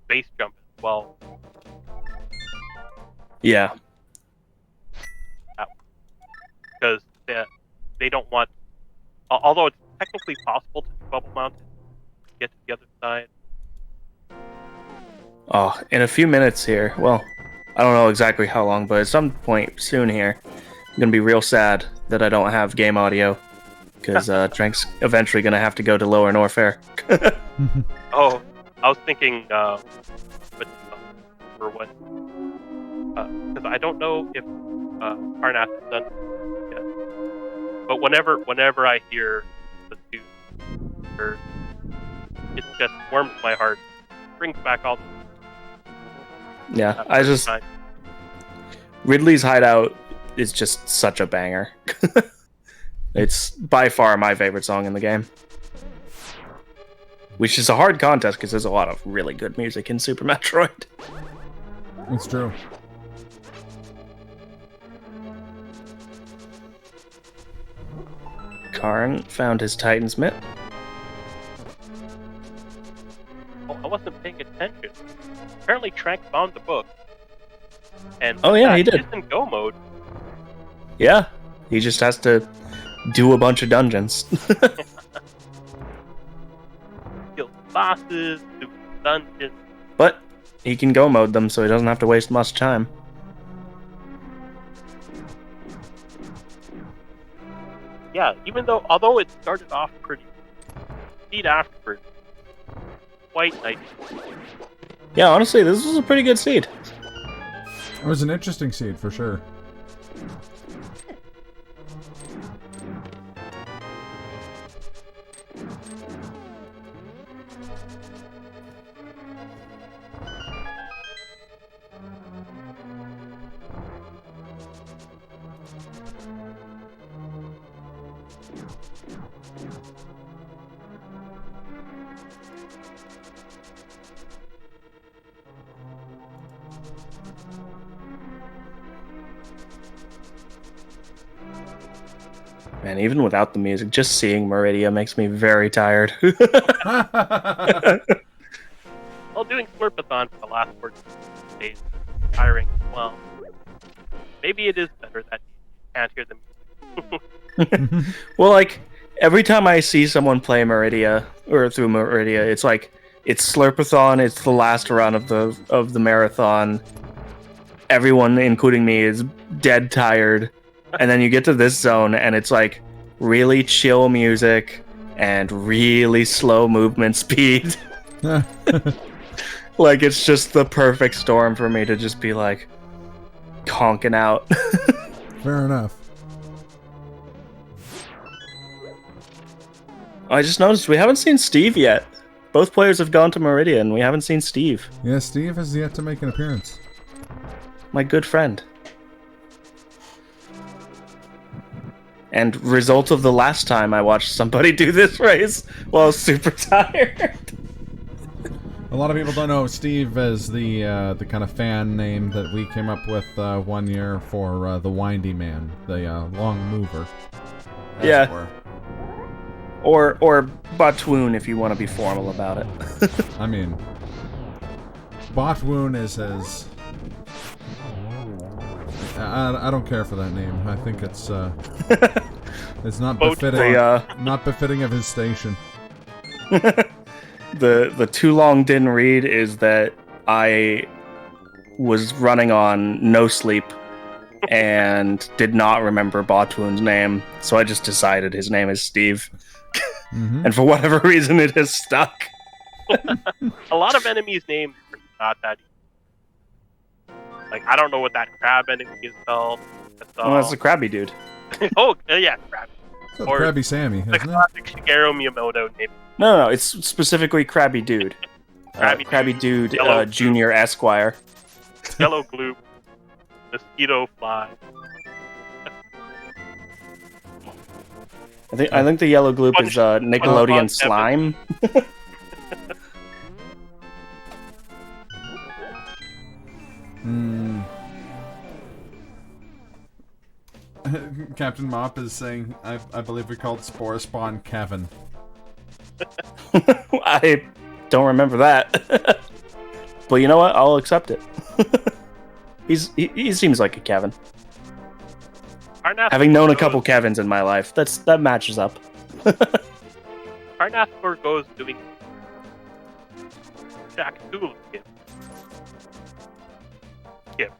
base jump as well. Yeah. Because they don't want, although it's technically possible to do Bubble Mountain, get to the other side. Oh, in a few minutes here. Well, I don't know exactly how long, but at some point soon here, I'm gonna be real sad that I don't have game audio, because Trank's eventually gonna have to go to Lower Norfair. Oh, I was thinking, for what? Because I don't know if Carnath has done it yet. But whenever I hear the two, it just warms my heart, brings back all the. Yeah, I just... time. Ridley's Hideout is just such a banger. It's by far my favorite song in the game. Which is a hard contest, because there's a lot of really good music in Super Metroid. It's true. Karn found his Titan's Mitt. Oh, I wasn't paying attention. Apparently, Trank found the book. And Oh yeah, he did. It's in Go mode. Yeah, he just has to do a bunch of dungeons. Kill bosses, do dungeons. But he can Go mode them, so he doesn't have to waste much time. Yeah, although it started off pretty speed afterwards, quite nice. Yeah, honestly, this was a pretty good seed. It was an interesting seed, for sure. Man, even without the music, just seeing Meridia makes me very tired. Well, doing Slurpathon for the last 14 days is tiring as well. Maybe it is better that you can't hear the music. Well, like, every time I see someone play Meridia, or through Meridia, it's like, it's Slurpathon, it's the last run of the marathon. Everyone, including me, is dead tired. And then you get to this zone, and it's like really chill music and really slow movement speed. Like, it's just the perfect storm for me to just be like conking out. Fair enough. I just noticed we haven't seen Steve yet. Both players have gone to Meridia, and we haven't seen Steve. Yeah, Steve has yet to make an appearance. My good friend. And result of the last time I watched somebody do this race while I was super tired. A lot of people don't know Steve as the kind of fan name that we came up with one year for the Windy Man, the long mover. Yeah. Or Botwoon if you want to be formal about it. I mean, Botwoon is as... I don't care for that name. I think it's it's not befitting. Not befitting of his station. The too long didn't read is that I was running on no sleep and did not remember Botwoon's name, so I just decided his name is Steve. Mm-hmm. And for whatever reason, it has stuck. A lot of enemies' names are not that easy. Like, I don't know what that crab enemy is called. That's a crabby dude. Oh, yeah, crab. So Or Krabby Sammy, The isn't it? classic Shigeru Miyamoto name. No, it's specifically crabby dude. Krabby Dude, Yellow Junior Esquire. Yellow glue. Mosquito fly. I think the yellow gloop is Nickelodeon SpongeBob slime. Captain Mop is saying, I believe we called Spore Spawn Kevin. I don't remember that. But you know what? I'll accept it. He seems like a Kevin. Carnathfd Having known a goes- couple Kevins in my life, that matches up. Carnathfd goes doing Jack Tool skip.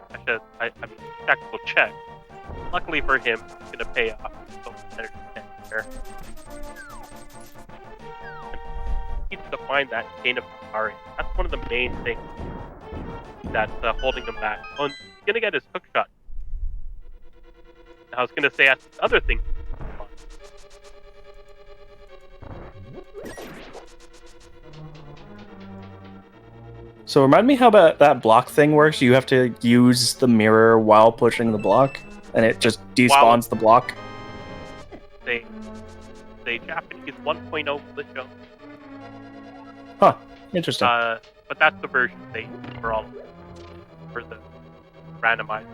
I mean, tactical check. Luckily for him, it's gonna pay off. So energy there. He needs to find that chain of Ari. That's one of the main things that's holding him back. Oh, and he's gonna get his hook shot. I was gonna say that's the other thing. So remind me how that block thing works. You have to use the mirror while pushing the block, and it just despawns the block. They Japanese 1.0 glitch out. Huh. Interesting. But that's the version they use for all of them, for the randomizer,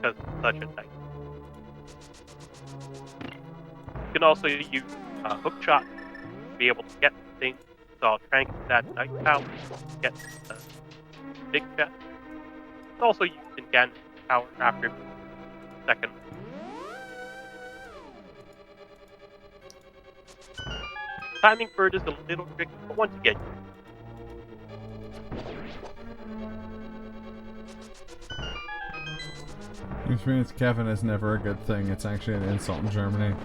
because it's such a nice. You can also use hook shot to be able to get the thing. So I'll try and get that nice power, get the big chest. It's also used in Gannon power after the second. Timing for it is a little tricky, but once you get Experience Kevin is never a good thing. It's actually an insult in Germany.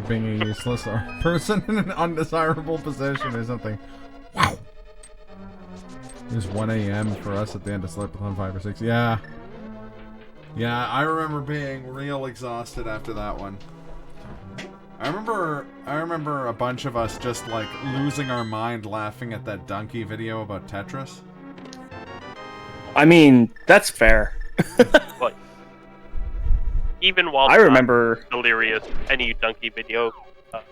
Being a useless person in an undesirable position or something. Wow. It was 1 a.m. for us at the end of Slurpathon 5 or 6. Yeah. Yeah, I remember being real exhausted after that one. I remember a bunch of us just like losing our mind laughing at that donkey video about Tetris. I mean, that's fair. but even while I remember delirious, any donkey video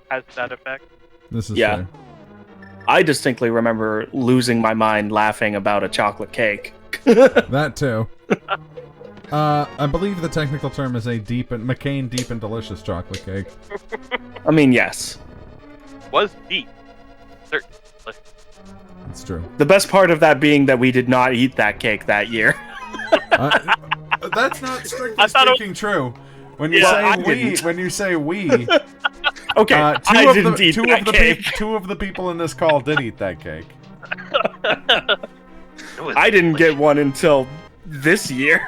has that effect. This is Yeah. true. I distinctly remember losing my mind laughing about a chocolate cake. That too. I believe the technical term is a McCain deep and delicious chocolate cake. I mean, yes. Was deep. Certainly. It's true. The best part of that being that we did not eat that cake that year. That's not strictly I thought it- speaking true. When you Yeah, I say we, didn't. when you say we, Okay, I didn't eat that cake. two of the people in this call did eat that cake. It was I didn't delicious. get one until this year.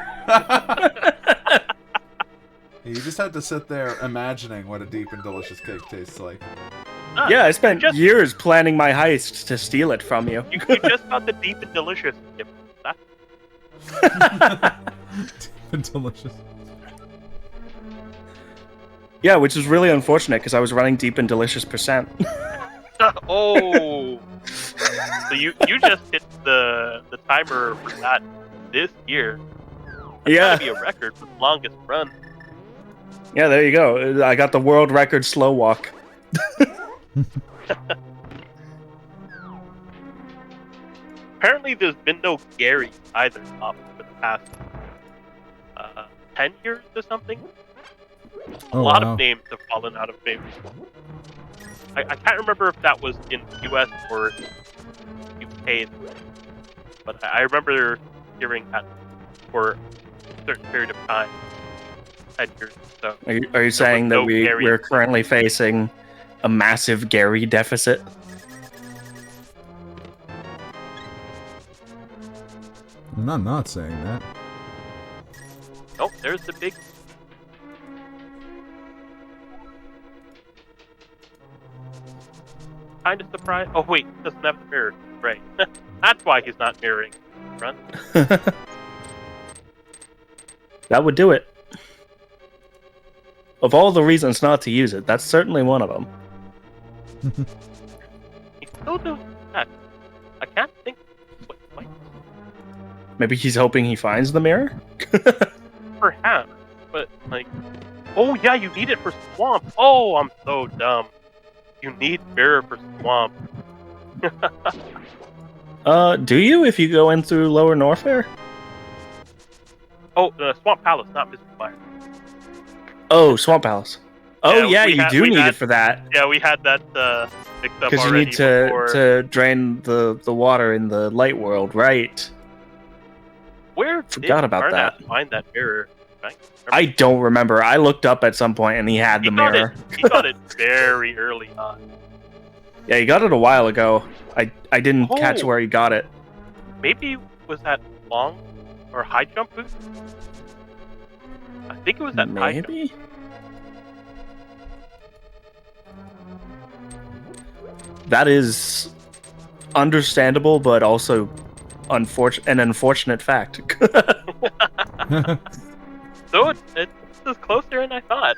You just had to sit there imagining what a deep and delicious cake tastes like. Ah, Yeah, I spent just- years planning my heist to steal it from you. You just got the deep and delicious. Yep. Deep and delicious. Yeah, which is really unfortunate because I was running deep and delicious percent. Oh. So you just hit the timer for that this year. That's Yeah. gotta be a record for the longest run. Yeah, there you go. I got the world record slow walk. Apparently, there's been no Gary either up for the past 10 years or something. A lot of names have fallen out of favor. I can't remember if that was in the US or UK, but I remember hearing that for a certain period of time. 10 years or so. Are you saying that no Gary. we're currently facing a massive Gary deficit? I'm not saying that. there's the big. Kind of surprised. Oh wait, he doesn't have the mirror. Right. That's why he's not mirroring. Run. That would do it. Of all the reasons not to use it, that's certainly one of them. He still doing that. I can't think. What? Maybe he's hoping he finds the mirror? Perhaps, but like, oh yeah, you need it for swamp. Oh, I'm so dumb. You need mirror for swamp. Do you if you go in through Lower Norfair? Oh, Swamp Palace, not Mystery Mire. Oh, Swamp Palace. Oh Yeah, yeah, you do need it for that. Yeah, we had that mixed up Because you already need before. to drain the water in the light world, right? Where Forgot did about that. Carnath find that mirror? I don't remember. I looked up at some point and he had the mirror. He got it very early on. Yeah, he got it a while ago. I didn't catch where he got it. Maybe was that long or high jump boost? I think it was that high jump. Maybe? That is understandable, but also an unfortunate fact. So it's just closer than I thought.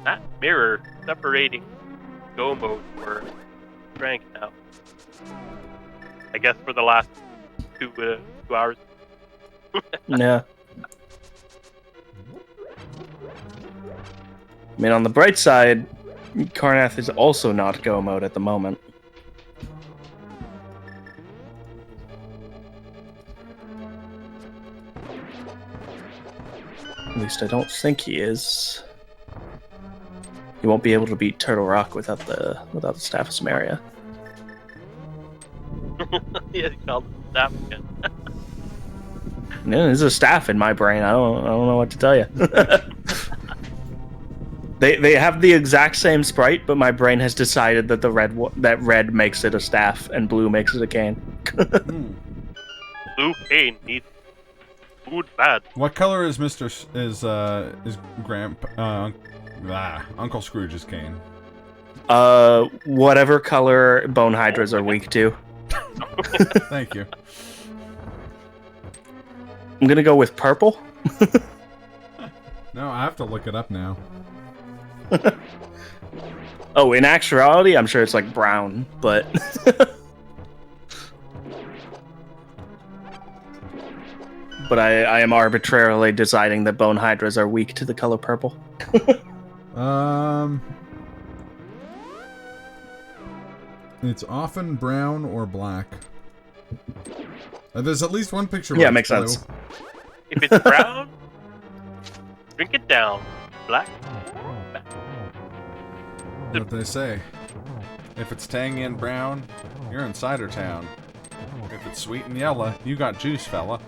That mirror separating go mode for Frank now. I guess for the last 2 hours. Yeah. I mean, on the bright side, Carnath is also not go mode at the moment. At least I don't think he is. He won't be able to beat Turtle Rock without the Staff of Samaria. Yeah, he called it staff again. Yeah, there's a staff in my brain. I don't know what to tell you. They have the exact same sprite, but my brain has decided that that red makes it a staff and blue makes it a cane. Blue cane needs food bad. What color is Uncle Scrooge's cane? Whatever color bone hydras are weak to. Thank you. I'm gonna go with purple. No, I have to look it up now. Oh, in actuality, I'm sure it's like brown, but but I am arbitrarily deciding that bone hydras are weak to the color purple. It's often brown or black. There's at least one picture. Yeah, makes sense. If it's brown, drink it down. Black. What they say. If it's tangy and brown, you're in Cider Town. If it's sweet and yellow, you got juice, fella.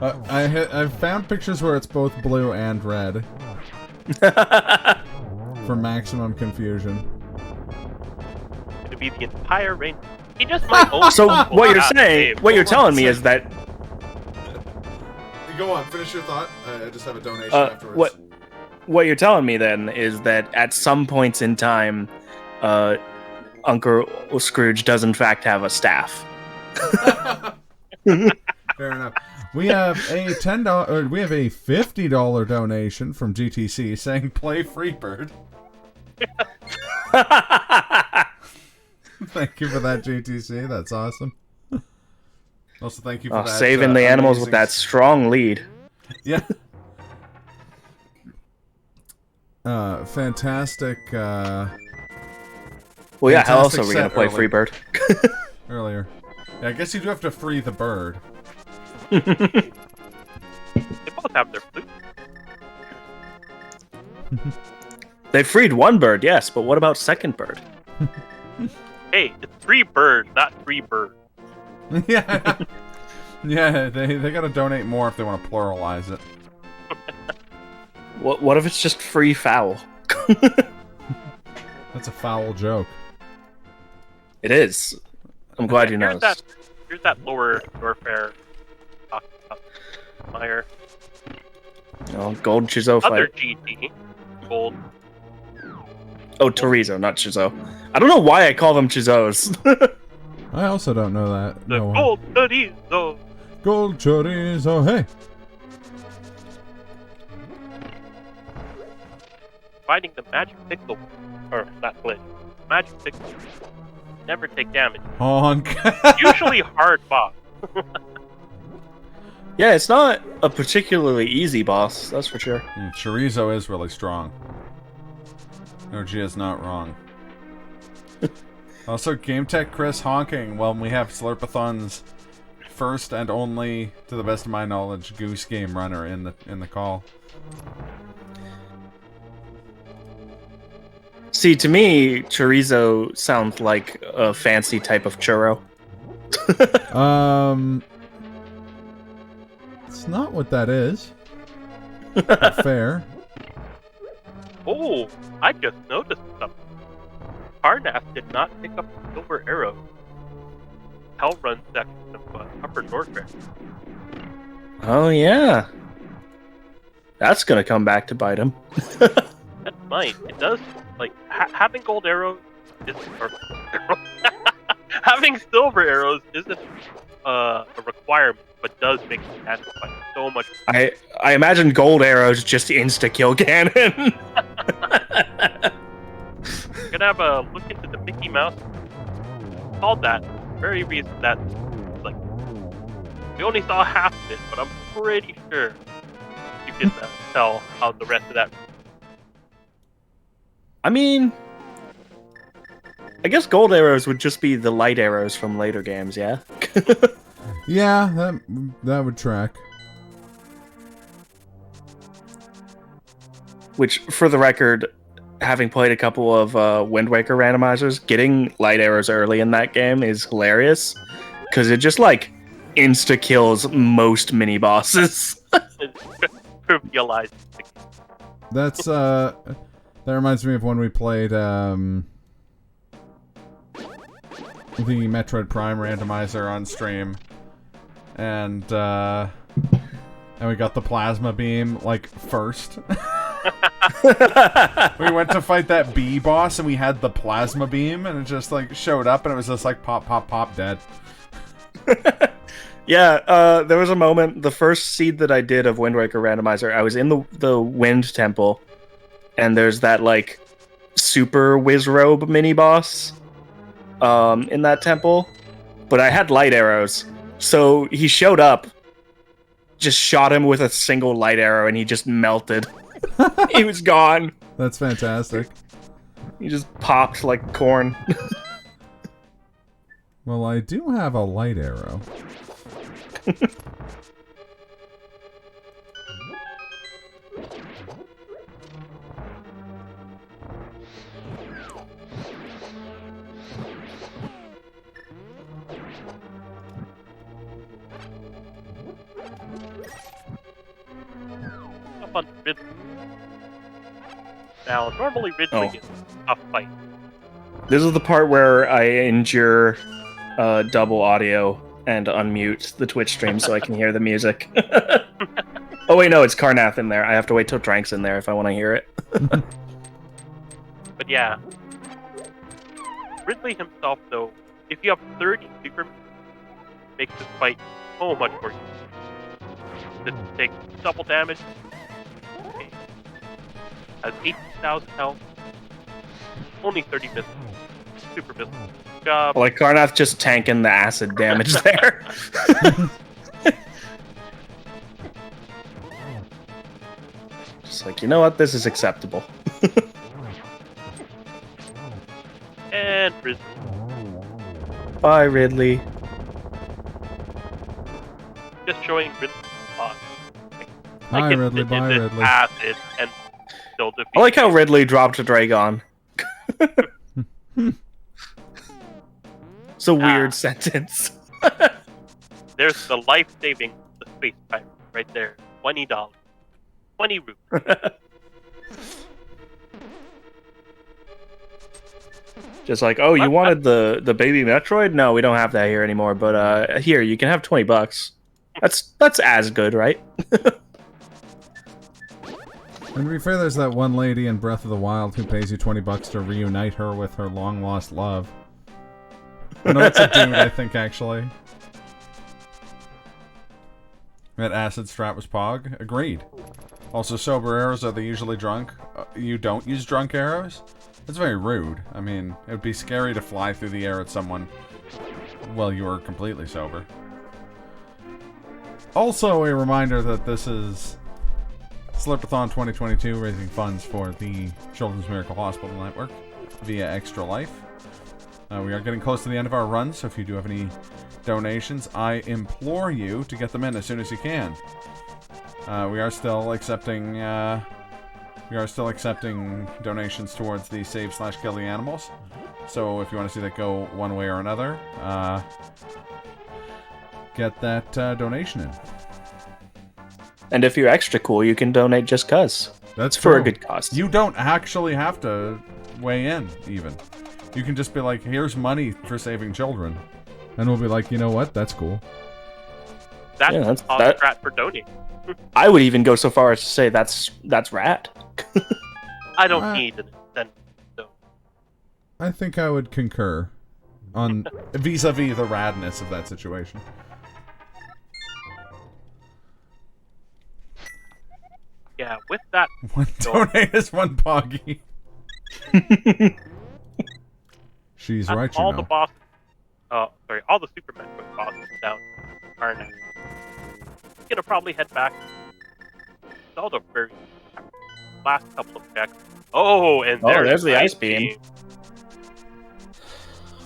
I've found pictures where it's both blue and red. For maximum confusion. To be the entire range. He just might own. So what you're telling me is that. Go on, finish your thought. I just have a donation afterwards. What you're telling me then is that at some points in time, Uncle Scrooge does in fact have a staff. Fair enough. We have a $50 donation from GTC saying play Freebird. Thank you for that, GTC. That's awesome. Also, thank you for that. Saving the animals with that strong lead. Yeah. Fantastic. Well, yeah, how else are we going to play Freebird? Earlier. Yeah, I guess you do have to free the bird. They both have their flute. They freed one bird, yes, but what about second bird? Hey, it's free bird, not free bird. Yeah. Yeah, they gotta donate more if they want to pluralize it. What if it's just free foul? That's a foul joke. It is. I'm glad you know. Here's that lower Norfair Meyer. Oh, gold Chizo Other fight. GT. Gold. Oh, Torizo, not Chizo. I don't know why I call them Chizos. I also don't know that. The No. gold chorizo. Gold chorizo, hey! Finding the magic pixel. Or, not glitch. Magic pixel. Never take damage. Honk! Usually hard boss. Yeah, it's not a particularly easy boss, that's for sure. Chorizo is really strong. No, G is not wrong. Also, Game Tech Chris honking. Well, we have Slurpathon's first and only, to the best of my knowledge, Goose Game runner in the call. See, to me, chorizo sounds like a fancy type of churro. It's not what that is. But fair. Oh, I just noticed something. Carnathfd did not pick up the silver arrow. Hell Run section of Upper Norfair. Oh, yeah. That's gonna come back to bite him. That's mine. It does, like, having gold arrows isn't... Or, having silver arrows isn't a requirement, but does make the Gannon fight so much. I imagine gold arrows just insta-kill Gannon. I'm gonna have a look into the Mickey Mouse. Called that. Very reason that, like, we only saw half of it, but I'm pretty sure you can tell how the rest of that. I mean, I guess gold arrows would just be the light arrows from later games, yeah? Yeah, that would track. Which, for the record, having played a couple of Wind Waker randomizers, getting light arrows early in that game is hilarious. Because it just, like, insta-kills most mini-bosses. Trivialized. That's, that reminds me of when we played, the Metroid Prime randomizer on stream. And we got the plasma beam, like, first. We went to fight that bee boss and we had the plasma beam and it just like showed up and it was just like pop pop pop dead. Yeah, there was a moment, the first seed that I did of Wind Waker randomizer, I was in the Wind Temple and there's that like super Wizrobe mini boss in that temple, but I had light arrows, so he showed up, just shot him with a single light arrow and he just melted. He was gone. That's fantastic. He just popped like corn. Well, I do have a light arrow. Up on Ridley. Now, normally Ridley is a fight. This is the part where I endure double audio and unmute the Twitch stream so I can hear the music. Oh wait, no, it's Carnath in there. I have to wait till Drank's in there if I want to hear it. But yeah, Ridley himself, though, if you have 30 super, makes this fight so much more easy. To take double damage, has 18,000 health, only 30 missiles, super missiles. Job. Like Carnath just tanking the acid damage there. Just like, you know what, this is acceptable. And Ridley. Bye, Ridley. Just showing Ridley's boss. Hi, Ridley. Bye, Ridley. Acid and still defeat. I like how Ridley dropped a Dragon. It's a weird sentence. There's the life-saving the space pirate right there. $20. 20 rupees. Just like, oh, you wanted the baby Metroid? No, we don't have that here anymore. But here, you can have $20. That's as good, right? And to be fair, there's that one lady in Breath of the Wild who pays you $20 to reunite her with her long-lost love. No, it's a dude, I think, actually. That acid strat was Pog. Agreed. Also, sober arrows, are they usually drunk? You don't use drunk arrows? That's very rude. I mean, it would be scary to fly through the air at someone while you were completely sober. Also, a reminder that this is Slurpathon 2022, raising funds for the Children's Miracle Hospital Network via Extra Life. We are getting close to the end of our run, so if you do have any donations, I implore you to get them in as soon as you can. We are still accepting donations towards the Save/Kill the Animals. So if you want to see that go one way or another, get that donation in. And if you're extra cool, you can donate just cuz. That's for true. a good cause. You don't actually have to weigh in, even. You can just be like, here's money for saving children. And we'll be like, you know what? That's cool. That's Yeah, a strat for donating. I would even go so far as to say that's rad. I don't need an incentive, so. I think I would concur on vis-a-vis the radness of that situation. Yeah, with that. One donate is one Poggy. She's right, you all know. the bosses. All the Super Metroid bosses down Carnathfd. I'm gonna probably head back. All the very last couple of checks. Oh, and there's the ice beam.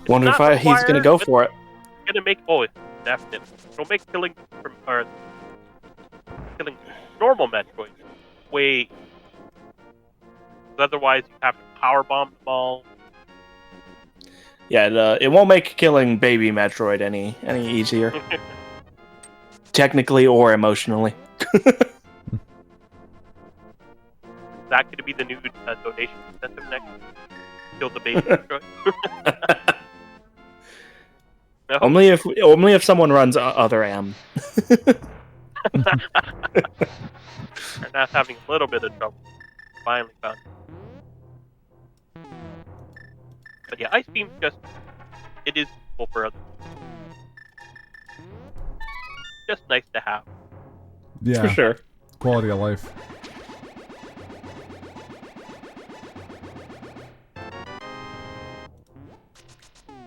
Wonder if he's gonna go for it. It's gonna make definitely. It'll make killing normal Metroid way. Otherwise, you have to power bomb them all. Yeah, it won't make killing baby Metroid any easier. Technically or emotionally. That could be the new donation incentive next. Kill the baby Metroid. No. Only if someone runs other M. They're not having a little bit of trouble. Finally found it. But yeah, Ice Beam's it is useful for others. Just nice to have. Yeah, for sure. Quality of life.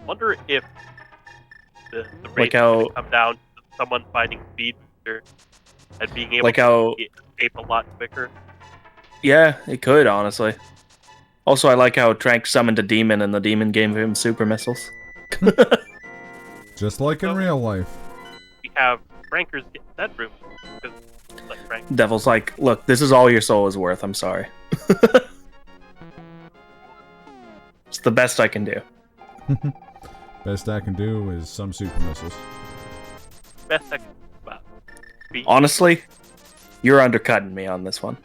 Wonder if the Like race how- is going to come down to someone finding speed booster and being able Like to how- escape a lot quicker. Yeah, it could, honestly. Also, I like how Trank summoned a demon and the demon gave him super missiles. Just like in So- real life. We have Frankers get that room because like Frank. Devil's like, look, this is all your soul is worth, I'm sorry. It's the best I can do. Best I can do is some super missiles. Best I can about. Honestly, you're undercutting me on this one.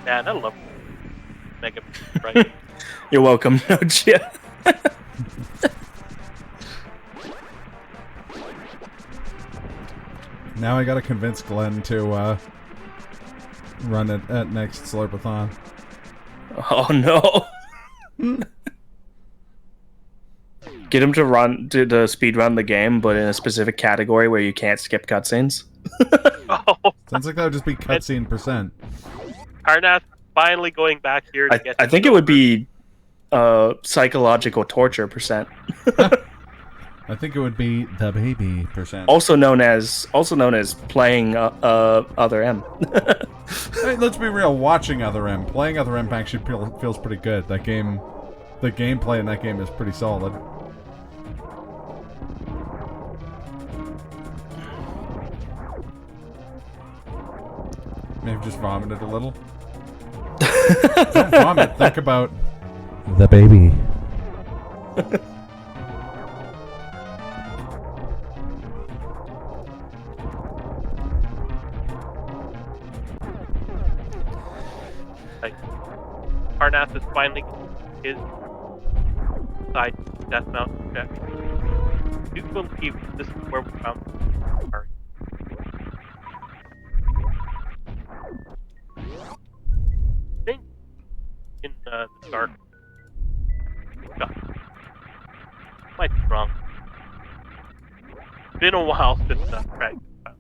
Man, I love Mega right? You're welcome, Nogia. Now I gotta convince Glenn to run it at next Slurpathon. Oh no. Get him to speed run the game, but in a specific category where you can't skip cutscenes. Oh, Sounds like that would just be cutscene %. Carnath finally going back here to get. I think it would be psychological torture %. I think it would be the baby %. Also known as playing other M. Hey, let's be real. Watching Other M, playing Other M actually feels pretty good. That game, the gameplay in that game is pretty solid. Maybe just vomited a little. Don't vomit. Think about The baby. Like, Carnath is finally his side death mount check. I do believe this is where we found Sorry. I think in the dark. God. Might be wrong. Been a while since Craig found.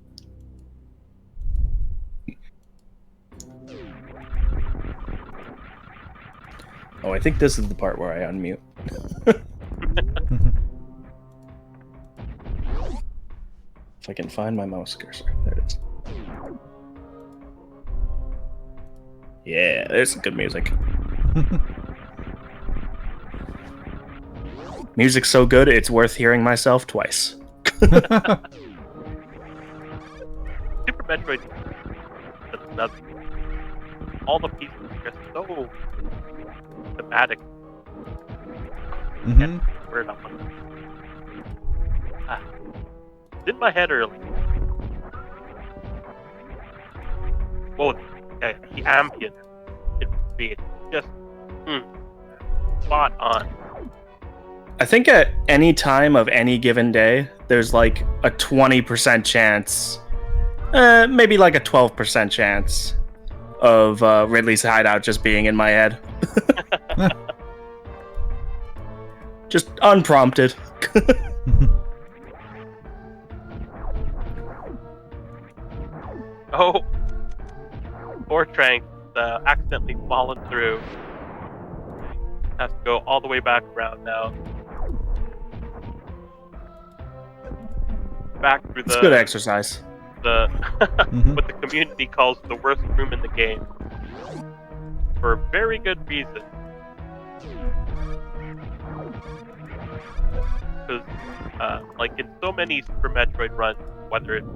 Oh, I think this is the part where I unmute. If I can find my mouse cursor. There it is. Yeah, there's some good music. Music's so good, it's worth hearing myself twice. Super Metroid is another. All the pieces are just so thematic. Mm-hmm. Word up on it's in my head early. Well, the ambient it would be just spot on. I think at any time of any given day, there's like a 20% chance, maybe like a 12% chance of Ridley's hideout just being in my head. Just unprompted. Oh, poor Trank accidentally fallen through. Has to go all the way back around now. Back through It's good exercise. the what the community calls the worst room in the game. For a very good reason. Because, like in so many Super Metroid runs, whether it's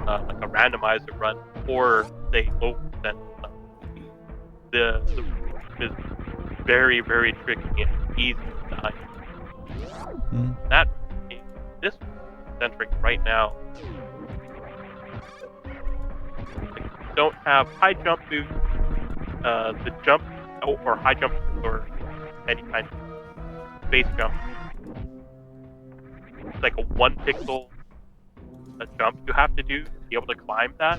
like a randomizer run or say low percent, the is very, very tricky and easy to die. That this centric right now. Like, don't have high jump boost, the jump or high jump or any kind of base jump. It's like a 1 pixel a jump you have to do to be able to climb that.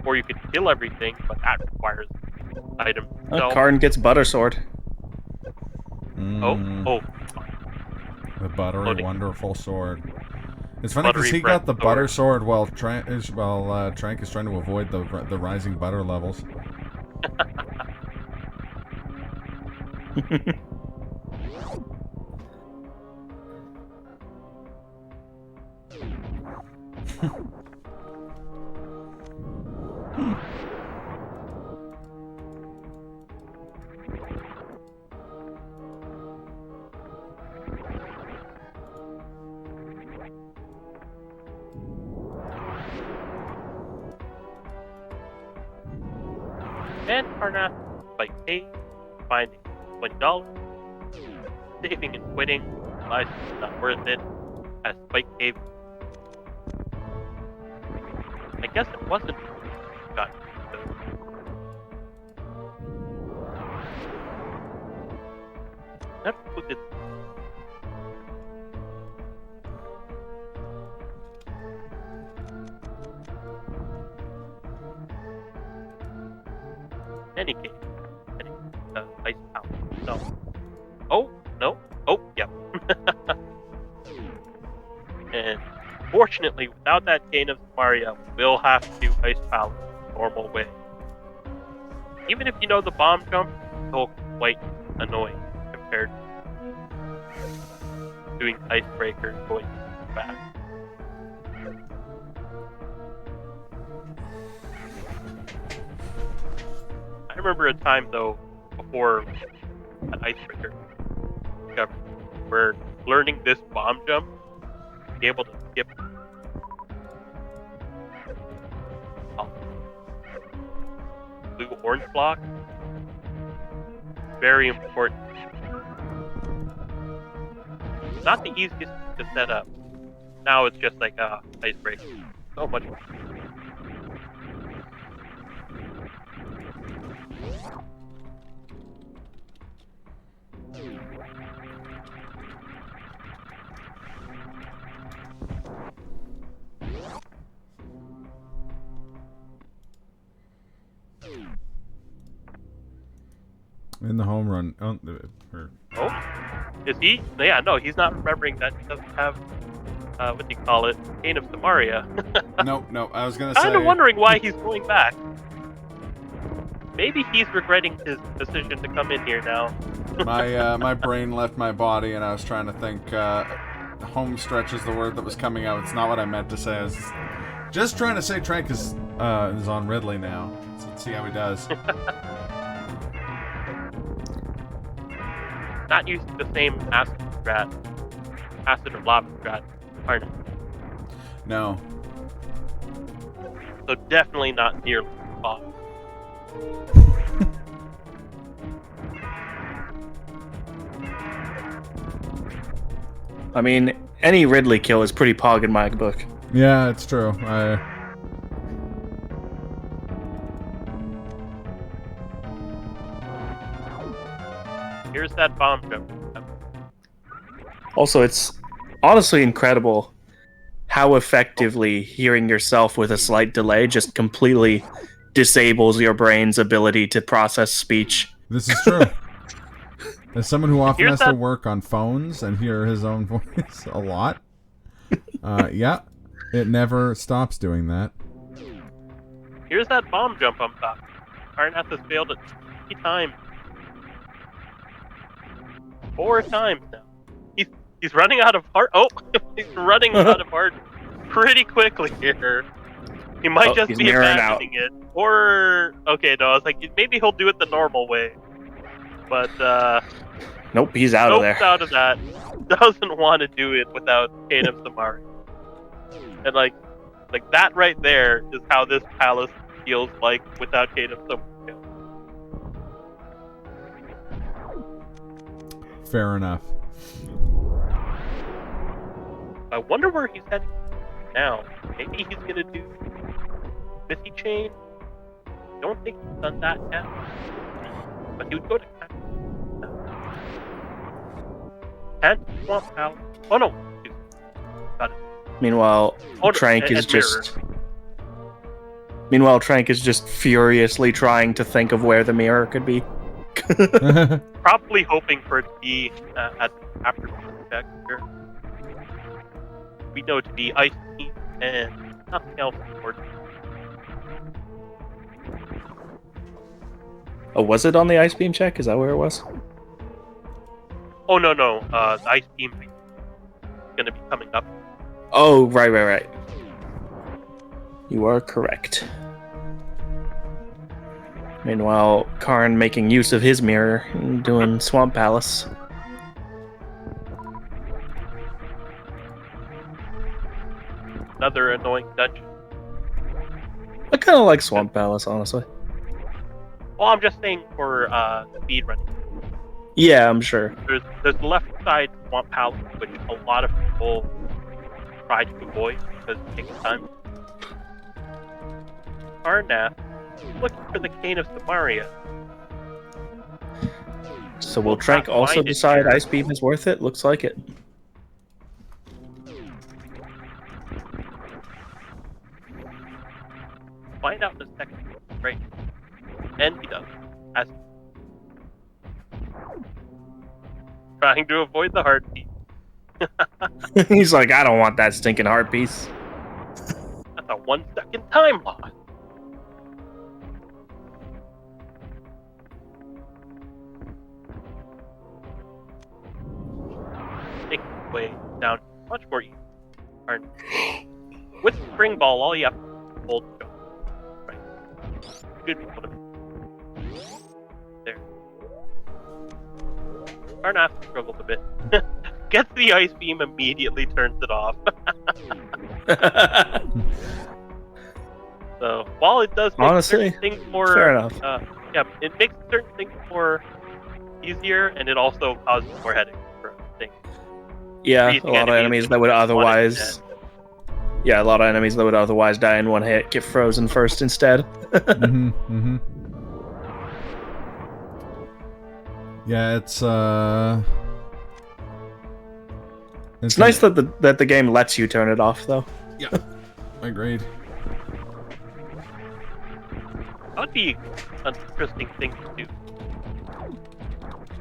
Or you can kill everything, but that requires items. Karn gets Butter Sword. Oh. The buttery, Loading. wonderful sword. It's funny because Buttery he got the breath butter sword while Trank is trying to avoid the rising butter levels. And Carnath by paying, finding $20, saving and quitting, life is not worth it, as Spike Cave. I guess it wasn't got never looked at any case, ice power. No. Oh, no. Oh, yep. And fortunately, without that gain of Mario, we'll have to do ice power the normal way. Even if you know the bomb jump, it's still quite annoying compared to doing icebreaker going back. I remember a time though, before an icebreaker discovery, where learning this bomb jump, be able to skip blue orange block, very important. Not the easiest to set up. Now it's just like icebreaker. So much. In the home run. Oh, Is he? Yeah, no, he's not remembering that he doesn't have, what do you call it? Cane of Samaria. no, I was gonna say... Kind of wondering why he's going back. Maybe he's regretting his decision to come in here now. my brain left my body and I was trying to think, home stretch is the word that was coming out. It's not what I meant to say. I was just trying to say Trank is on Ridley now. So let's see how he does. Not using the same acid or lava strat, aren't it? No. So definitely not nearly boss. I mean, any Ridley kill is pretty pog in my book. Yeah, it's true. Here's that bomb jump. Also, it's honestly incredible how effectively hearing yourself with a slight delay just completely disables your brain's ability to process speech. This is true. As someone who often Here's has to work on phones and hear his own voice a lot, yeah, it never stops doing that. Here's that bomb jump on top. Carnath has failed it 3 times. 4 times now. He's running out of heart. Oh, he's running out of heart pretty quickly here. He might just be abandoning it. Or, okay, no, I was like, maybe he'll do it the normal way. But, nope, he's out of there. Out of that. Doesn't want to do it without Cane of Samaria. And, like that right there is how this palace feels like without Cane of Samaria. Fair enough. I wonder where he's heading now. Maybe he's gonna do Smithy Chain. Don't think he's done that yet. But he would go to Kent Swamp Palace. Oh no! Got it. Meanwhile, Trank is just... Meanwhile, Trank is just furiously trying to think of where the mirror could be. Probably hoping for it to be after the check here. We know it to be Ice Team and nothing else important. Oh, was it on the Ice Beam check? Is that where it was? Oh, no. The Ice Beam is going to be coming up. Oh, right. You are correct. Meanwhile, Karn making use of his mirror and doing Swamp Palace. Another annoying dungeon. I kind of like Swamp Palace, honestly. Well, I'm just saying for speed running. Yeah, I'm sure. There's the left side Swamp Palace, which a lot of people try to avoid because it takes time. Carnath looking for the Cane of Samaria. So will Trank also decide Ice Beam is worth it? Looks like it. Find out in a second. Right. And he does. As trying to avoid the heart piece. He's like, I don't want that stinking heart piece. That's a 1-second time loss. Making his way down much more easy. With Spring Ball, all you have to hold go. Right. Should be able to. There. Carnath struggles a bit. Gets the Ice Beam, immediately turns it off. So, while it does make honestly, certain things more... fair enough. Yeah, it makes certain things more easier, and it also causes more headaches for things. Yeah, a Freezing lot of enemies that would one otherwise. instead. Yeah, a lot of enemies that would otherwise die in one hit get frozen first instead. Yeah, it's It's nice that the game lets you turn it off, though. Yeah, agreed. That would be an interesting thing to do.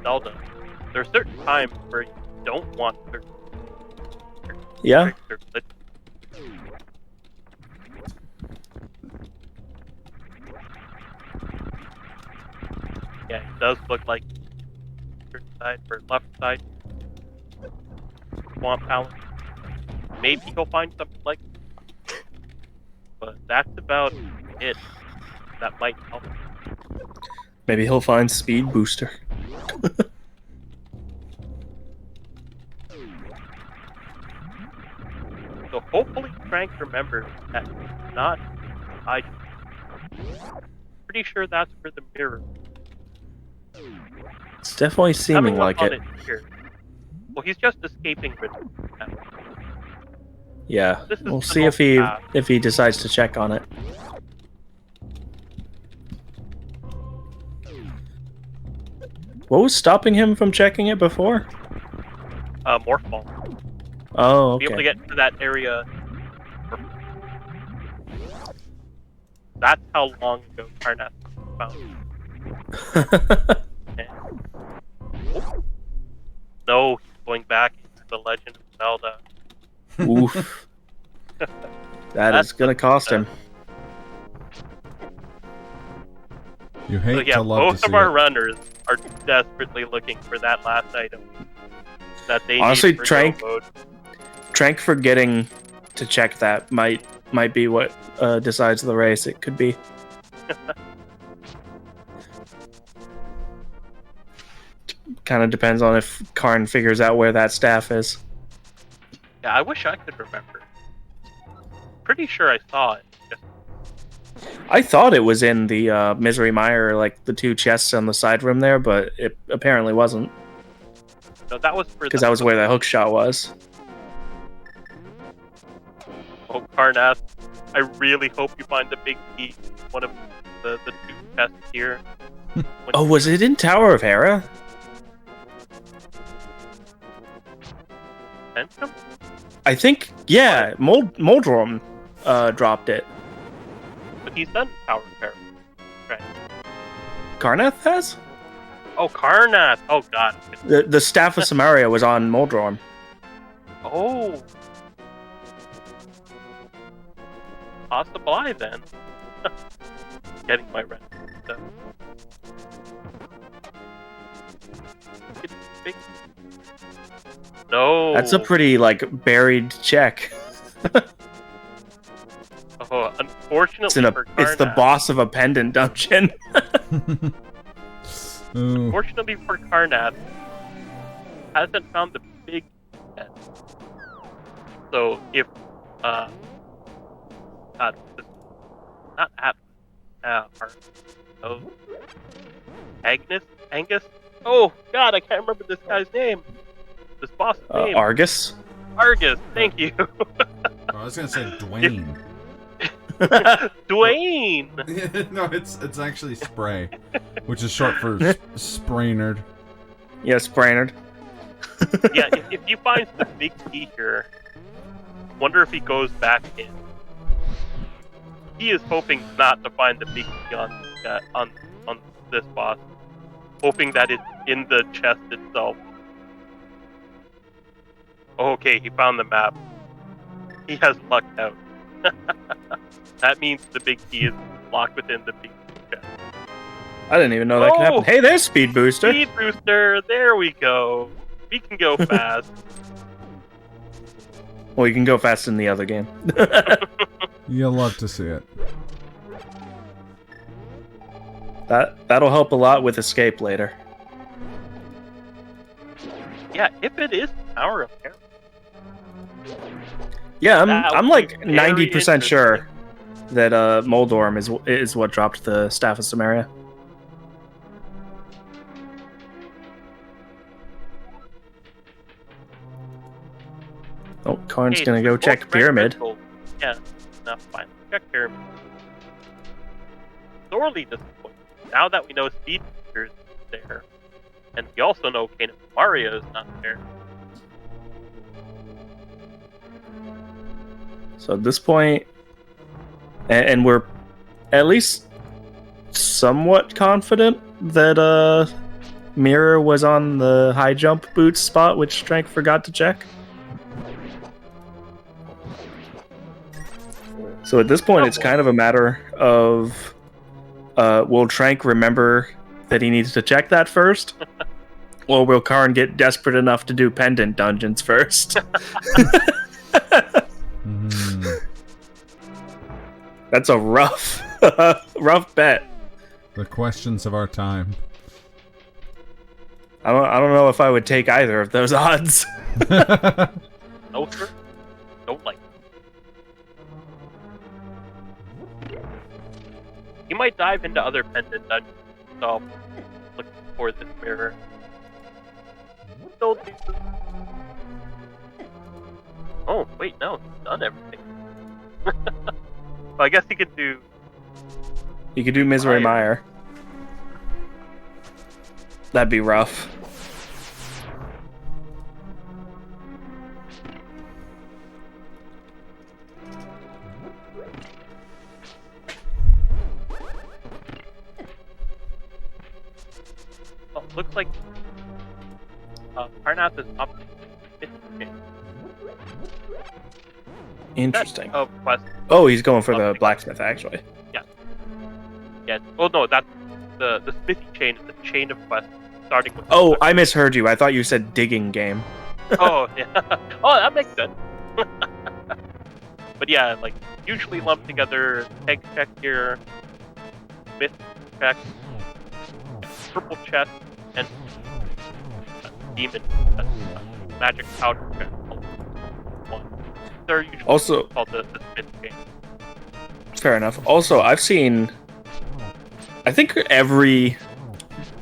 Zelda. There are certain times where you don't want certain Yeah. tricks or glitches. Yeah, it does look like certain side or left side. Swamp Palace. Maybe he'll find something like it. But that's about it. That might help. Maybe he'll find Speed Booster. So hopefully Frank remembers that not I. Pretty sure that's for the mirror. It's definitely seeming Coming up like on it. Here. Well, he's just escaping with Yeah, This is we'll the see most if he decides to check on it. What was stopping him from checking it before? Morphball. Oh, Be able to okay. get into that area. That's how long ago Carnathfd was found. No, he's going back into the Legend of Zelda. Oof. That is gonna cost him. You hate So yeah, to love both to of see our it. runners are desperately looking for that last item that they Honestly, need for Trank- go mode. Trank forgetting to check that might be what decides the race. It could be. Kind of depends on if Karn figures out where that staff is. Yeah, I wish I could remember. Pretty sure I saw it. Just I thought it was in the Misery Mire, like the two chests on the side room there, but it apparently wasn't, no, that was for because that was where the hook shot was. Oh, Carnath, I really hope you find the big key. One of the two chests here. Oh, was it in Tower of Hera? Phantom? I think, yeah, Moldrum dropped it. But he's done Power of Power. Right. Carnath has? Oh, Carnath! Oh, God. The Staff of Samaria was on Moldrum. Oh. Possibly then. Getting my rent. So. It's big. No. That's a pretty, like, buried check. Oh, unfortunately for It's the Carnath- boss of a pendant dungeon. Ooh. Unfortunately for Carnath, hasn't found the big yet. So if God, not Atlas, oh, Angus. Oh God, I can't remember this guy's name. This boss's name. Argus? Argus. Thank you. Oh, I was gonna say Dwayne. Dwayne. No, it's actually Spray, which is short for Sprainerd. Yes, Brainerd. Yeah, if you find the big key here, wonder if he goes back in. He is hoping not to find the big key on this boss, hoping that it's in the chest itself. Okay, he found the map. He has lucked out. That means the big key is locked within the big chest. I didn't even know that could happen. Oh! Hey, there's Speed Booster. Speed booster, there we go. We can go fast. Well, you can go fast in the other game. You'll love to see it. That'll help a lot with escape later. Yeah, if it is Tower of Hera. Yeah, That I'm would like be very 90% sure that Moldorm is what dropped the Staff of Samaria. Oh, Karn's Hey, gonna go both check red pyramid. crystals. Yeah, no, fine. Check pyramid. Sorely disappointed. Now that we know Speed Booster is there, and we also know Kane Mario is not there. So at this point, and we're at least somewhat confident that Mirror was on the high jump boots spot, which Trank forgot to check. So at this point, it's kind of a matter of will Trank remember that he needs to check that first? Or will Karn get desperate enough to do pendant dungeons first? That's a rough, rough bet. The questions of our time. I don't know if I would take either of those odds. No, sir. Don't like it. He might dive into other pendant dungeons, so I'll look for this mirror. Don't do this. Oh, wait, no, he's done everything. Well, I guess he could do... You could do Misery Mire. That'd be rough. Oh, looks like Carnath is up. Interesting. Oh, quest. Oh, he's going for the blacksmith, actually. Yeah. Yeah. Oh no, that's the smithy chain is the chain of quests starting with. Oh, I misheard you. I thought you said digging game. Oh yeah. Oh, that makes sense. But yeah, like usually lumped together. Egg check here, myth check, purple chest, and demon magic powder check. One. They're usually Also, called the smith chain. fair enough. Also, I've seen, I think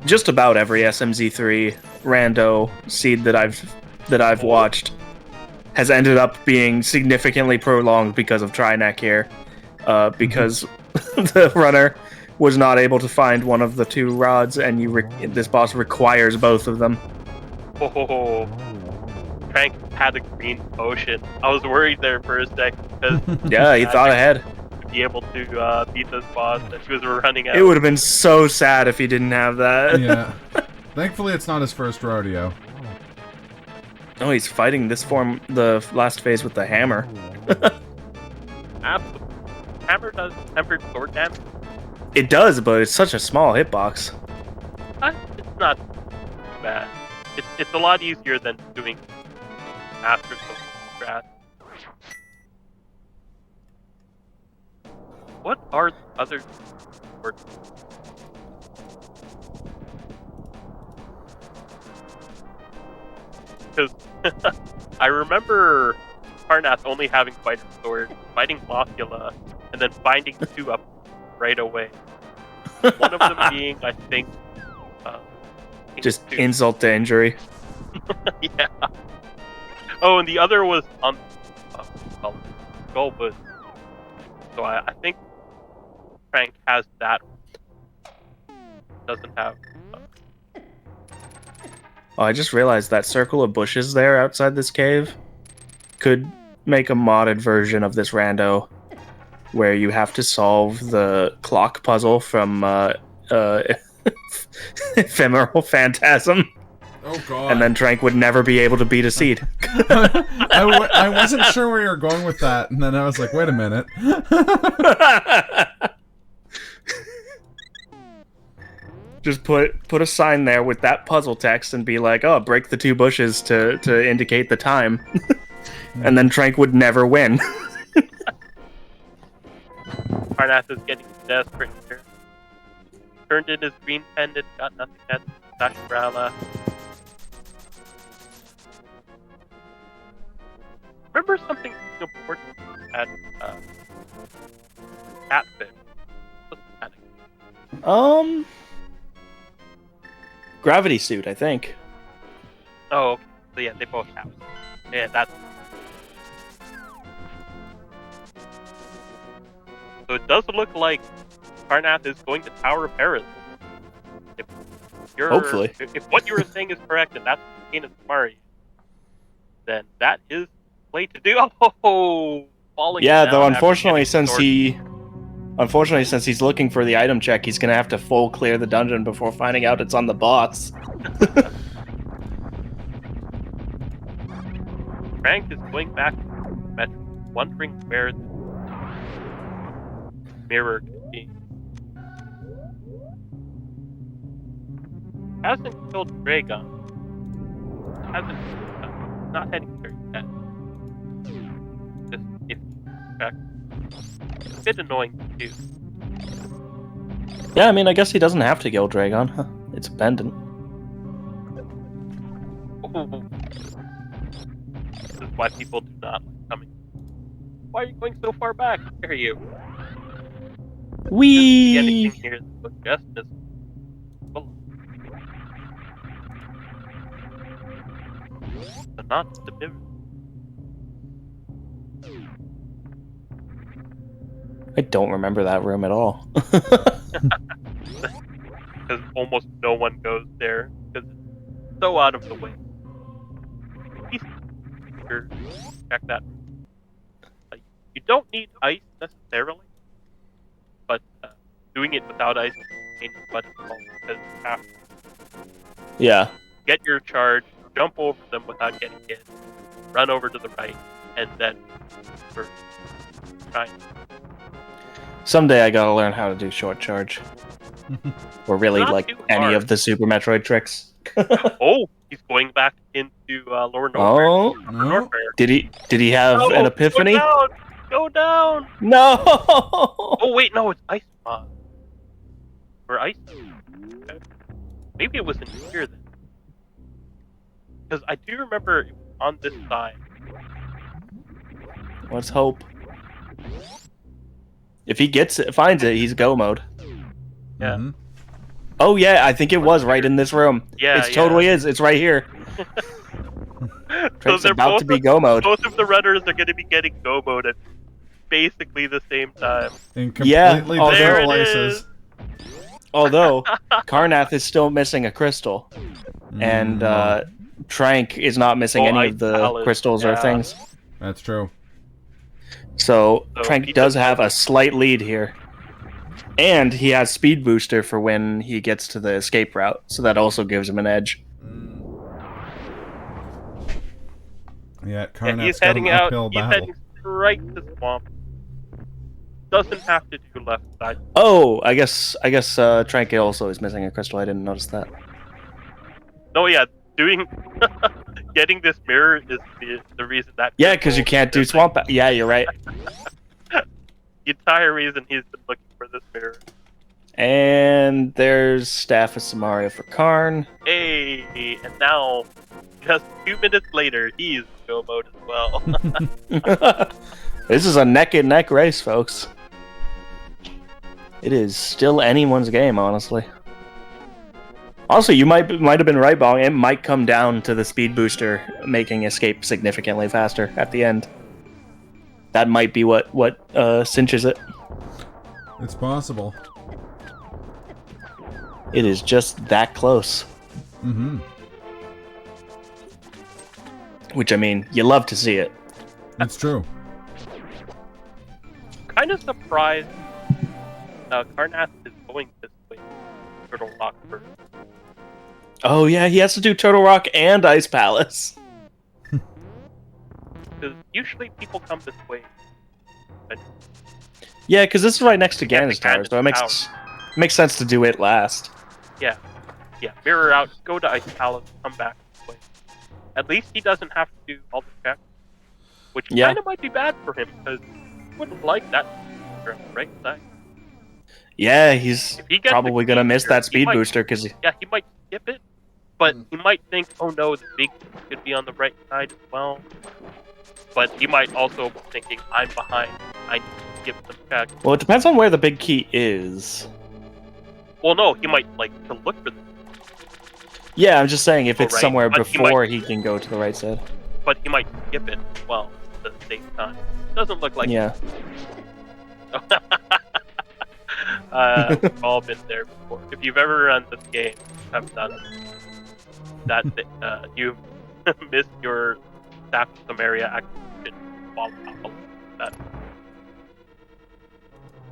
just about every SMZ3 rando seed that I've watched has ended up being significantly prolonged because of Trineck here, because the runner was not able to find one of the two rods, and this boss requires both of them. Oh, Frank had a green potion. I was worried there for a sec because Yeah, he thought ahead. to be able to beat this boss, and he was running out. It would have been so sad if he didn't have that. Yeah. Thankfully, it's not his first rodeo. Oh, he's fighting this form, the last phase with the hammer. Absolutely. Hammer does tempered sword damage. It does, but it's such a small hitbox. It's not bad. It's a lot easier than doing Master Sword strat. What are the other swords? Because I remember Carnath only having fighter sword, fighting Mothula, and then finding two up right away. One of them being, I think, Just insult to injury. yeah. Oh, and the other was on Skullwood. So I think Frank has that. Doesn't have. Oh, I just realized that circle of bushes there outside this cave could make a modded version of this rando where you have to solve the clock puzzle from Ephemeral Phantasm. Oh god. And then Trank would never be able to beat a seed. I wasn't sure where you were going with that, and then I was like, wait a minute. Just put a sign there with that puzzle text and be like, oh, break the two bushes to indicate the time. And then Trank would never win. Carnath is getting desperate here. Turned in his green pendant, got nothing at Sashrala. Remember something important at Catfish? What's that? Gravity suit, I think. Oh, okay. So yeah, they both have. Yeah, that's. So it does look like Carnath is going to Tower of Paris. If Hopefully. If what you were saying is correct, and that's Gannon Samari, then that is play to do. Oh, falling Yeah, down though after unfortunately getting since he's looking for the item check, he's gonna have to full clear the dungeon before finding out it's on the bots. Frank is going back to Metro, wondering where the mirror could be. Hasn't killed Dragon. Hasn't. Not heading there yet. Just if check. It's a bit annoying to do. Yeah, I mean, I guess he doesn't have to kill Dragon. Huh. It's a pendant. Oh. This is why people do not like coming. Why are you going so far back? Where are you? Whee! Anything here that suggests this. But not the mirror. I don't remember that room at all. Because almost no one goes there because it's so out of the way. Sure, check that. You don't need ice necessarily, but doing it without ice is dangerous button call because you have to Yeah. get your charge, jump over them without getting hit, run over to the right, and then for trying. Someday I gotta learn how to do short charge. Or really, Not like, too any hard. of the Super Metroid tricks. Oh, he's going back into Lower North. Oh, No. did he have an epiphany? Go down! Go down! No! Oh wait, no, it's ice mod. Or ice. Okay. Maybe it was in here then. Because I do remember it was on this side. Let's hope. If he finds it, he's go mode. Yeah. Mhm. Oh yeah, I think it was right in this room. Yeah, It totally is. It's right here. So It's they're about both to be go mode. Both of the runners are going to be getting go mode at basically the same time. In Yeah, completely oh, there different it places. is. Although Carnath is still missing a crystal, and Trank is not missing Oh, any Ice of the Palace, crystals or yeah. things. That's true. So So Trank he does does- have a slight lead here. And he has speed booster for when he gets to the escape route, so that also gives him an edge. Yeah, Yeah, Carnath's he's got an heading out. uphill He's battle. heading straight to swamp. Doesn't have to do left side. Oh, I guess Trank also is missing a crystal. I didn't notice that. No, yeah, doing getting this mirror is the reason that. Yeah, because you can't do swamp. Yeah, you're right. The entire reason he's been looking for this mirror. And there's Staff of Samaria for Karn. Hey, and now, just 2 minutes later, he's go mode as well. This is a neck-and-neck race, folks. It is still anyone's game, honestly. Also, you might have been right, Bong. It might come down to the speed booster making escape significantly faster at the end. That might be what cinches it. It's possible. It is just that close. Mm-hmm. Which, I mean, you love to see it. It's true. Kind of surprised Carnath is going this way. Turtle Rock first. Oh yeah, he has to do Turtle Rock and Ice Palace. Because usually people come this way. But Yeah, because this is right next to Yeah, Gannon's the Tower, so it makes sense to do it last. yeah, mirror out, go to Ice Palace, come back this way. At least he doesn't have to do all the checks. Which Yeah. kind of might be bad for him, because he wouldn't like that on the right side. Yeah, he's If he gets probably the gonna key miss here, that he speed might- booster because Yeah, he might skip it, but he might think, oh no, the big could be on the right side as well. But he might also be thinking, I'm behind, I need to skip some checks. well, it depends on where the big key is. Well, no, he might like to look for this, Yeah, I'm just saying if it's Right, somewhere but he before might- he can go to the right side. but he might skip it as well at the same time. Doesn't look like Yeah. We've all been there before. If you've ever run this game, have done that, you've missed your staff Samaria acquisition while that.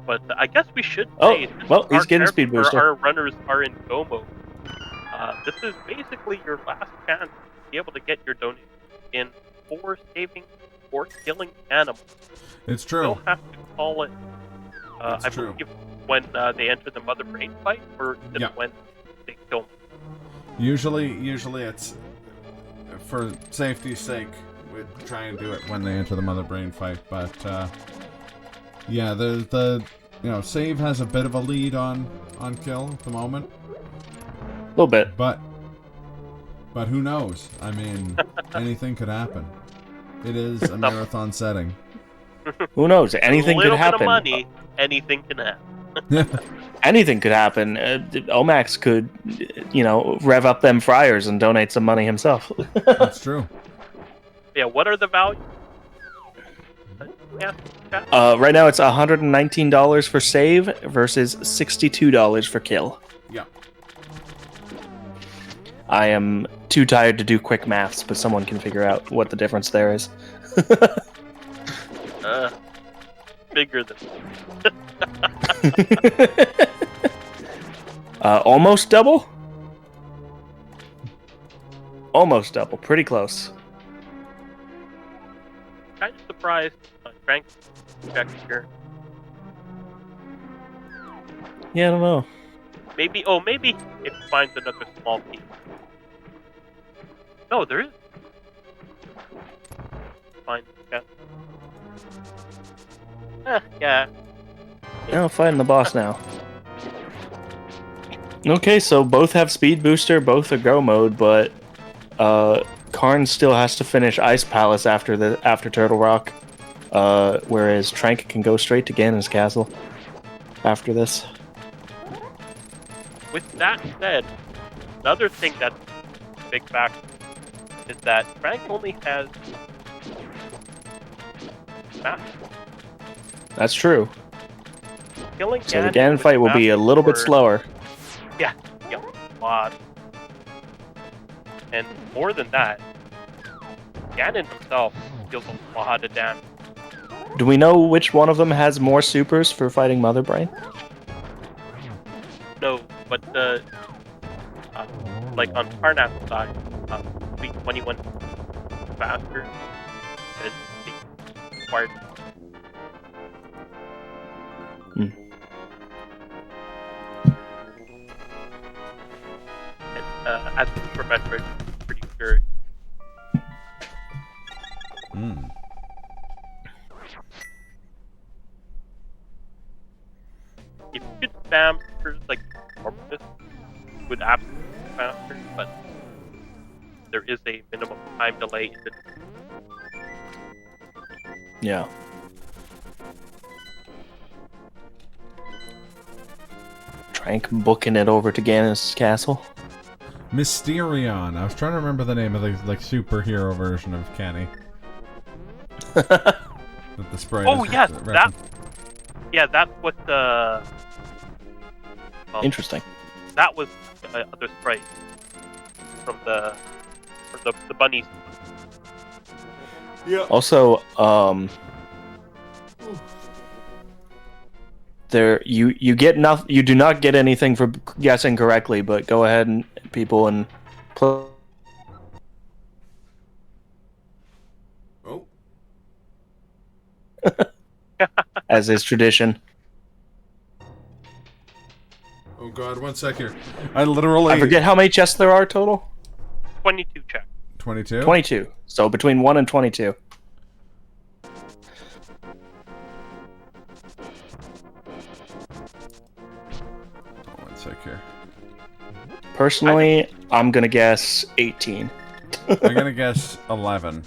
But I guess we should say, well, he's getting speed booster. Our runners are in go mode. This is basically your last chance to be able to get your donation in for saving or killing animals. It's true. You don't have to call it. I believe when they enter the mother brain fight, or just when they kill them. Usually it's for safety's sake. We try and do it when they enter the mother brain fight, but yeah, the save has a bit of a lead on kill at the moment. A little bit, but who knows? I mean, anything could happen. It is a marathon setting. Who knows? Anything could happen. A little bit of money, anything can happen. Anything could happen. Omax could, rev up them fryers and donate some money himself. That's true. Yeah, what are the values? Right now it's $119 for save versus $62 for kill. Yeah. I am too tired to do quick maths, but someone can figure out what the difference there is. Bigger than almost double? Almost double. Pretty close. Kind of surprised. Frank check here. Yeah, I don't know. Maybe it finds another small piece. No, there is. Fine. Yeah. Yeah. I'll find the boss now. Okay, so both have speed booster, both are go mode, but Karn still has to finish Ice Palace after Turtle Rock, whereas Trank can go straight to Gannon's castle after this. With that said, another thing that's a big factor is that Frank only has master. That's true. Killing so the Gannon fight will be a little bit slower. Yeah, a lot. And more than that, Gannon himself deals a lot of damage. Do we know which one of them has more supers for fighting Mother Brain? No, but like on Carnathfd side, be 21 faster than the required. And as a super metric, pretty sure. If you could spam supers like this, would absolutely be faster, but there is a minimum time delay in the. Yeah. Trank booking it over to Gannon's castle. Mysterion. I was trying to remember the name of the superhero version of Kenny. The sprite. Oh yes, that's what the. Interesting. That was the other sprite from the bunnies. Yeah. Also, there you get nothing. You do not get anything for guessing correctly. But go ahead and people and play. Oh. As is tradition. Oh God! 1 sec here. I forget how many chests there are total. 22 check. 22. 22. So between 1 and 22. Oh, 1 sec here. Personally, I'm gonna guess 18. I'm gonna guess 11.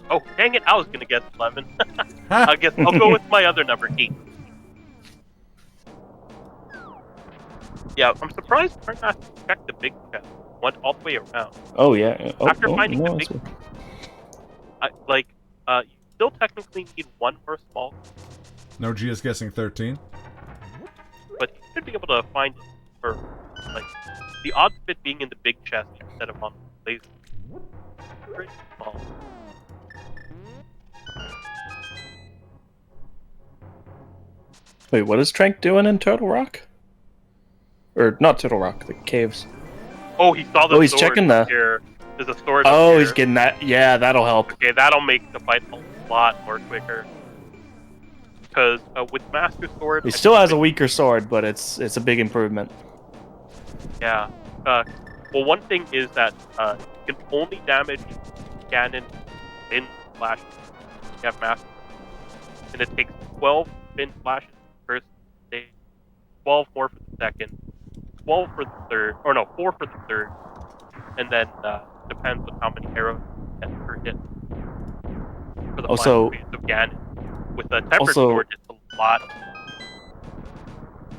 Oh, dang it! I was gonna guess 11. I'll go with my other number, 8. Yeah, I'm surprised Carnathfd checked the big chest. Went all the way around. Oh yeah. After finding the big, you still technically need one more small. No, G is guessing 13. But should be able to find it for, like, the odds of it being in the big chest instead of on the laser. Pretty small. Wait, what is Trank doing in Turtle Rock? Or not Turtle Rock, the caves. Oh, he saw the Oh, he's sword checking the... here. There's a sword Oh, up he's here. getting that. Yeah, that'll help. Okay, that'll make the fight a lot more quicker. Because with Master Sword... He still has a weaker sword, but it's a big improvement. Yeah. Well, one thing is that you can only damage Gannon in flashes. You have Master. And it takes 12 spin flashes first stage, 12 more for the second, 12 for the third, or no, 4 for the third, and then depends on how many arrows you get per hit. For the Also- final phase of Gannon. With a tempered also- sword, it's a lot.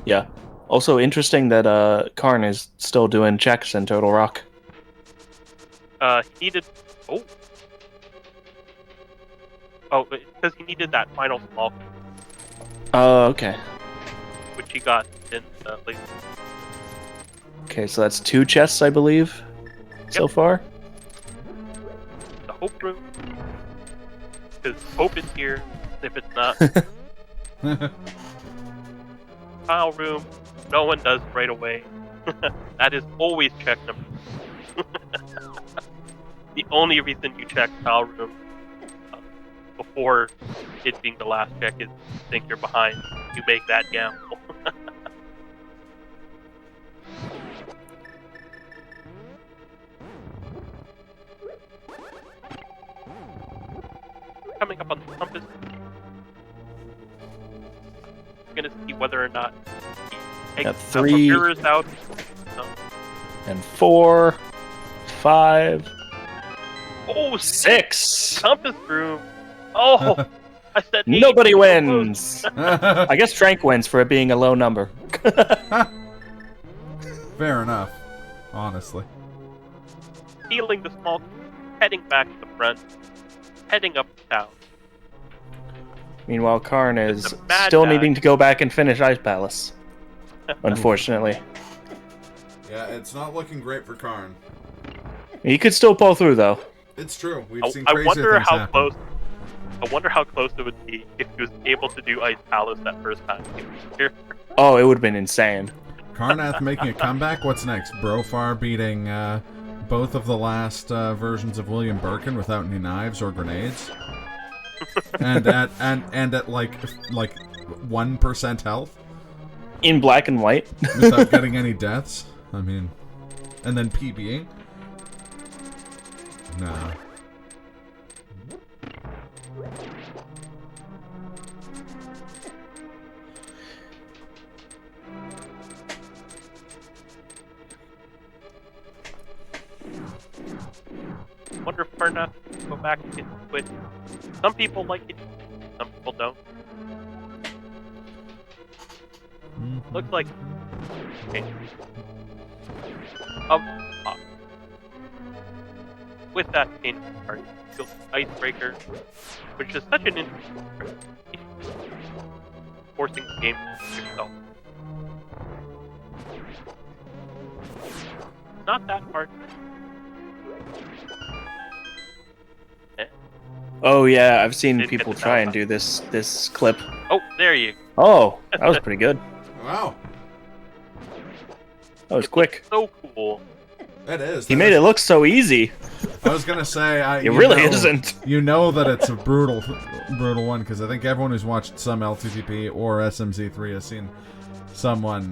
Yeah. Also interesting that Karn is still doing checks in Turtle Rock. He needed. Oh. Oh, because he needed that final small, Oh, okay. which he got in later. Okay, so that's 2 chests, I believe, so far. The Hope Room. Because Hope is here. If it's not, Tile Room, no one does right away. That is always check number. The only reason you check Tile Room before it being the last check is you think you're behind. You make that gamble. Coming up on the compass, we're gonna see whether or not the Got 3. mirrors out. No. And 4, 5, Oh, 6. compass room. Oh, I said 8. Nobody So close. wins. I guess Trank wins for it being a low number. Fair enough, honestly. Stealing the small, heading back to the front, heading up the town. Meanwhile, Karn is It's a mad still dash. needing to go back and finish Ice Palace. Unfortunately. Yeah, it's not looking great for Karn. He could still pull through, though. It's true. We've seen I crazier wonder things how happen. close. I wonder how close it would be if he was able to do Ice Palace that first time he was here. Oh, it would have been insane. Carnath making a comeback. What's next? Brofar beating both of the last versions of William Birkin without any knives or grenades, and at like 1% health In black and white. without getting any deaths. I mean, and then PBing. Nah. Wonder if Carnathfd will go back and get quit. Some people like it, some people don't. Looks like. Okay. With that change of card, you'll see Icebreaker, which is such an interesting card. Forcing the game to yourself. Not that hard. Oh yeah, I've seen Didn't get people the try sound and do this clip. Oh, there you go. Oh, that was pretty good. Wow. That was quick. So cool. That is. He made it look so easy. I was gonna say, It really isn't. You know that it's a brutal one because I think everyone who's watched some LTTP or SMZ3 has seen someone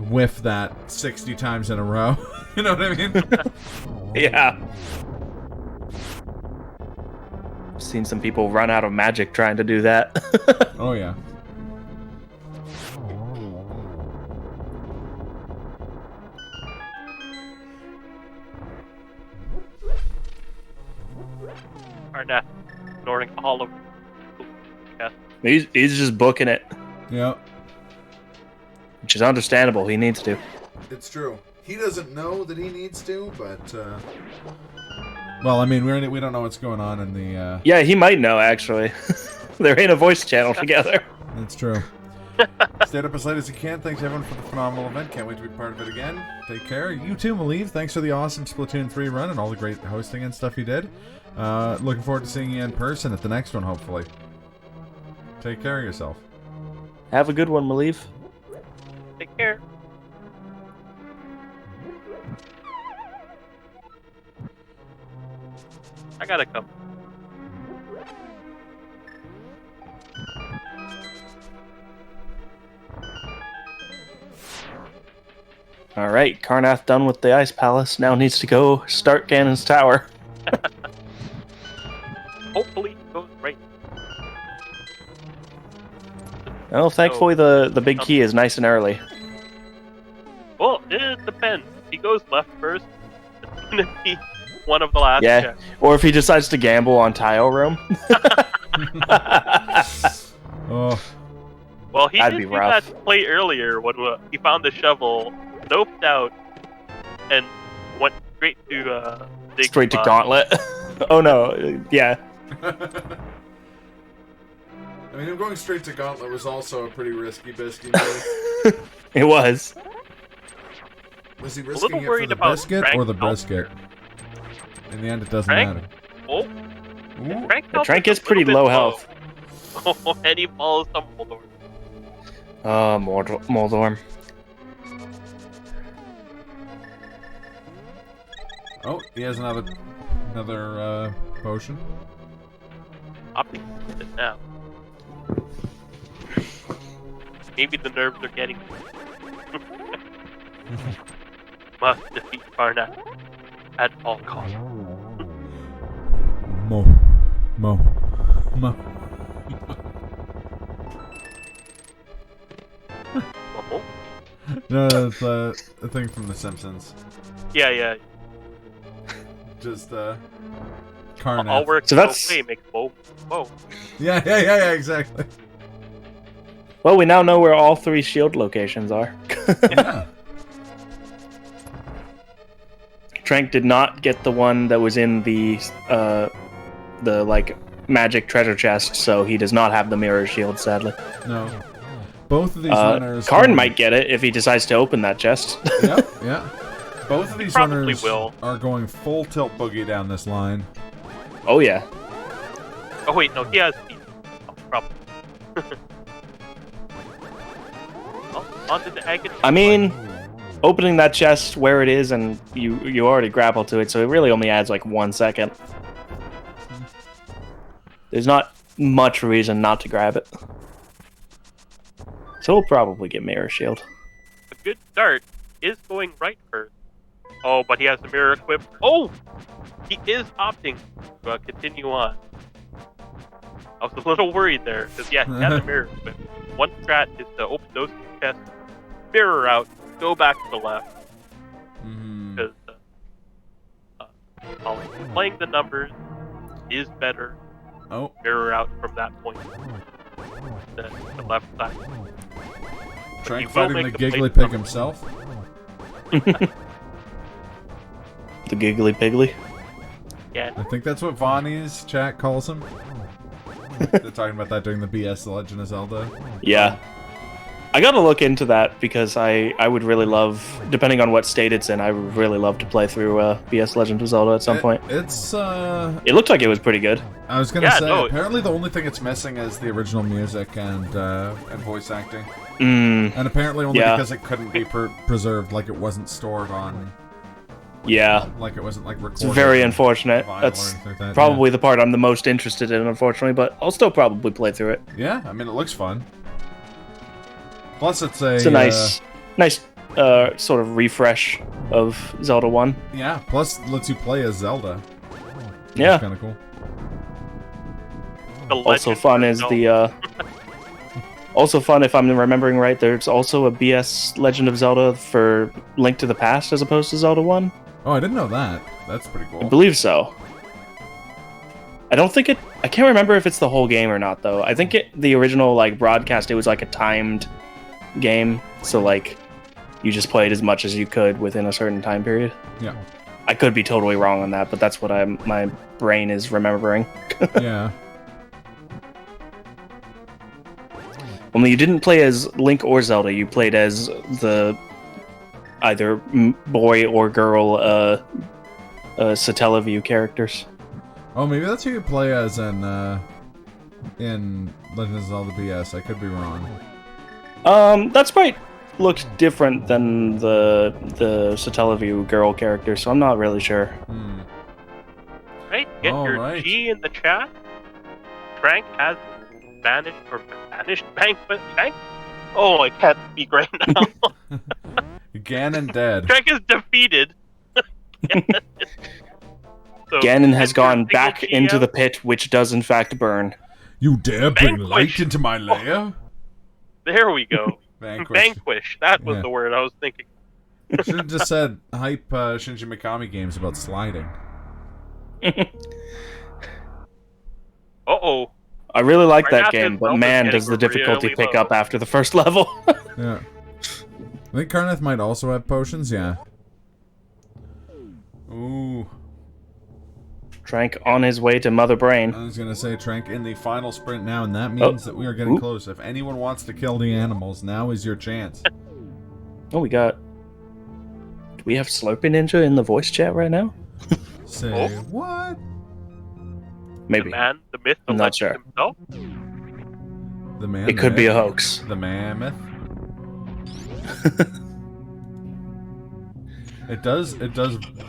whiff that 60 times in a row. You know what I mean? Yeah. I've seen some people run out of magic trying to do that. Oh yeah. Carnathfd ignoring all of yes. He's just booking it, Yeah. which is understandable. He needs to. It's true. He doesn't know that he needs to, but well, I mean, we don't know what's going on in the. Yeah, he might know actually. They're in a voice channel together. That's true. Stayed up as late as you can. Thanks everyone for the phenomenal event. Can't wait to be part of it again. Take care. You too, Maleev. Thanks for the awesome Splatoon 3 run and all the great hosting and stuff you did. Looking forward to seeing you in person at the next one, hopefully. Take care of yourself. Have a good one, Maleev. Take care. I gotta come. All right, Carnath done with the Ice Palace. Now needs to go start Gannon's Tower. Hopefully it goes right. Oh, thankfully the big key is nice and early. Well, it depends. If he goes left first, it's gonna be one of the last Yeah, checks. or if he decides to gamble on tile room. Oh, Well, he That'd did be do rough. that play earlier when he found the shovel, doped out, and went straight to dig Straight to spot. Gauntlet. Oh no, yeah. I mean, him going straight to Gauntlet was also a pretty risky biscuit move. It was. Was he little risking it for worried the about biscuit Frank or the Meltzer. brisket? In the end, it doesn't Frank? matter. Oh, Ooh. Frank The Trank Meltzer's is pretty a little low bit health. Oh, and he follows Dumbledore. Moldorm. Oh, he has another potion. Opting for it now. Maybe the nerves are getting to him. Must defeat Carnath at all costs. Mo. Oh, No, that's a thing from The Simpsons. yeah. Just All Carnath. work So that's- okay makes whoa. Yeah, exactly. Well, we now know where all 3 shield locations are. Yeah. Trank did not get the one that was in the like magic treasure chest, so he does not have the mirror shield, sadly. No. Both of these runners. Karn might get it if he decides to open that chest. Yep, yeah. Both of these Probably runners will. are going full tilt boogie down this line. Oh yeah. Oh wait, no, he has speed. Oh, probably. Well, onto the agony. I mean, opening that chest where it is, and you already grapple to it, so it really only adds like 1 second. There's not much reason not to grab it. So we'll probably get Mirror Shield. A good start is going right first. Oh, but he has the mirror equipped. Oh! He is opting to continue on. I was a little worried there, because yeah, he has the mirror equipped. One strat is to open those 2 chests, mirror out, go back to the left, because playing the numbers is better. Oh, Mirror out from that point. The left side. Trank he will fighting the make the giggly place pig himself. The Giggly Piggly. Yeah. I think that's what Vonnie's chat calls him. They're talking about that during the BS The Legend of Zelda. Yeah. I gotta look into that because I would really love, depending on what state it's in, I would really love to play through BS Legend of Zelda at some point. It's It looked like it was pretty good. I was gonna Yeah, say, no, apparently the only thing it's missing is the original music and voice acting. Mm, And apparently only Yeah. because it couldn't be preserved, like it wasn't stored on, yeah. like it wasn't like recorded. It's very on unfortunate. vinyl or That's anything like that, probably the part I'm the most interested in, unfortunately, but I'll still probably play through it. Yeah, I mean it looks fun. Plus it's a It's a nice sort of refresh of Zelda 1. yeah. Plus it lets you play as Zelda. Yeah. Kind of cool. The Also legend fun of is Zelda. the also fun, if I'm remembering right, there's also a BS Legend of Zelda for Link to the Past as opposed to Zelda 1. Oh, I didn't know that. That's pretty cool. I believe so. I don't think it. I can't remember if it's the whole game or not, though. I think the original like broadcast, it was like a timed game, so like you just played as much as you could within a certain time period. Yeah. I could be totally wrong on that, but that's what my brain is remembering. Yeah. Only you didn't play as Link or Zelda. You played as the either boy or girl Satellaview characters. Oh, maybe that's who you play as in Legend of Zelda BS. I could be wrong. That sprite looks different than the Satellaview girl character, so I'm not really sure. Right? Get your G in the chat. Trank has vanished or vanished banquet. Oh, I can't speak right now. Gannon dead. Trank is defeated. So, Gannon has gone back into the pit, which does in fact burn. You dare bring light into my lair? There we go. Vanquish. Vanquish. That was the word I was thinking. Should have just said hype Shinji Mikami games about sliding. Uh-oh. I really like that game, but man, does the difficulty pick up after the first level. Yeah. I think Carnath might also have potions, yeah. Ooh. Trank on his way to Mother Brain. I was gonna say Trank in the final sprint now, and that means that we are getting close. If anyone wants to kill the animals, now is your chance. Oh, we got... Do we have Slurpy Ninja in the voice chat right now? Say what? Maybe. The man, the myth, the I'm not sure. himself? The man. It could be a hoax. The mammoth. It does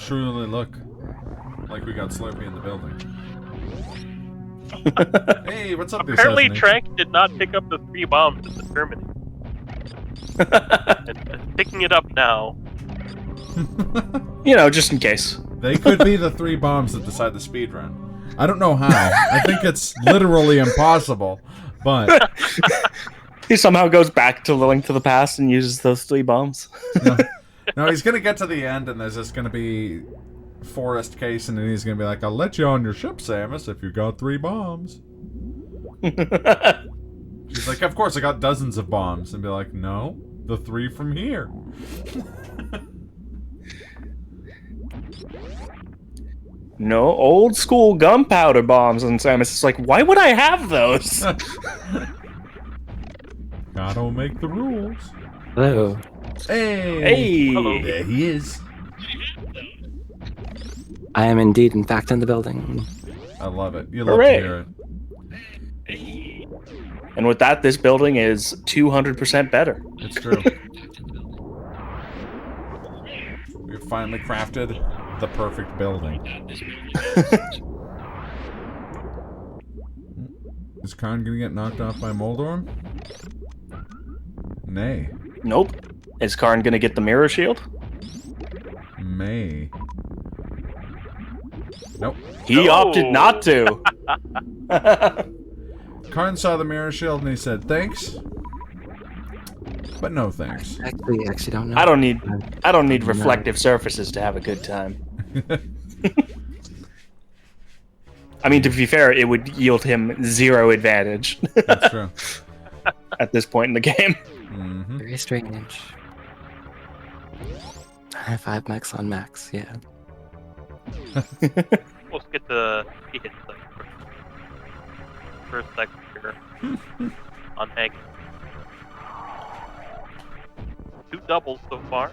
truly look like we got Slurpee in the building. Hey, what's up? Apparently, Trank did not pick up the 3 bombs in the Terminator. and picking it up now. You know, just in case. They could be the 3 bombs that decide the speed run. I don't know how. I think it's literally impossible, but he somehow goes back to Link to the Past and uses those 3 bombs. No, he's gonna get to the end, and there's just gonna be Forest Case, and then he's gonna be like, "I'll let you on your ship, Samus, if you got 3 bombs." She's like, "Of course, I got dozens of bombs," and be like, "No, the 3 from here." No, old school gunpowder bombs, and Samus is like, "Why would I have those?" Gotta make the rules. Hello. Hey! Hello. There he is. I am indeed, in fact, in the building. I love it. You love Hooray. to hear it. And with that, this building is 200% better. It's true. We've finally crafted the perfect building. Is Karn gonna get knocked off by Moldorm? Nay. Nope. Is Karn gonna get the mirror shield? May. Nope. He opted not to. Karn saw the mirror shield and he said, "Thanks, but no thanks." Actually don't know. I don't need reflective surfaces to have a good time. I mean, to be fair, it would yield him 0 advantage. That's true. At this point in the game. Mm-hmm. Very strange. I have 5 max on max, yeah. Let's get the hit first second here on Hank. 2 doubles so far.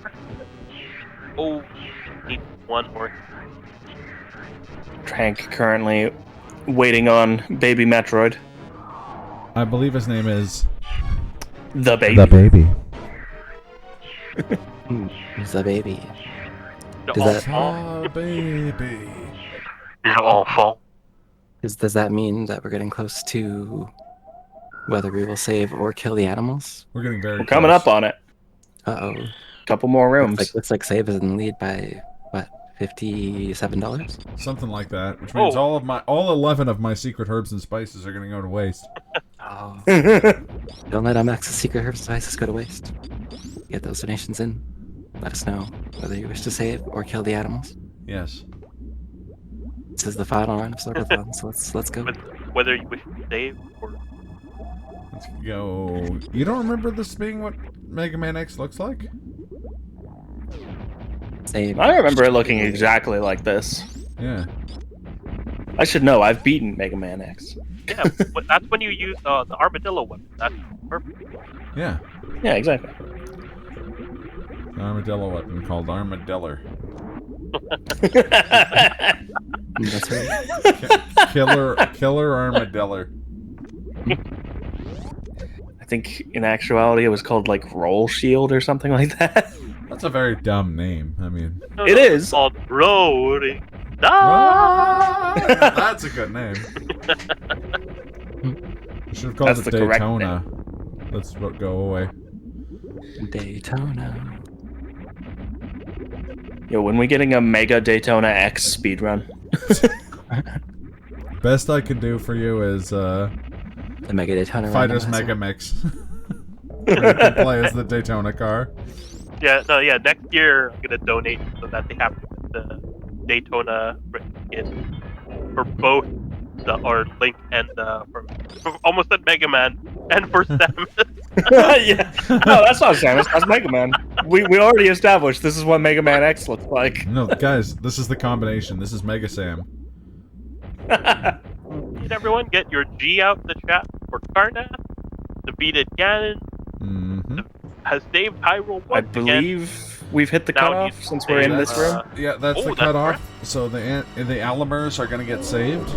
Oh, need 1 more. Trank currently waiting on Baby Metroid. I believe his name is The Baby. The Baby. Who's the baby? The Ah, baby. awful. Does that mean that we're getting close to whether we will save or kill the animals? We're getting very We're coming close. up on it. Uh-oh. Couple more rooms. Looks like save is in the lead by, what, $57? Something like that, which means all 11 of my secret herbs and spices are gonna go to waste. Oh. Don't let MX's secret herbs and spices go to waste. Get those donations in. Let us know whether you wish to save or kill the animals. Yes. This is the final round of Slurpathon, so let's go. Whether you wish to save or... Let's go. You don't remember this being what Mega Man X looks like? Save. I remember it looking exactly like this. Yeah. I should know. I've beaten Mega Man X. Yeah, that's when you use the armadillo weapon. That's perfect. Yeah. Yeah, exactly. An armadillo weapon called Armadiller. That's right. Killer Armadiller. I think in actuality it was called like Roll Shield or something like that. That's a very dumb name. I mean, It is. It's called Rolling. that's a good name. You should have called That's it the correct Daytona. Let's go away. Daytona. Yo, when we getting a Mega Daytona X speedrun? Best I can do for you is The Mega Daytona. Fighters Randomizer. Mega Mix. Where you can play as the Daytona car. Yeah, next year I'm gonna donate so that they have the Daytona skin for both or Link and for almost said Mega Man and for Samus. Yeah. No, that's not Samus. That's Mega Man. We already established this is what Mega Man X looks like. No, guys, this is the combination. This is Mega Sam. Did everyone get your G out in the chat for Carnath? Defeated Gannon. Mm-hmm. Has saved Hyrule I once again. believe we've hit the Now cutoff he's since we're in this room. Yeah, that's Oh, the that's cutoff. So the Alamers are gonna get saved.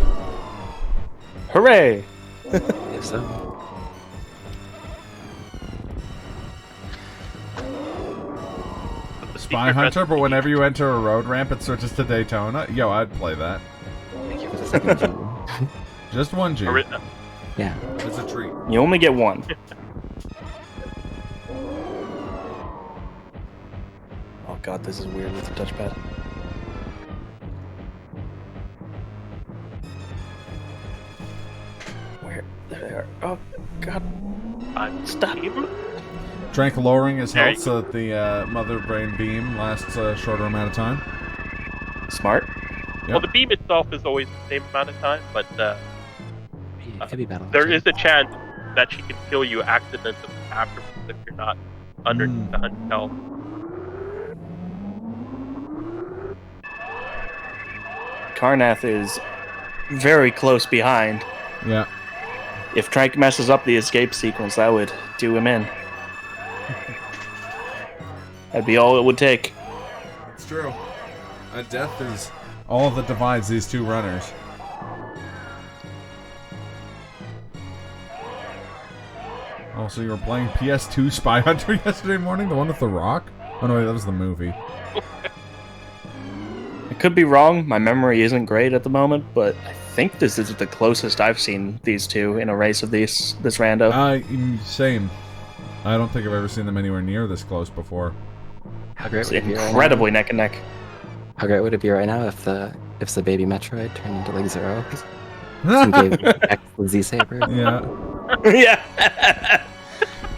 Hooray! If so. The Spy secret Hunter, but recipe. whenever you enter a road ramp, it switches to Daytona. Yo, I'd play that. Thank you for the second G. Just one G. Yeah. It's a treat. You only get one. Oh god, this is weird with the touchpad. Where? There. Oh god. Stop. Drank lowering his There health you so that the Mother Brain Beam lasts a shorter amount of time. Smart. Well, the beam itself is always the same amount of time, but It could be battle. there is a chance that she can kill you accidentally afterwards if you're not underneath the 100 health. Carnath is very close behind. Yeah. If Trank messes up the escape sequence, that would do him in. That'd be all it would take. It's true. A death is all that divides these two runners. Oh, so you were playing PS2 Spy Hunter yesterday morning? The one with the rock? Oh no, wait, that was the movie. I could be wrong. My memory isn't great at the moment, but I think this is the closest I've seen these two in a race of this rando. Same. I don't think I've ever seen them anywhere near this close before. How great It's would it be right incredibly neck and neck. now? How great would it be right now if the baby Metroid turned into like Zero and gave back the Z Saber? Yeah. Yeah.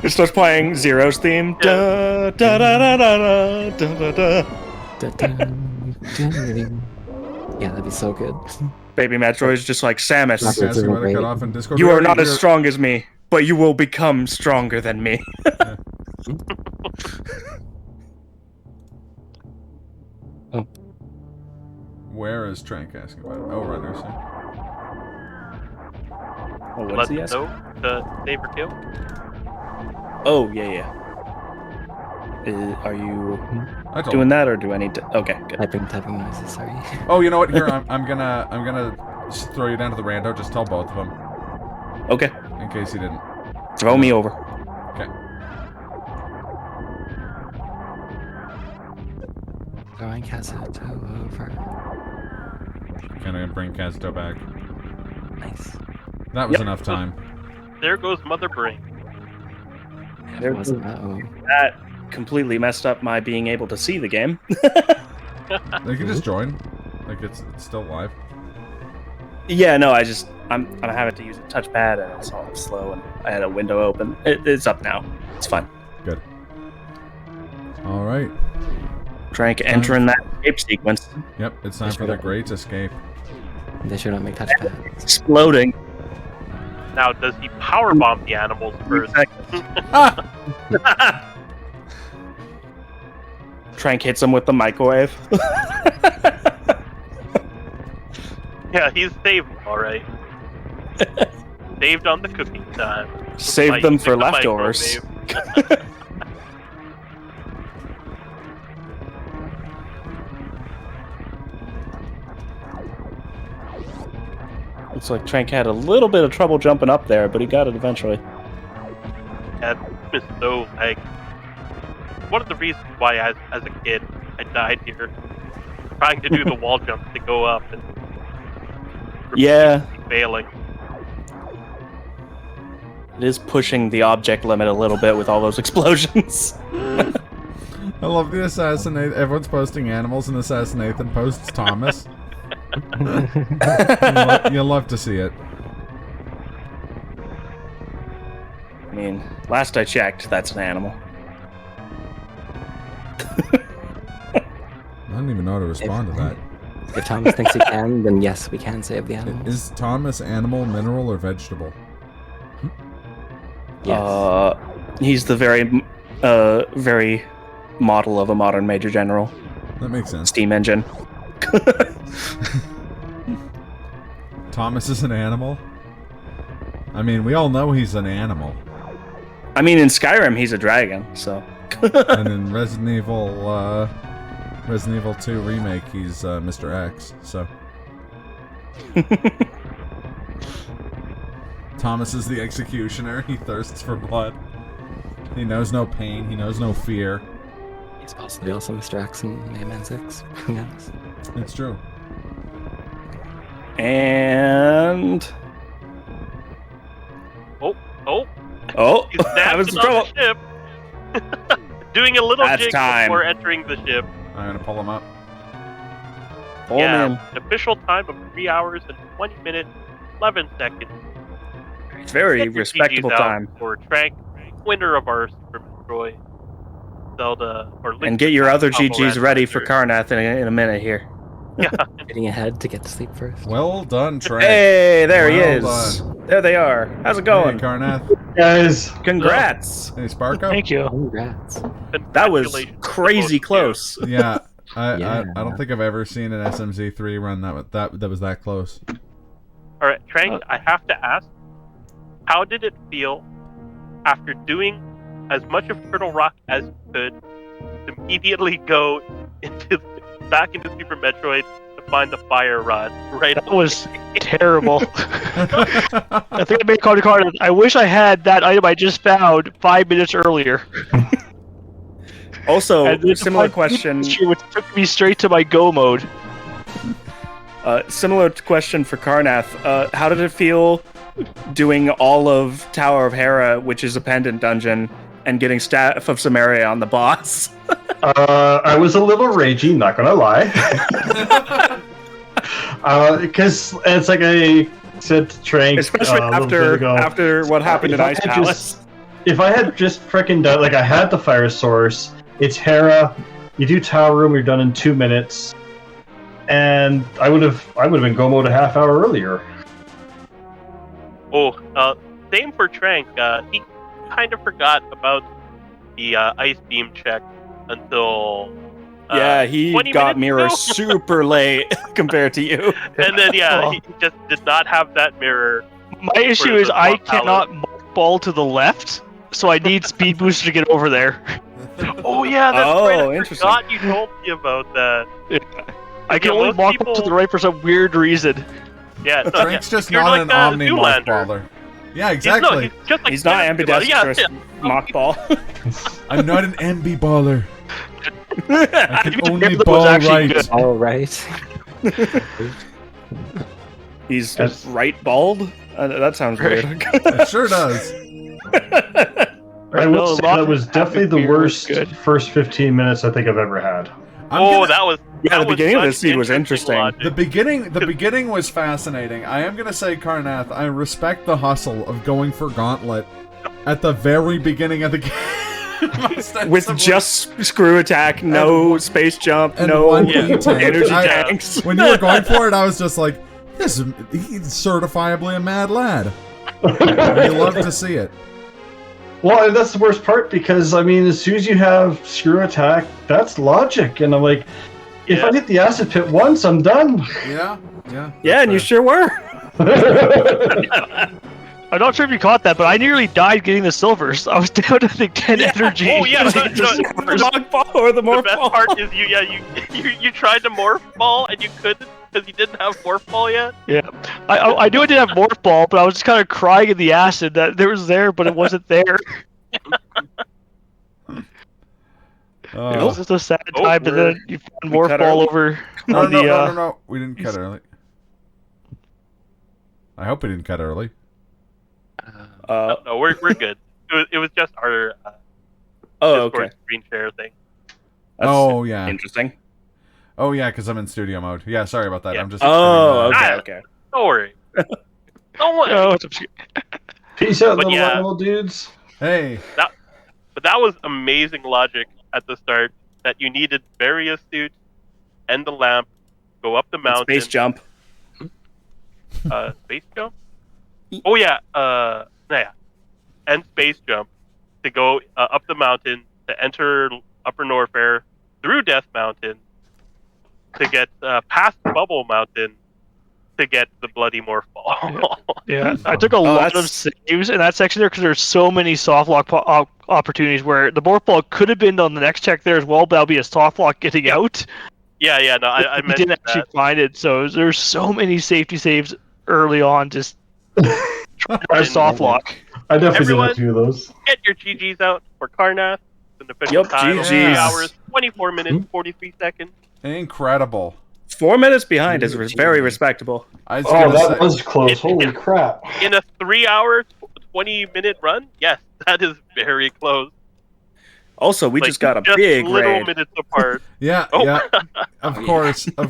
It starts playing Zero's theme. Da, da, da, da, da, da, da, da. Yeah, that'd be so good. Baby Metroid's just like Samus. That's Asking why they great. cut off in Discord. You We are already not as hear- strong as me, but you will become stronger than me. Where is Trank asking about it? Oh, runners. Oh, what Let is he them asking? know to save or kill. Oh, yeah. Are you I told doing that, or do I need to? Okay, good. Typing noises, sorry. Oh, you know what? Here, I'm gonna just throw you down to the rando. Just tell both of them, Okay, in case you didn't. throw me over. Okay. Throwing Kazuto over. Kind of gonna bring Kazuto back. Nice. That was Yep. enough time. There goes Mother Brain. There Wasn't that? Oh. That completely messed up my being able to see the game. They can just join. Like it's still live. Yeah, no, I'm having to use a touchpad and it's all slow, and I had a window open. It's up now. It's fine. Good. All right. Trank entering that escape sequence, Yep. It's time for the great escape. They should not make touchpad. exploding. Now, does he powerbomb the animals first? Trank hits him with the microwave. Yeah, he's saved, alright. Saved on the cooking time. Save them for The leftovers. microwave. Looks like Trank had a little bit of trouble jumping up there, but he got it eventually. Yeah, it's so like one of the reasons why as a kid I died here. Trying to do the wall jump to go up and Yeah, failing. it is pushing the object limit a little bit with all those explosions. I love the assassinate. Everyone's posting animals, and Assassinathan posts Thomas. You'll love to see it. I mean, last I checked, that's an animal. I don't even know how to respond to that. If Thomas thinks he can, then yes, we can save the animals. Is Thomas animal, mineral, or vegetable? Yes. He's the very model of a modern Major General. That makes sense. Steam engine. Thomas is an animal? I mean, we all know he's an animal. I mean, in Skyrim, he's a dragon, so. And in Resident Evil 2 Remake, he's Mr. X, so. Thomas is the executioner. He thirsts for blood. He knows no pain. He knows no fear. He's possibly also Mr. X in Mega Man 6. Who knows? It's true. And... Oh, he's I was dancing in on trouble. the ship. Doing a little That's jig time. before entering the ship. I'm gonna pull him up. Oh, yeah, man. official time of 3 hours and 20 minutes, 11 seconds. It's very Get your respectable GGs out time. for Trank, winner of our Super Metroid Zelda, or Link And get your other Combo GGs ready for Randomizer. Carnath in a minute here. Yeah, Getting ahead to get to sleep first. Well done, Trey. Hey, there he Well is. There they are. How's it going? Hey, Carnath. Guys, Congrats. Hey, Sparko. thank you. Congrats. That was Congratulations to crazy both of close. Yeah, I Yeah. don't think I've ever seen an SMZ3 run that was that close. you. All right, Trank, I have to ask, how did it feel after doing as much of Turtle Rock as you could to immediately go back into Super Metroid to find the fire rod right That was terrible. I think I made a card. I wish I had that item I just found 5 minutes earlier. Also, And then similar the question. which took me straight to my go mode. Similar question for Carnath. How did it feel doing all of Tower of Hera, which is a pendant dungeon, and getting Staff of Samaria on the boss? I was a little ragey, not gonna lie. Because it's like I said to Trank, Especially a little bit ago, after what happened if in I Ice had Palace. if I had just frickin' done, like I had the fire source, it's Hera, you do Tower Room, you're done in 2 minutes, and I would have been go mode a half hour earlier. Oh, same for Trank. He kind of forgot about the ice beam check until Yeah, he 20 got minutes mirror ago. super late compared to you. And then he just did not have that mirror. My issue is I cannot ball to the left, so I need speed booster to get over there. Oh yeah, that's Oh, right. I interesting. forgot you told me about that. I can Yeah, only most walk people- to the right for some weird reason. Yeah, no, Frank's just you're not like an a omni Zoolander. baller. Yeah, exactly. He's just like He's not Zoolander. ambidextrous Yeah, mockball. I'm not an MB baller. I can Even only Hitler was ball actually right. good. All right. He's Yes. right bald? That sounds weird. It sure does. I No, will say lots that was of definitely the beer was worst good. first 15 minutes I think I've ever had. I'm Oh, gonna- that was. Yeah, that the was beginning of such this scene was interesting. logic. The beginning was fascinating. I am gonna say, Carnath, I respect the hustle of going for Gauntlet at the very beginning of the game. With just screw attack, no space jump, and no one Yeah. E-tank. energy I- tanks. When you were going for it, I was just like, he's certifiably a mad lad. You love to see it. Well, that's the worst part because, I mean, as soon as you have screw attack, that's logic. And I'm like, if Yeah. I hit the acid pit once, I'm done. Yeah. Yeah. Yeah, and you sure were. I'm not sure if you caught that, but I nearly died getting the silvers. I was down to like 10 energy. Oh, yeah, no, The Mog Ball or the The Morph best Ball? part is you tried to morph ball and you couldn't because you didn't have morph ball yet. Yeah, I knew I didn't have morph ball, but I was just kind of crying in the acid that there was there, but it wasn't there. It was just a sad time, but then you found morph cut ball early. over No, on the. no. We didn't cut early. I hope we didn't cut early. No, we're good. It was just our Oh, Discord okay. screen share thing. That's Oh, yeah. interesting. Oh, yeah, because I'm in studio mode. Yeah, sorry about that. Yeah. I'm just. Oh, turning, okay, Ah. okay. Don't worry. Don't worry. Oh, it's obscure. Peace out, But little yeah. animal dudes. Hey. But that was amazing logic at the start that you needed various suits and the lamp, go up the And mountain. Space jump. Space jump? Oh yeah, yeah. And space jump to go up the mountain to enter Upper Norfair through Death Mountain to get past Bubble Mountain to get the Bloody Morph Ball. Yeah, I took a lot of that's- saves in that section there because there's so many soft lock opportunities where the morph ball could have been on the next check there as well, but that'll be a soft lock getting out. yeah, no, I You mentioned didn't actually that. find it, so there's so many safety saves early on. Just trying to soft lock. I definitely Everyone- did a few of those. Get your GGs out for Carnath. An official Yup, time of GGs. 3 hours, 24 minutes, 43 seconds. Incredible. 4 minutes behind is very respectable. I was Oh, gonna that say, was close. Holy Yeah. crap. In a 3 hour, 20-minute run? Yes, that is very close. Also, we Like, just got a just big little raid. minutes apart. yeah, Oh. yeah. Of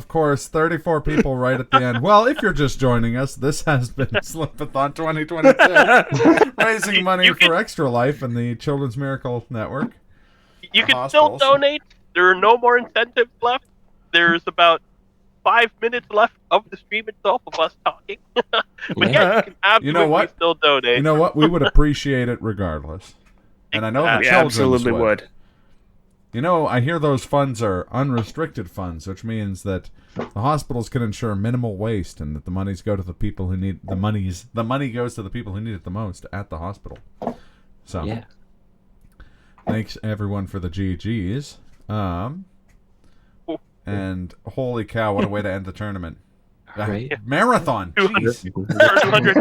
course. 34 people right at the end. Well, if you're just joining us, this has been Slurpathon 2022, raising money You can- for Extra Life and the Children's Miracle Network. You can Hospitals. still donate. There are no more incentives left. There's about 5 minutes left of the stream itself of us talking. But yeah, you can absolutely You know what? still donate. You know what? We would appreciate it regardless. And I know the We children's absolutely would. You know, I hear those funds are unrestricted funds, which means that the hospitals can ensure minimal waste and that the monies go to the people who need the money goes to the people who need it the most at the hospital. So, Yeah. thanks everyone for the GGs. And holy cow, what a way to end the tournament. Right. Marathon. 200. Jeez. 200.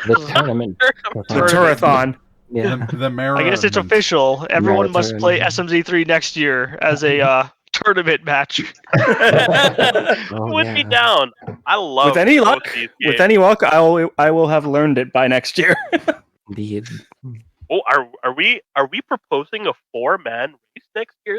The tournament. The Turathon. Yeah. The I guess it's marathon. official. Everyone must play tournament. SMZ3 next year as a tournament match. Oh, Would yeah. be down. I love With any both luck, these with games. any luck, I will have learned it by next year. Indeed. Oh, are we proposing a 4-man race next year?